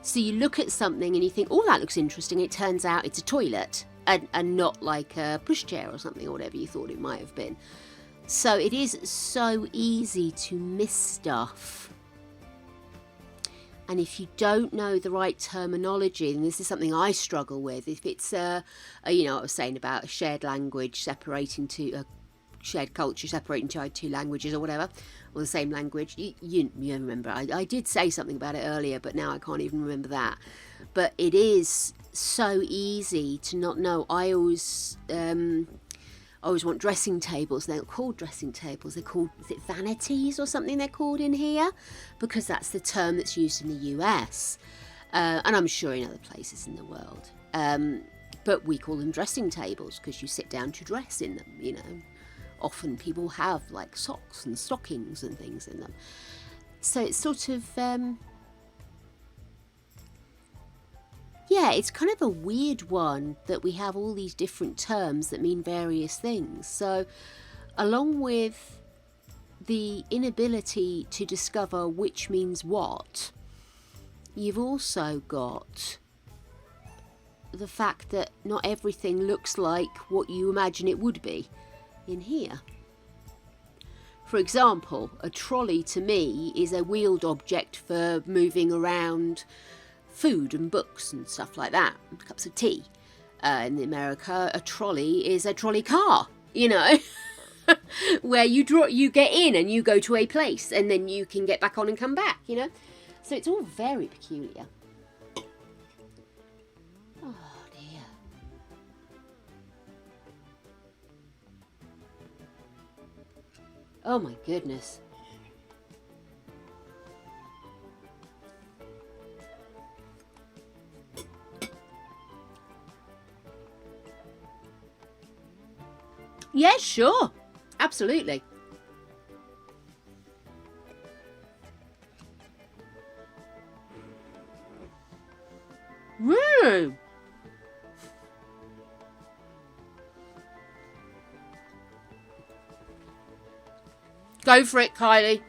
So you look at something and you think, oh, that looks interesting. It turns out it's a toilet and not like a pushchair or something, or whatever you thought it might have been. So it is so easy to miss stuff. And if you don't know the right terminology, and this is something I struggle with, if it's, you know, what I was saying about a shared language separating two, shared culture, separating into two languages or whatever, or the same language. You remember, I did say something about it earlier, but now I can't even remember that. But it is so easy to not know. I always want dressing tables. They're not called dressing tables. They're called, is it vanities or something they're called in here? Because that's the term that's used in the US. And I'm sure in other places in the world. But we call them dressing tables because you sit down to dress in them, you know. Often people have like socks and stockings and things in them. So it's sort of, yeah, it's kind of a weird one that we have all these different terms that mean various things. So along with the inability to discover which means what, you've also got the fact that not everything looks like what you imagine it would be in here. For example, a trolley to me is a wheeled object for moving around food and books and stuff like that, cups of tea. In America, a trolley is a trolley car, you know, where you get in and you go to a place and then you can get back on and come back, you know. So it's all very peculiar. Oh dear. Oh my goodness. Yeah, sure. Absolutely. Woo! Go for it, Kylie.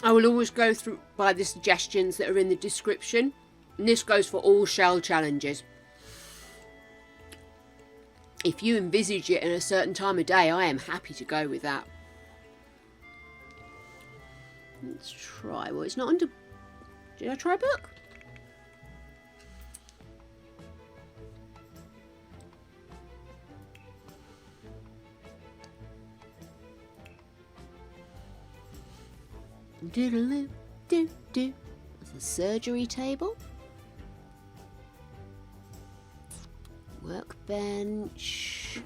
I will always go through by the suggestions that are in the description. And this goes for all shell challenges. If you envisage it in a certain time of day, I am happy to go with that. Let's try. Well, it's not under... Did I try a book? Do-do-do-do-do. There's a surgery table. Workbench.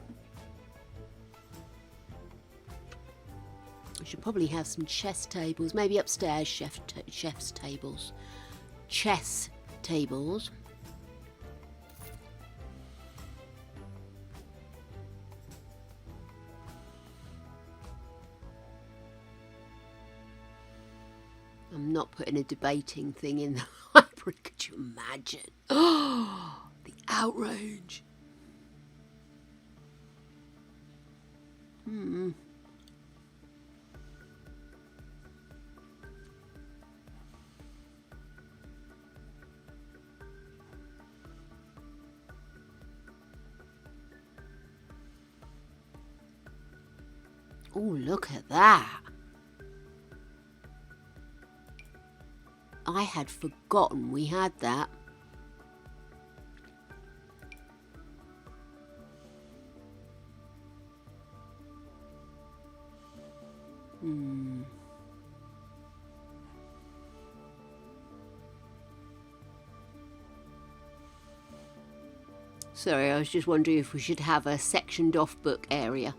I should probably have some chess tables. Maybe upstairs, chef's tables. Chess tables. I'm not putting a debating thing in the library. Could you imagine? Oh, the outrage. Oh, look at that. I had forgotten we had that. Sorry, I was just wondering if we should have a sectioned off book area.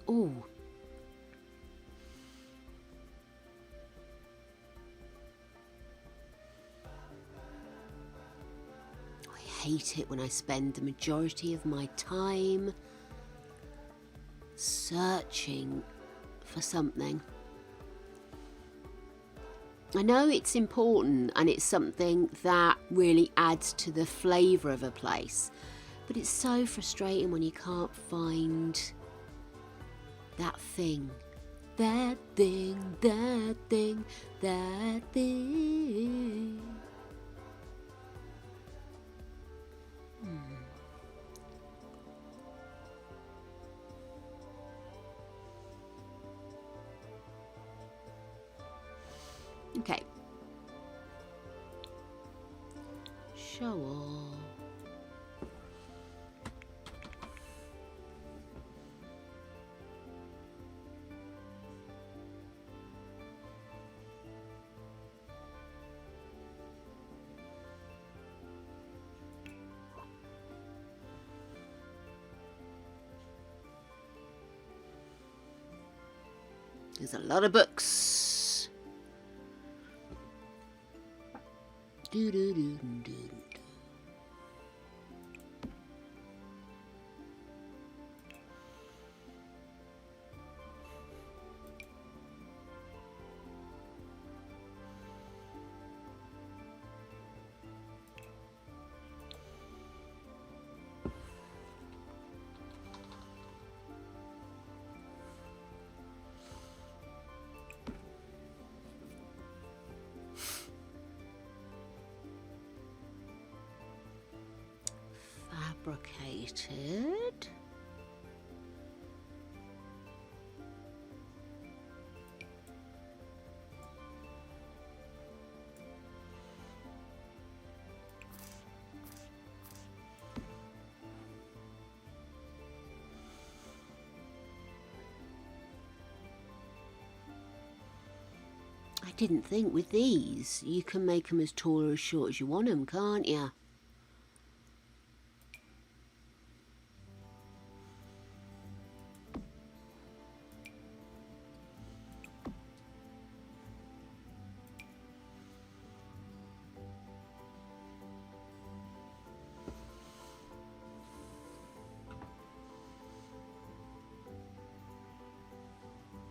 Oh. I hate it when I spend the majority of my time searching for something. I know it's important and it's something that really adds to the flavour of a place, but it's so frustrating when you can't find that thing. That thing, that thing, that thing. Okay. Show all. There's a lot of books. Do do do do do. Fabricated. I didn't think with these you can make them as tall or as short as you want them, can't you?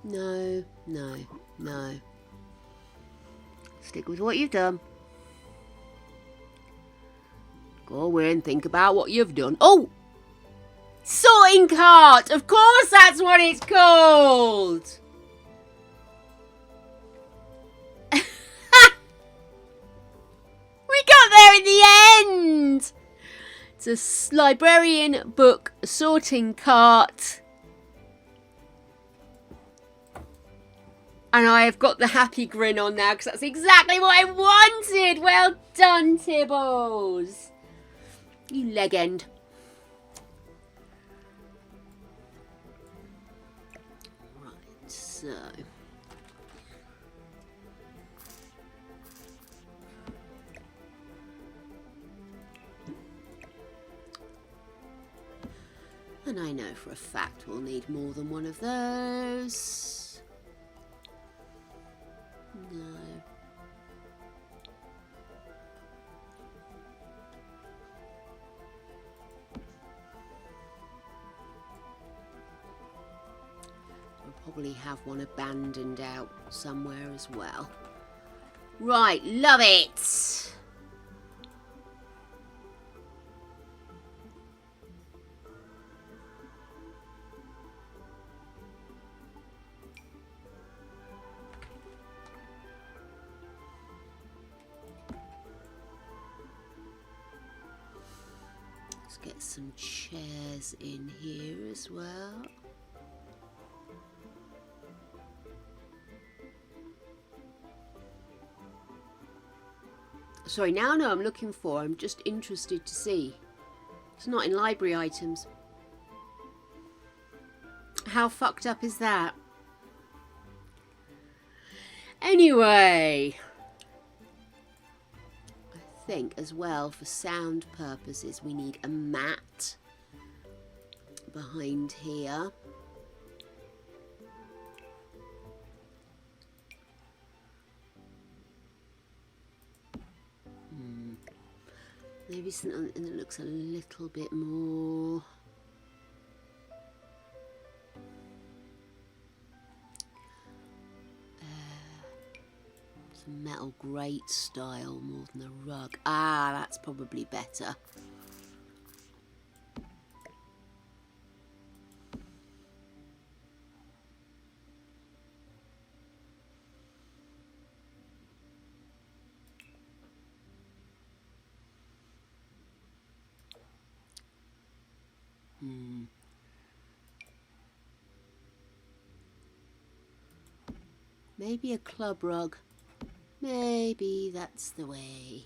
No, no, no. Stick with what you've done. Go away and think about what you've done. Oh! Sorting cart! Of course that's what it's called! We got there in the end! It's a librarian book sorting cart. And I have got the happy grin on now because that's exactly what I wanted. Well done, Tibbles. You legend. Right, so. And I know for a fact we'll need more than one of those. No. We'll probably have one abandoned out somewhere as well. Right, love it! Get some chairs in here as well. Sorry, now I know I'm looking for. I'm just interested to see. It's not in library items. How fucked up is that? Anyway. I think as well for sound purposes we need a mat behind here. Maybe something that looks a little bit more metal grate style more than a rug. Ah, that's probably better. Maybe a club rug. Maybe that's the way.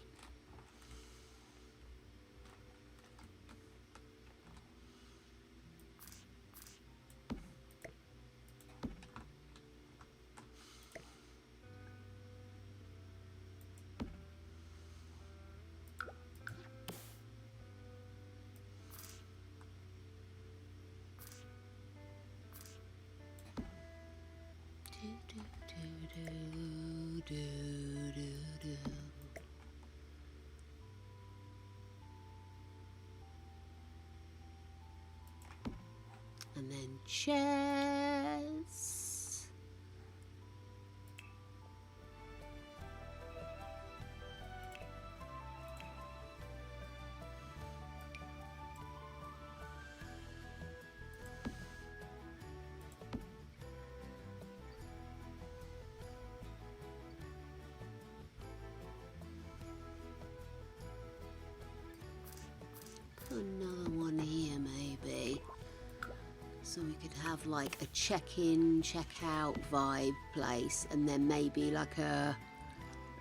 And then chairs. Put another one here maybe. So we could have like a check-in, check-out vibe place, and then maybe like a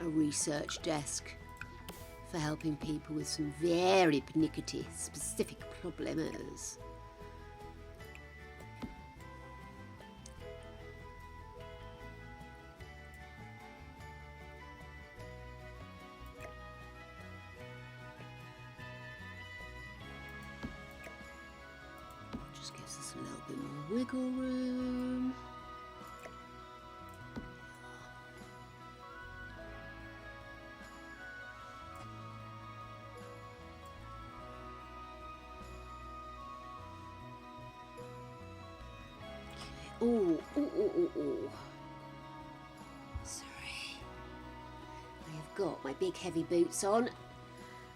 research desk for helping people with some very pernickety specific problems. Just gives us a little bit more wiggle room. Oh, oh. Sorry. I have got my big heavy boots on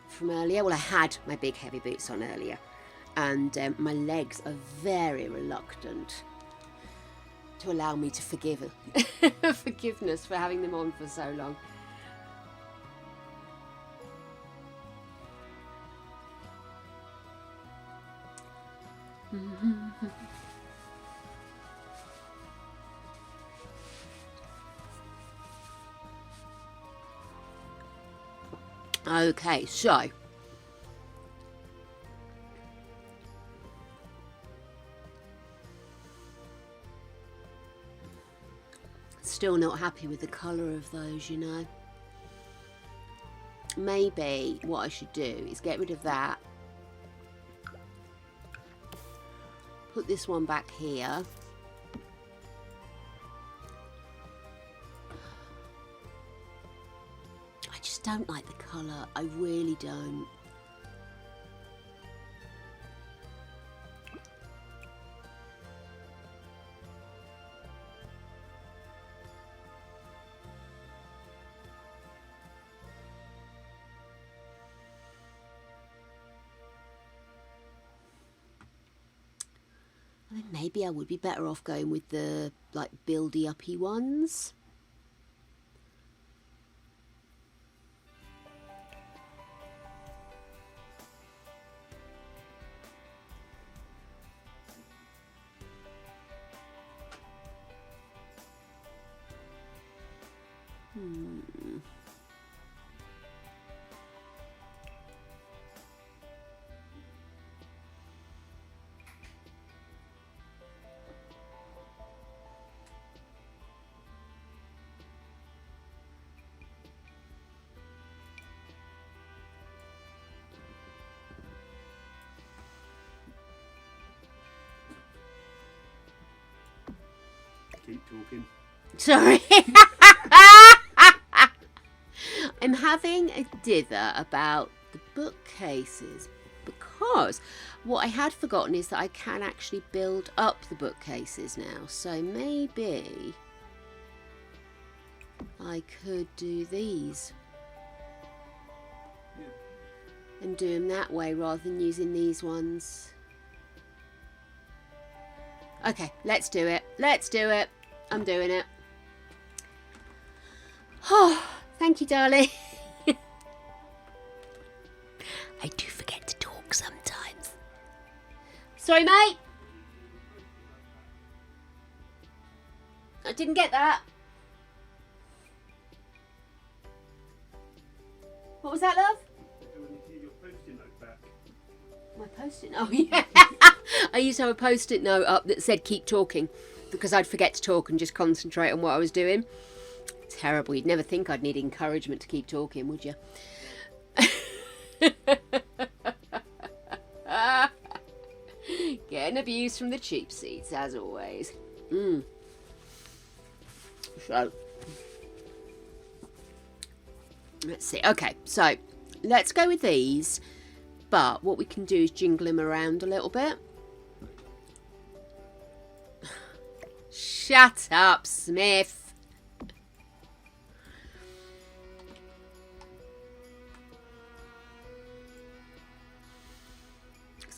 from earlier. Well, I had my big heavy boots on earlier. And my legs are very reluctant to allow me to forgive forgiveness for having them on for so long. Okay, so still not happy with the colour of those, you know. Maybe what I should do is get rid of that. Put this one back here. I just don't like the colour. I really don't. I mean, maybe I would be better off going with the like buildy-uppy ones. Keep talking. Sorry. I'm having a dither about the bookcases because what I had forgotten is that I can actually build up the bookcases now. So maybe I could do these and do them that way rather than using these ones. Okay, let's do it. Let's do it. I'm doing it. Oh, thank you, darling. I do forget to talk sometimes. Sorry, mate. I didn't get that. What was that, love? When you see your post-it note back. My post-it note. Oh, yeah. I used to have a post-it note up that said keep talking because I'd forget to talk and just concentrate on what I was doing. Terrible. You'd never think I'd need encouragement to keep talking, would you? Getting abuse from the cheap seats, as always. So, let's see. Okay, so let's go with these. But what we can do is jingle them around a little bit. Shut up, Smith.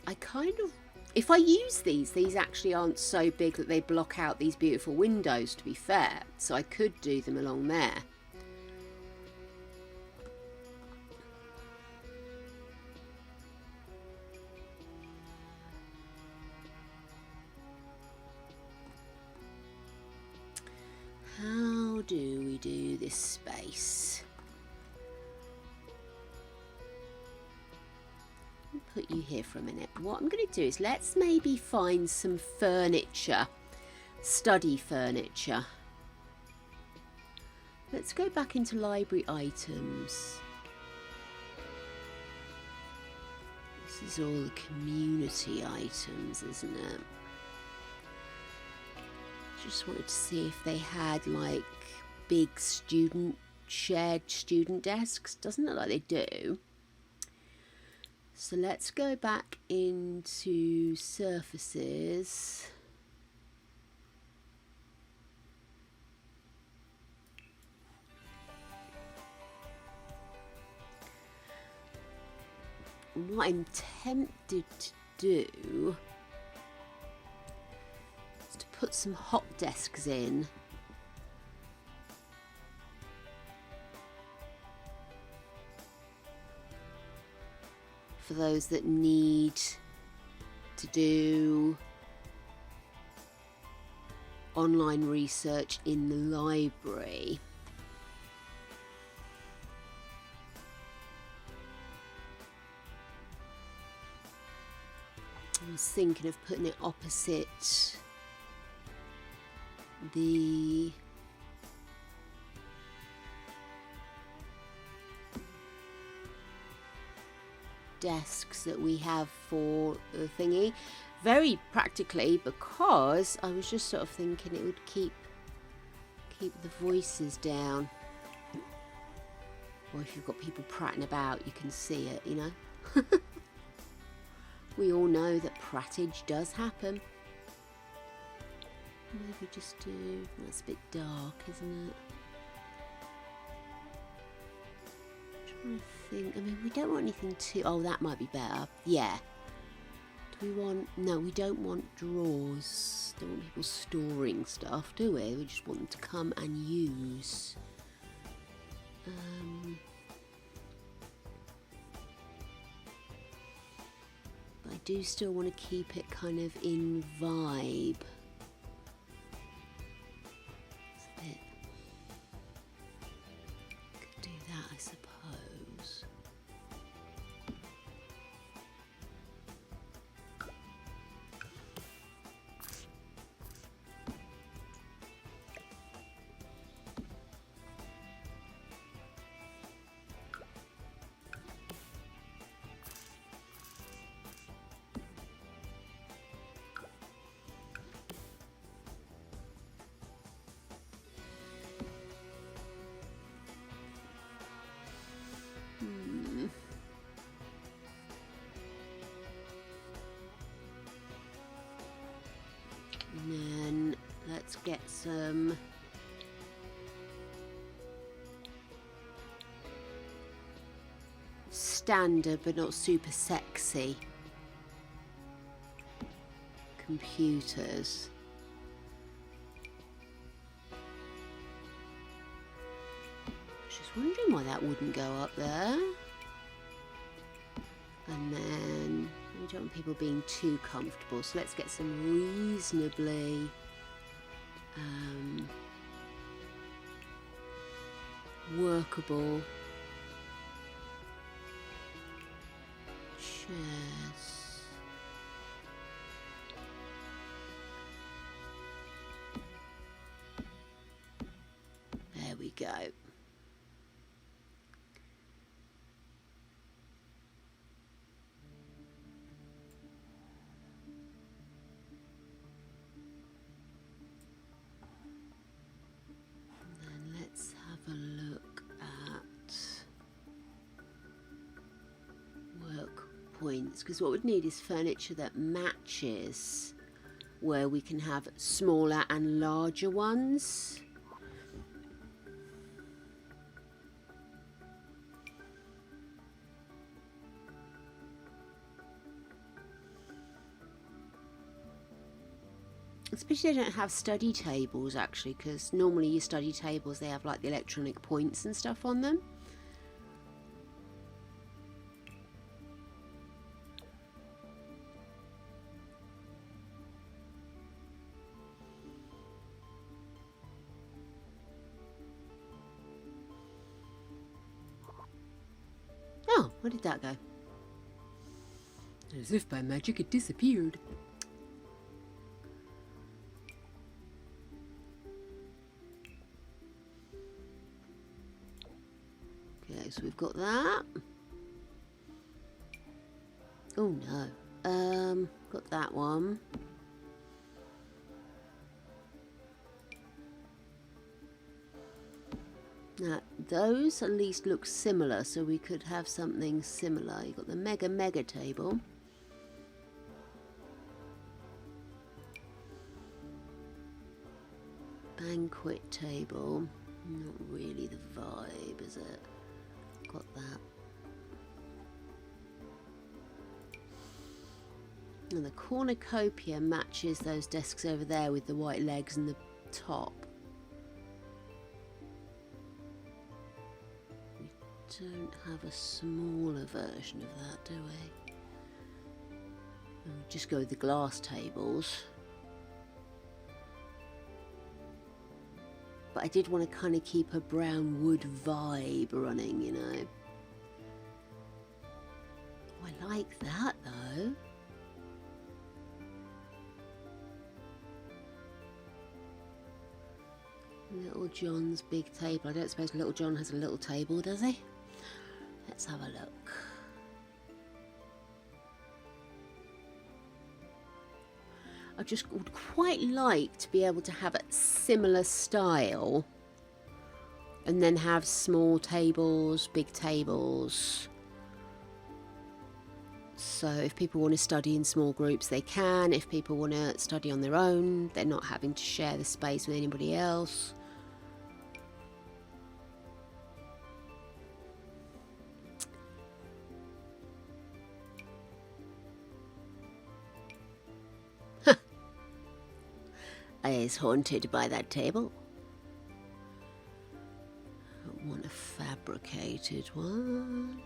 I kind of, if I use these actually aren't so big that they block out these beautiful windows, to be fair. So I could do them along there. How do we do this space? Put you here for a minute. What I'm going to do is let's maybe find some furniture, study furniture. Let's go back into library items. This is all the community items, isn't it? Just wanted to see if they had like big shared student desks. Doesn't look like they do. So let's go back into surfaces. What I'm tempted to do is to put some hot desks in. For those that need to do online research in the library. I was thinking of putting it opposite the desks that we have for the thingy, very practically, because I was just sort of thinking it would keep the voices down, or if you've got people prattling about you can see it, you know. We all know that prattage does happen. Maybe just do, that's a bit dark, isn't it? I think, I mean, we don't want anything too, oh, that might be better. Yeah. Do we want, no, we don't want drawers. Don't want people storing stuff, do we? We just want them to come and use. But I do still want to keep it kind of in vibe. It's a bit, could do that, I suppose. And then let's get some standard but not super sexy computers. Just wondering why that wouldn't go up there. And then we don't want people being too comfortable, so let's get some reasonably workable chairs. There we go. And then let's have a look at work points, because what we'd need is furniture that matches where we can have smaller and larger ones. Especially they don't have study tables actually, because normally your study tables, they have like the electronic points and stuff on them. Oh, where did that go? As if by magic it disappeared. Okay, so we've got that. Oh no. Got that one. Now, those at least look similar, so we could have something similar. You've got the mega table. Banquet table. Not really the vibe, is it? Got that. And the cornucopia matches those desks over there with the white legs and the top. We don't have a smaller version of that, do we? We'll just go with the glass tables. But I did want to kind of keep a brown wood vibe running, you know. Oh, I like that though. Little John's big table. I don't suppose Little John has a little table, does he? Let's have a look. I just would quite like to be able to have a similar style and then have small tables, big tables. So if people want to study in small groups, they can. If people want to study on their own, they're not having to share the space with anybody else. I is haunted by that table. I want a fabricated one.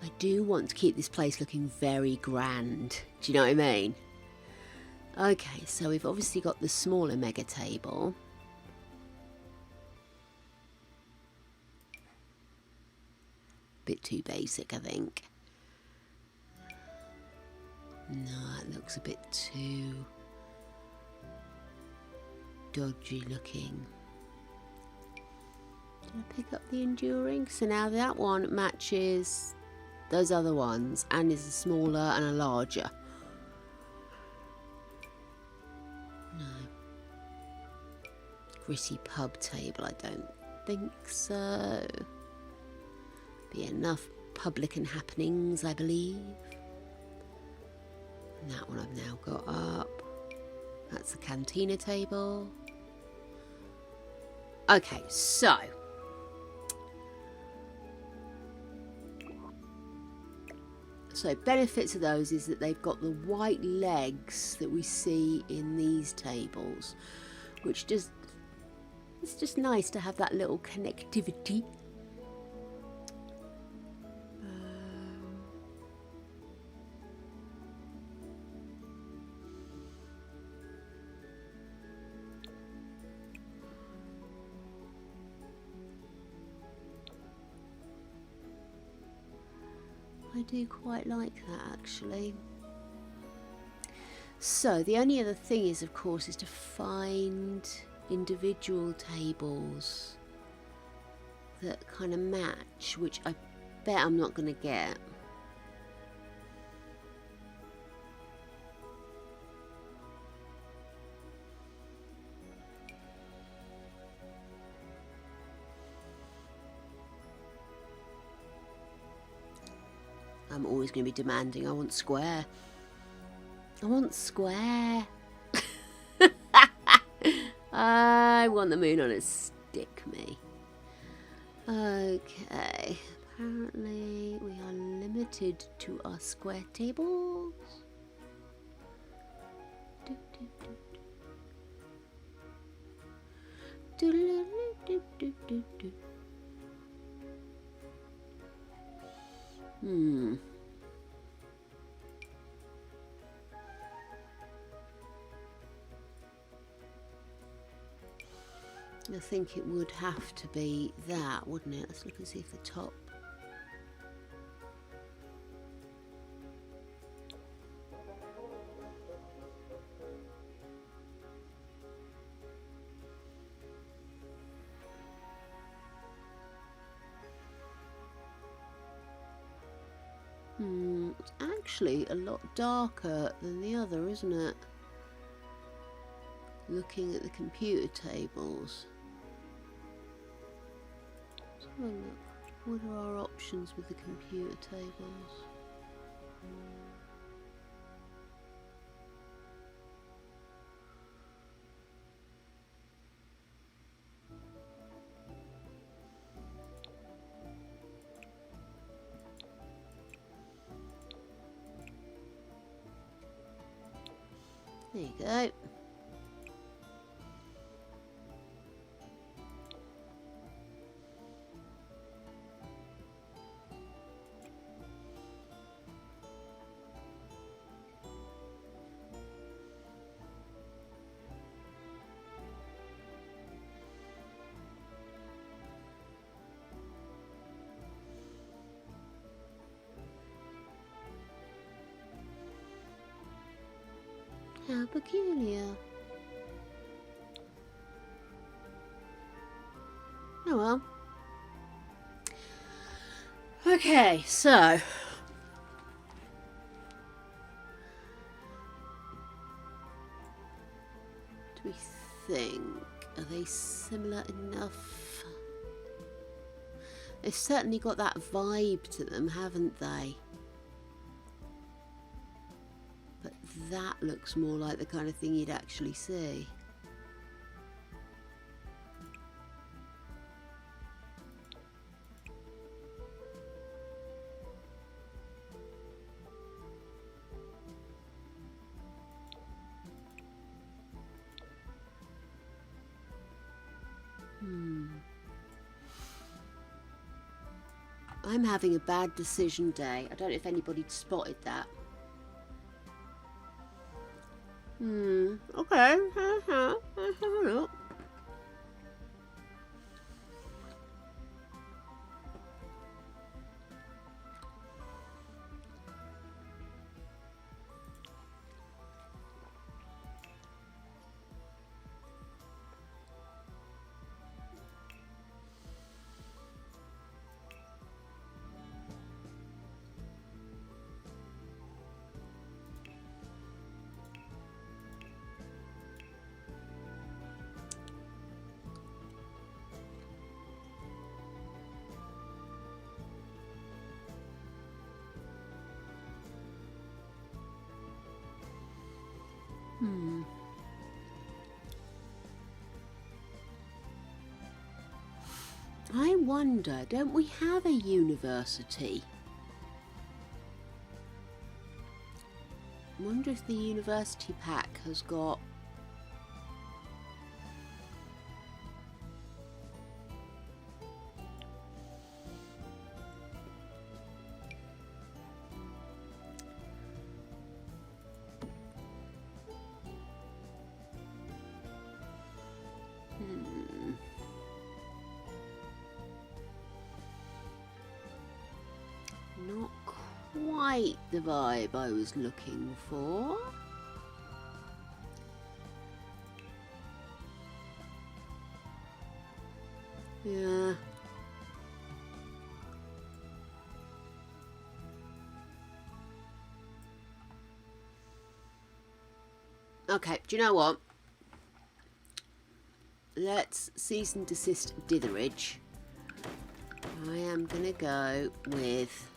I do want to keep this place looking very grand. Do you know what I mean? Okay, so we've obviously got the smaller mega table. Bit too basic, I think. No, it looks a bit too dodgy looking. Did I pick up the enduring? So now that one matches those other ones and is a smaller and a larger. No. Gritty pub table, I don't think so. Be enough public and happenings, I believe. And that one I've now got up. That's the cantina table. Okay, so benefits of those is that they've got the white legs that we see in these tables, which just, it's just nice to have that little connectivity. I do quite like that actually. So the only other thing is, of course, is to find individual tables that kind of match, which I bet I'm not going to get. I'm always going to be demanding. I want square. I want square. I want the moon on a stick, me. Okay. Apparently we are limited to our square tables. I think it would have to be that, wouldn't it? Let's look and see if the top... It's actually a lot darker than the other, isn't it? Looking at the computer tables. Let's have a look. What are our options with the computer tables? There you go. How peculiar. Oh well. Okay, so do we think, are they similar enough? They've certainly got that vibe to them, haven't they? But that looks more like the kind of thing you'd actually see. I'm having a bad decision day. I don't know if anybody spotted that. Okay. Let's have a look. I wonder, don't we have a university? I wonder if the university pack has got... Not quite the vibe I was looking for. Yeah. Okay, do you know what? Let's cease and desist ditherage. I am going to go with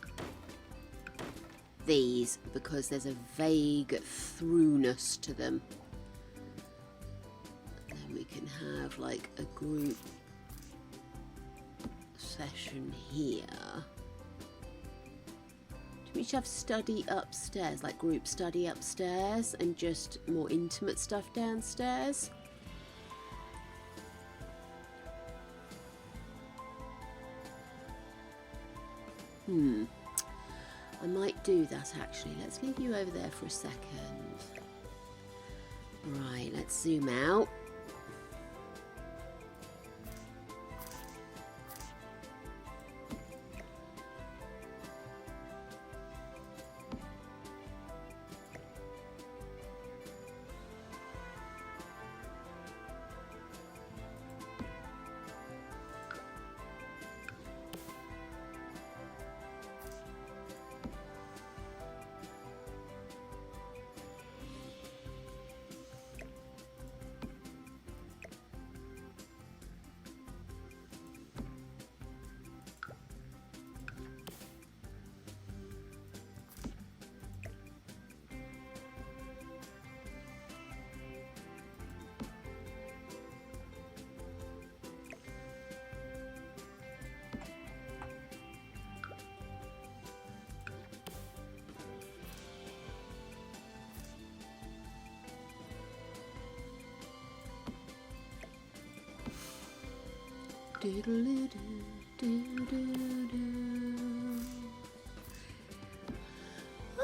these because there's a vague throughness to them. And then we can have like a group session here. Do we have study upstairs, like group study upstairs, and just more intimate stuff downstairs? I might do that actually. Let's leave you over there for a second. Right, let's zoom out.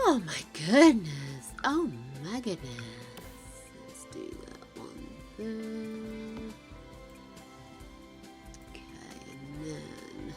Oh my goodness. Oh my goodness. Let's do that one there. Okay, and then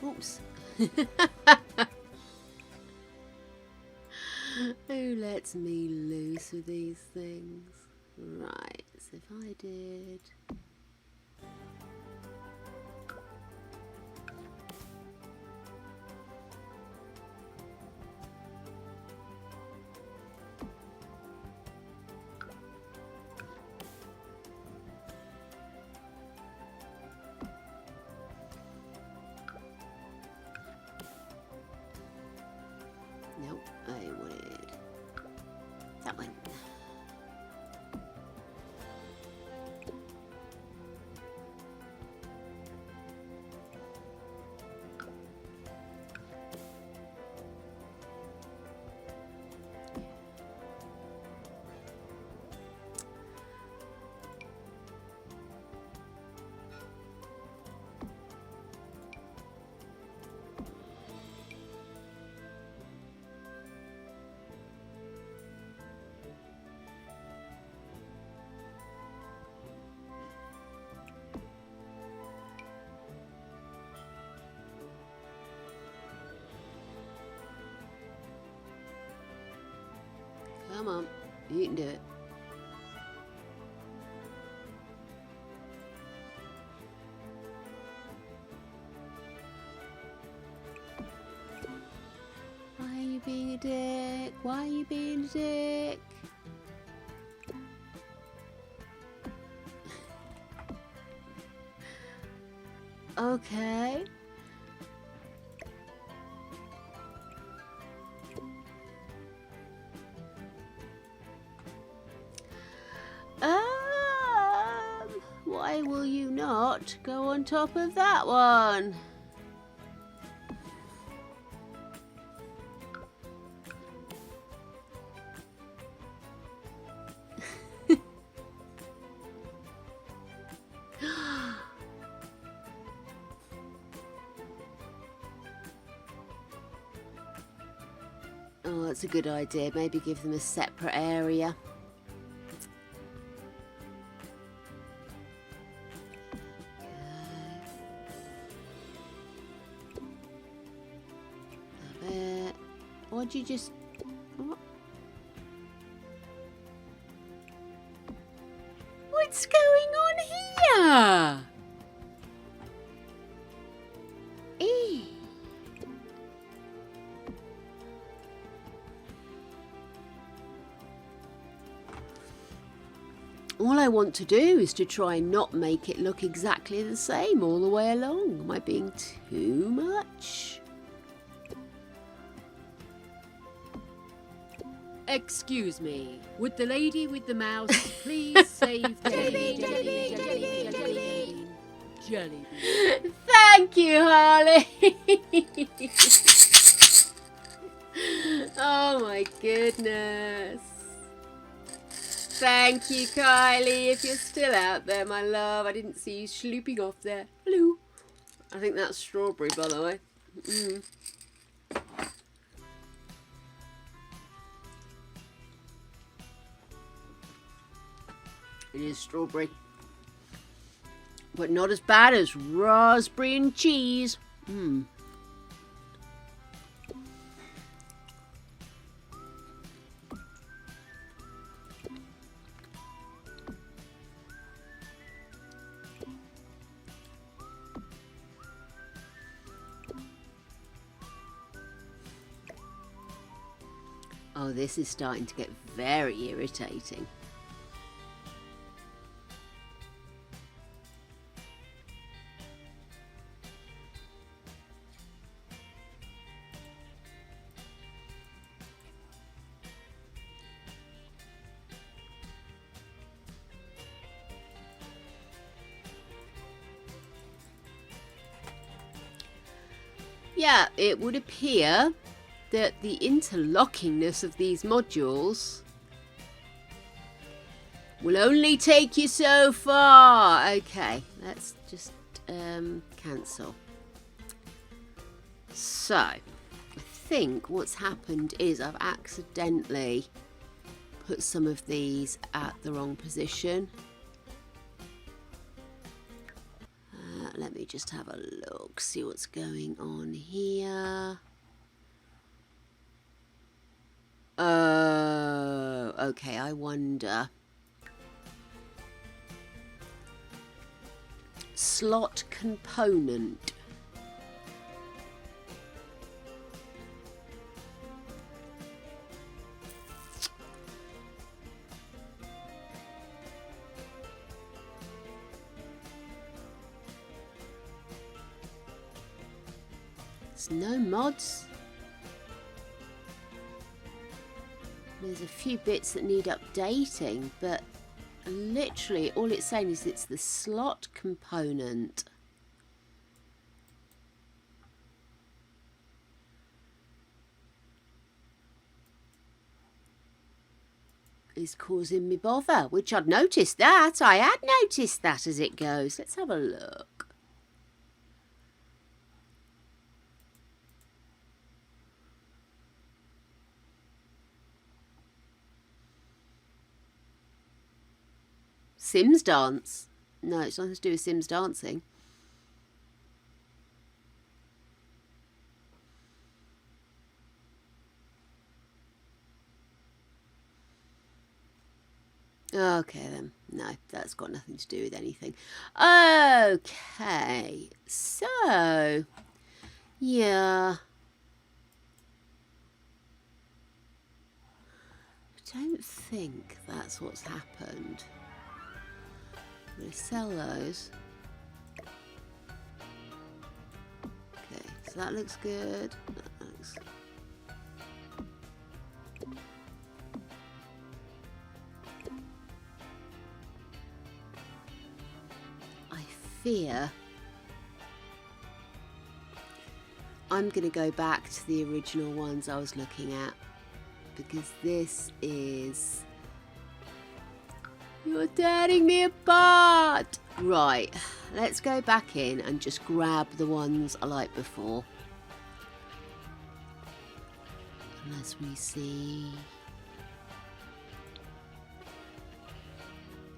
oops. Who lets me loose with these things? Right, so if I did... Nope, I wanted that one. Come on, you can do it. Why are you being a dick? Why are you being a dick? Okay. Why will you not go on top of that one? Oh, that's a good idea. Maybe give them a separate area. Why'd you just... What? What's going on here? Eh. All I want to do is to try and not make it look exactly the same all the way along. Am I being too much? Excuse me, would the lady with the mouse please save the jelly bean? Thank you, Harley. Oh my goodness. Thank you, Kylie, if you're still out there, my love. I didn't see you slooping off there. Hello. I think that's strawberry, by the way. Mm. It is strawberry. But not as bad as raspberry and cheese. Mm. Oh, this is starting to get very irritating. Yeah, it would appear that the interlockingness of these modules will only take you so far. Okay, let's just cancel. So, I think what's happened is I've accidentally put some of these at the wrong position. Let me just have a look, see what's going on here. Oh, okay, I wonder. Slot component. There's no mods. There's a few bits that need updating, but literally all it's saying is it's the slot component. Is causing me bother, which I'd noticed that. I had noticed that as it goes. Let's have a look. Sims dance? No, it's nothing to do with Sims dancing. Okay then. No, that's got nothing to do with anything. Okay. So, yeah. I don't think that's what's happened. I'm going to sell those. Okay, so that looks good. That looks... fear I'm going to go back to the original ones I was looking at, because this is... You're tearing me apart! Right, let's go back in and just grab the ones I liked before. Unless we see...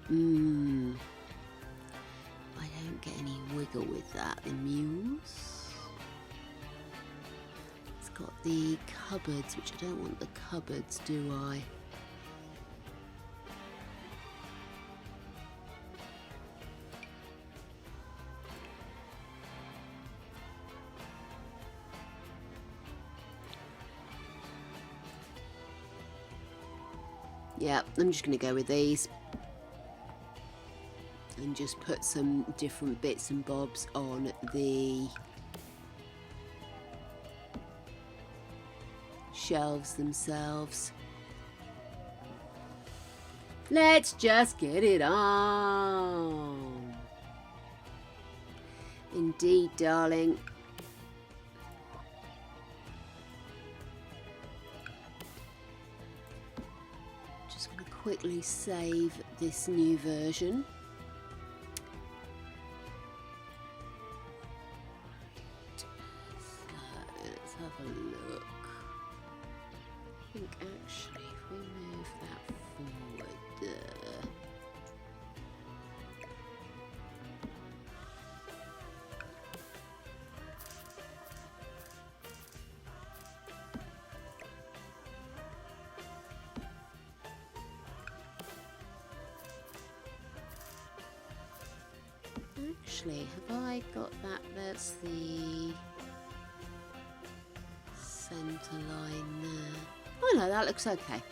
I don't get any wiggle with that. The Muse. It's got the cupboards, which I don't want the cupboards, do I? Yeah, I'm just going to go with these. And just put some different bits and bobs on the shelves themselves. Let's just get it on. Indeed, darling. Just going to quickly save this new version. Have a look. I think actually if we move that forward there. Actually, have I got that? That's the centre line there. Oh no, that looks okay. Up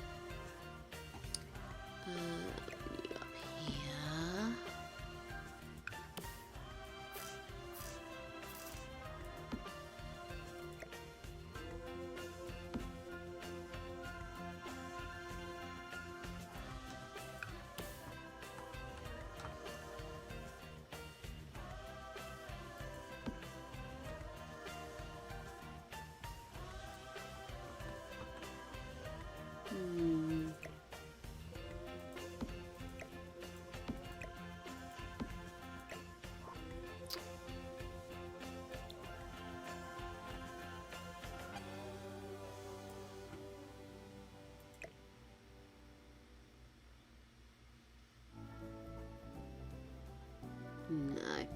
here. No. Okay.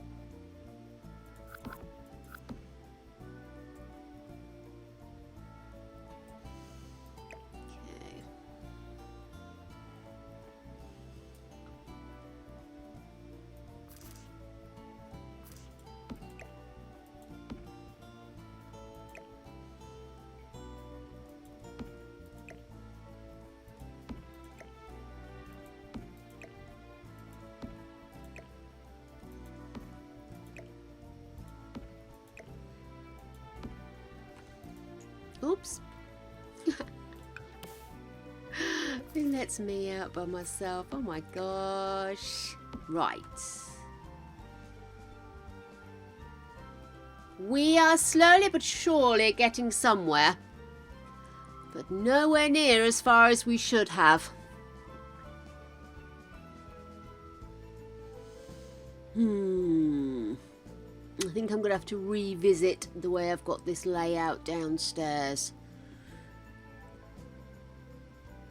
Oops. It lets me out by myself. Oh my gosh. Right. We are slowly but surely getting somewhere. But nowhere near as far as we should have. I think I'm going to have to revisit the way I've got this layout downstairs.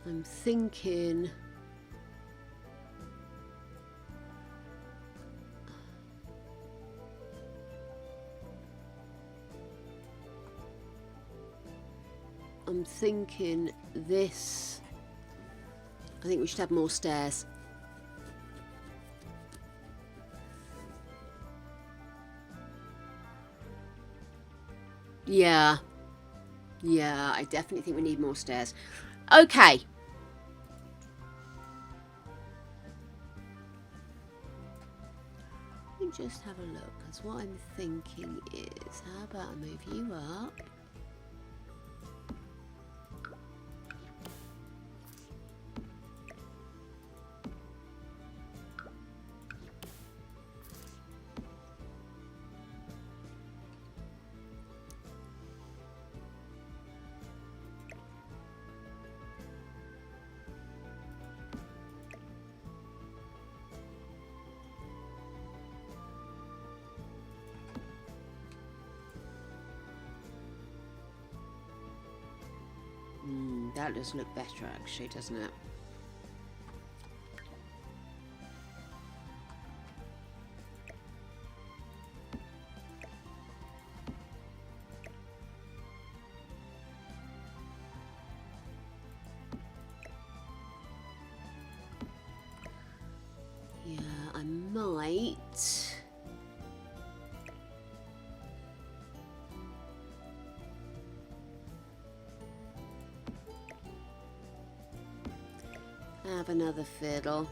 I'm thinking... this... I think we should have more stairs. Yeah, I definitely think we need more stairs. Okay. Let me just have a look, because what I'm thinking is, how about I move you up? That does look better, actually, doesn't it? Yeah, I might... have another fiddle.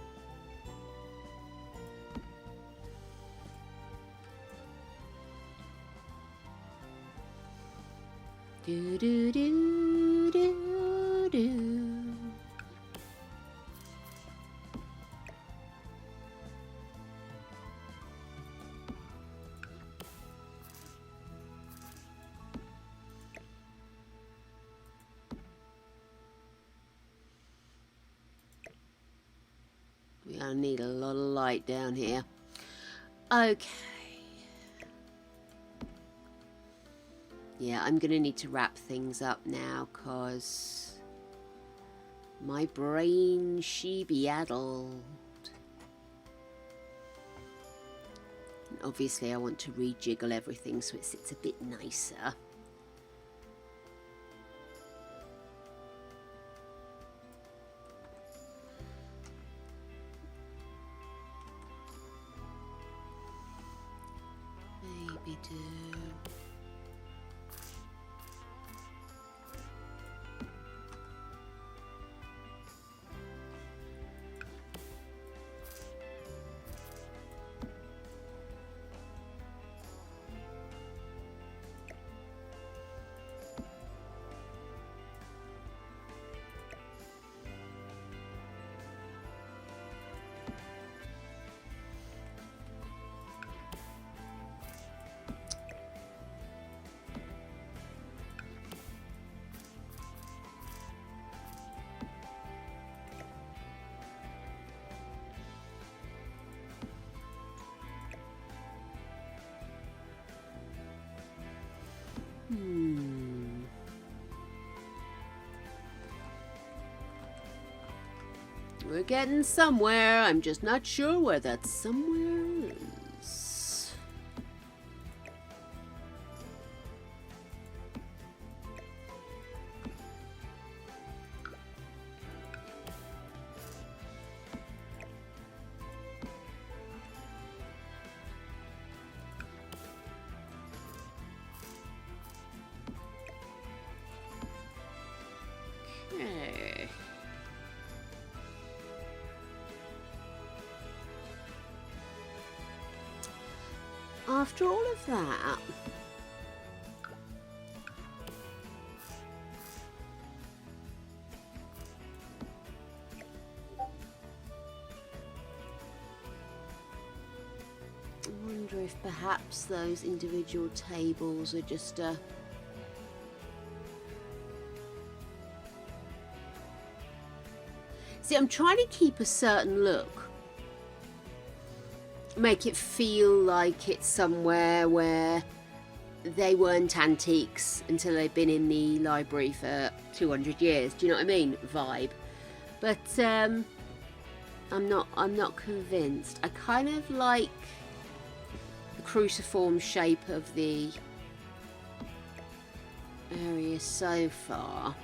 Do do do do do. I need a lot of light down here. Okay. Yeah, I'm gonna need to wrap things up now, cause my brain she be addled. And obviously I want to rejiggle everything so it sits a bit nicer. Maybe do... We're getting somewhere. I'm just not sure where that somewhere is. Okay. After all of that, I wonder if perhaps those individual tables are just a... See, I'm trying to keep a certain look. Make it feel like it's somewhere where they weren't antiques until they've been in the library for 200 years. Do you know what I mean? Vibe. But I'm not convinced. I kind of like the cruciform shape of the area so far.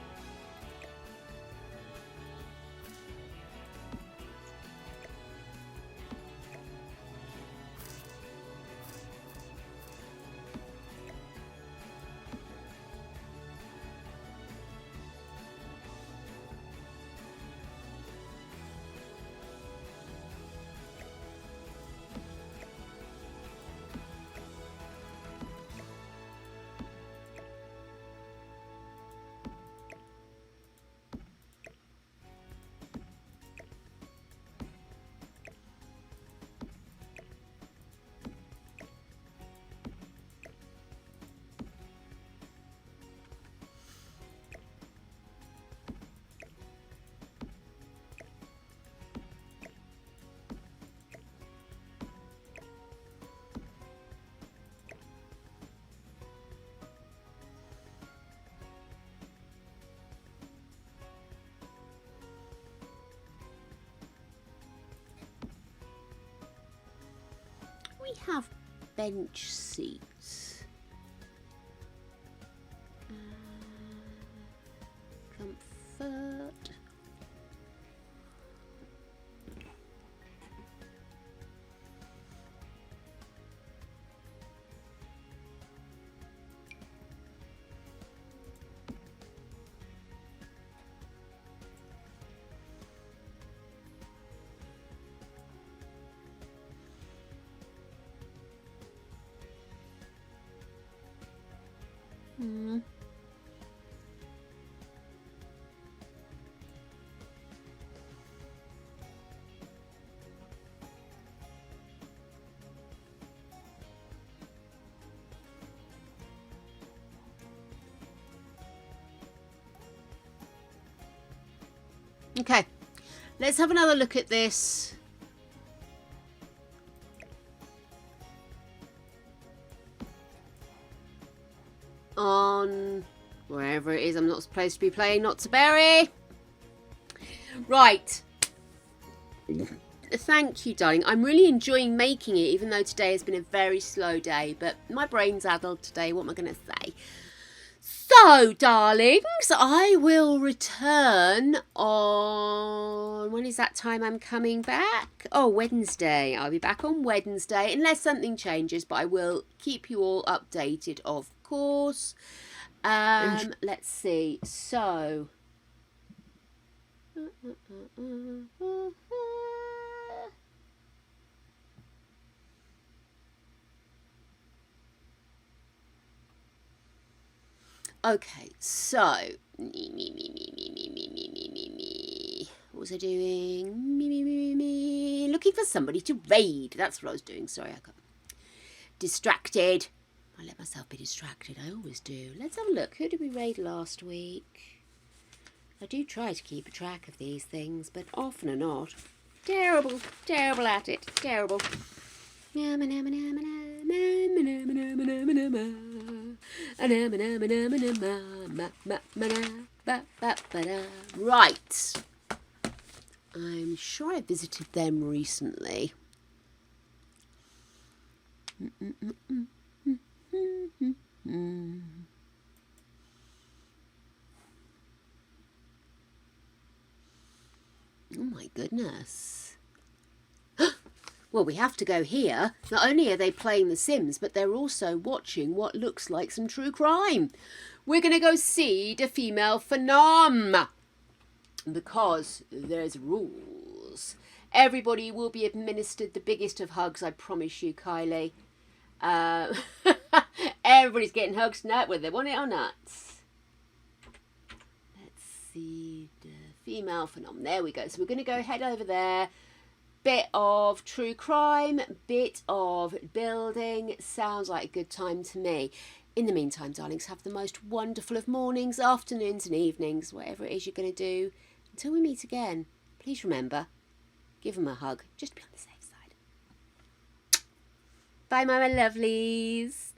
we have bench seats? Comfort. Okay, let's have another look at this. On wherever it is I'm not supposed to be playing, not to bury. Right. Thank you, darling. I'm really enjoying making it, even though today has been a very slow day. But my brain's addled today. What am I going to say? So, darlings, I will return on... When is that time I'm coming back? Oh, Wednesday. I'll be back on Wednesday, unless something changes. But I will keep you all updated, of course. Let's see. So... Okay, so what was I doing? Looking for somebody to raid. That's what I was doing. Sorry, I got distracted. I let myself be distracted. I always do. Let's have a look. Who did we raid last week? I do try to keep a track of these things, but often or not. Terrible. Terrible at it. Terrible. Right. I'm sure I visited them recently. Oh my goodness. Well, we have to go here. Not only are they playing The Sims, but they're also watching what looks like some true crime. We're going to go see the female phenom. Because there's rules. Everybody will be administered the biggest of hugs, I promise you, Kylie. Everybody's getting hugs tonight, whether they want it or not. Let's see the female phenom. There we go. So we're going to go head over there. Bit of true crime, bit of building. Sounds like a good time to me. In the meantime, darlings, have the most wonderful of mornings, afternoons and evenings, whatever it is you're going to do. Until we meet again, please remember, give them a hug, just to be on the safe side. Bye, my lovelies.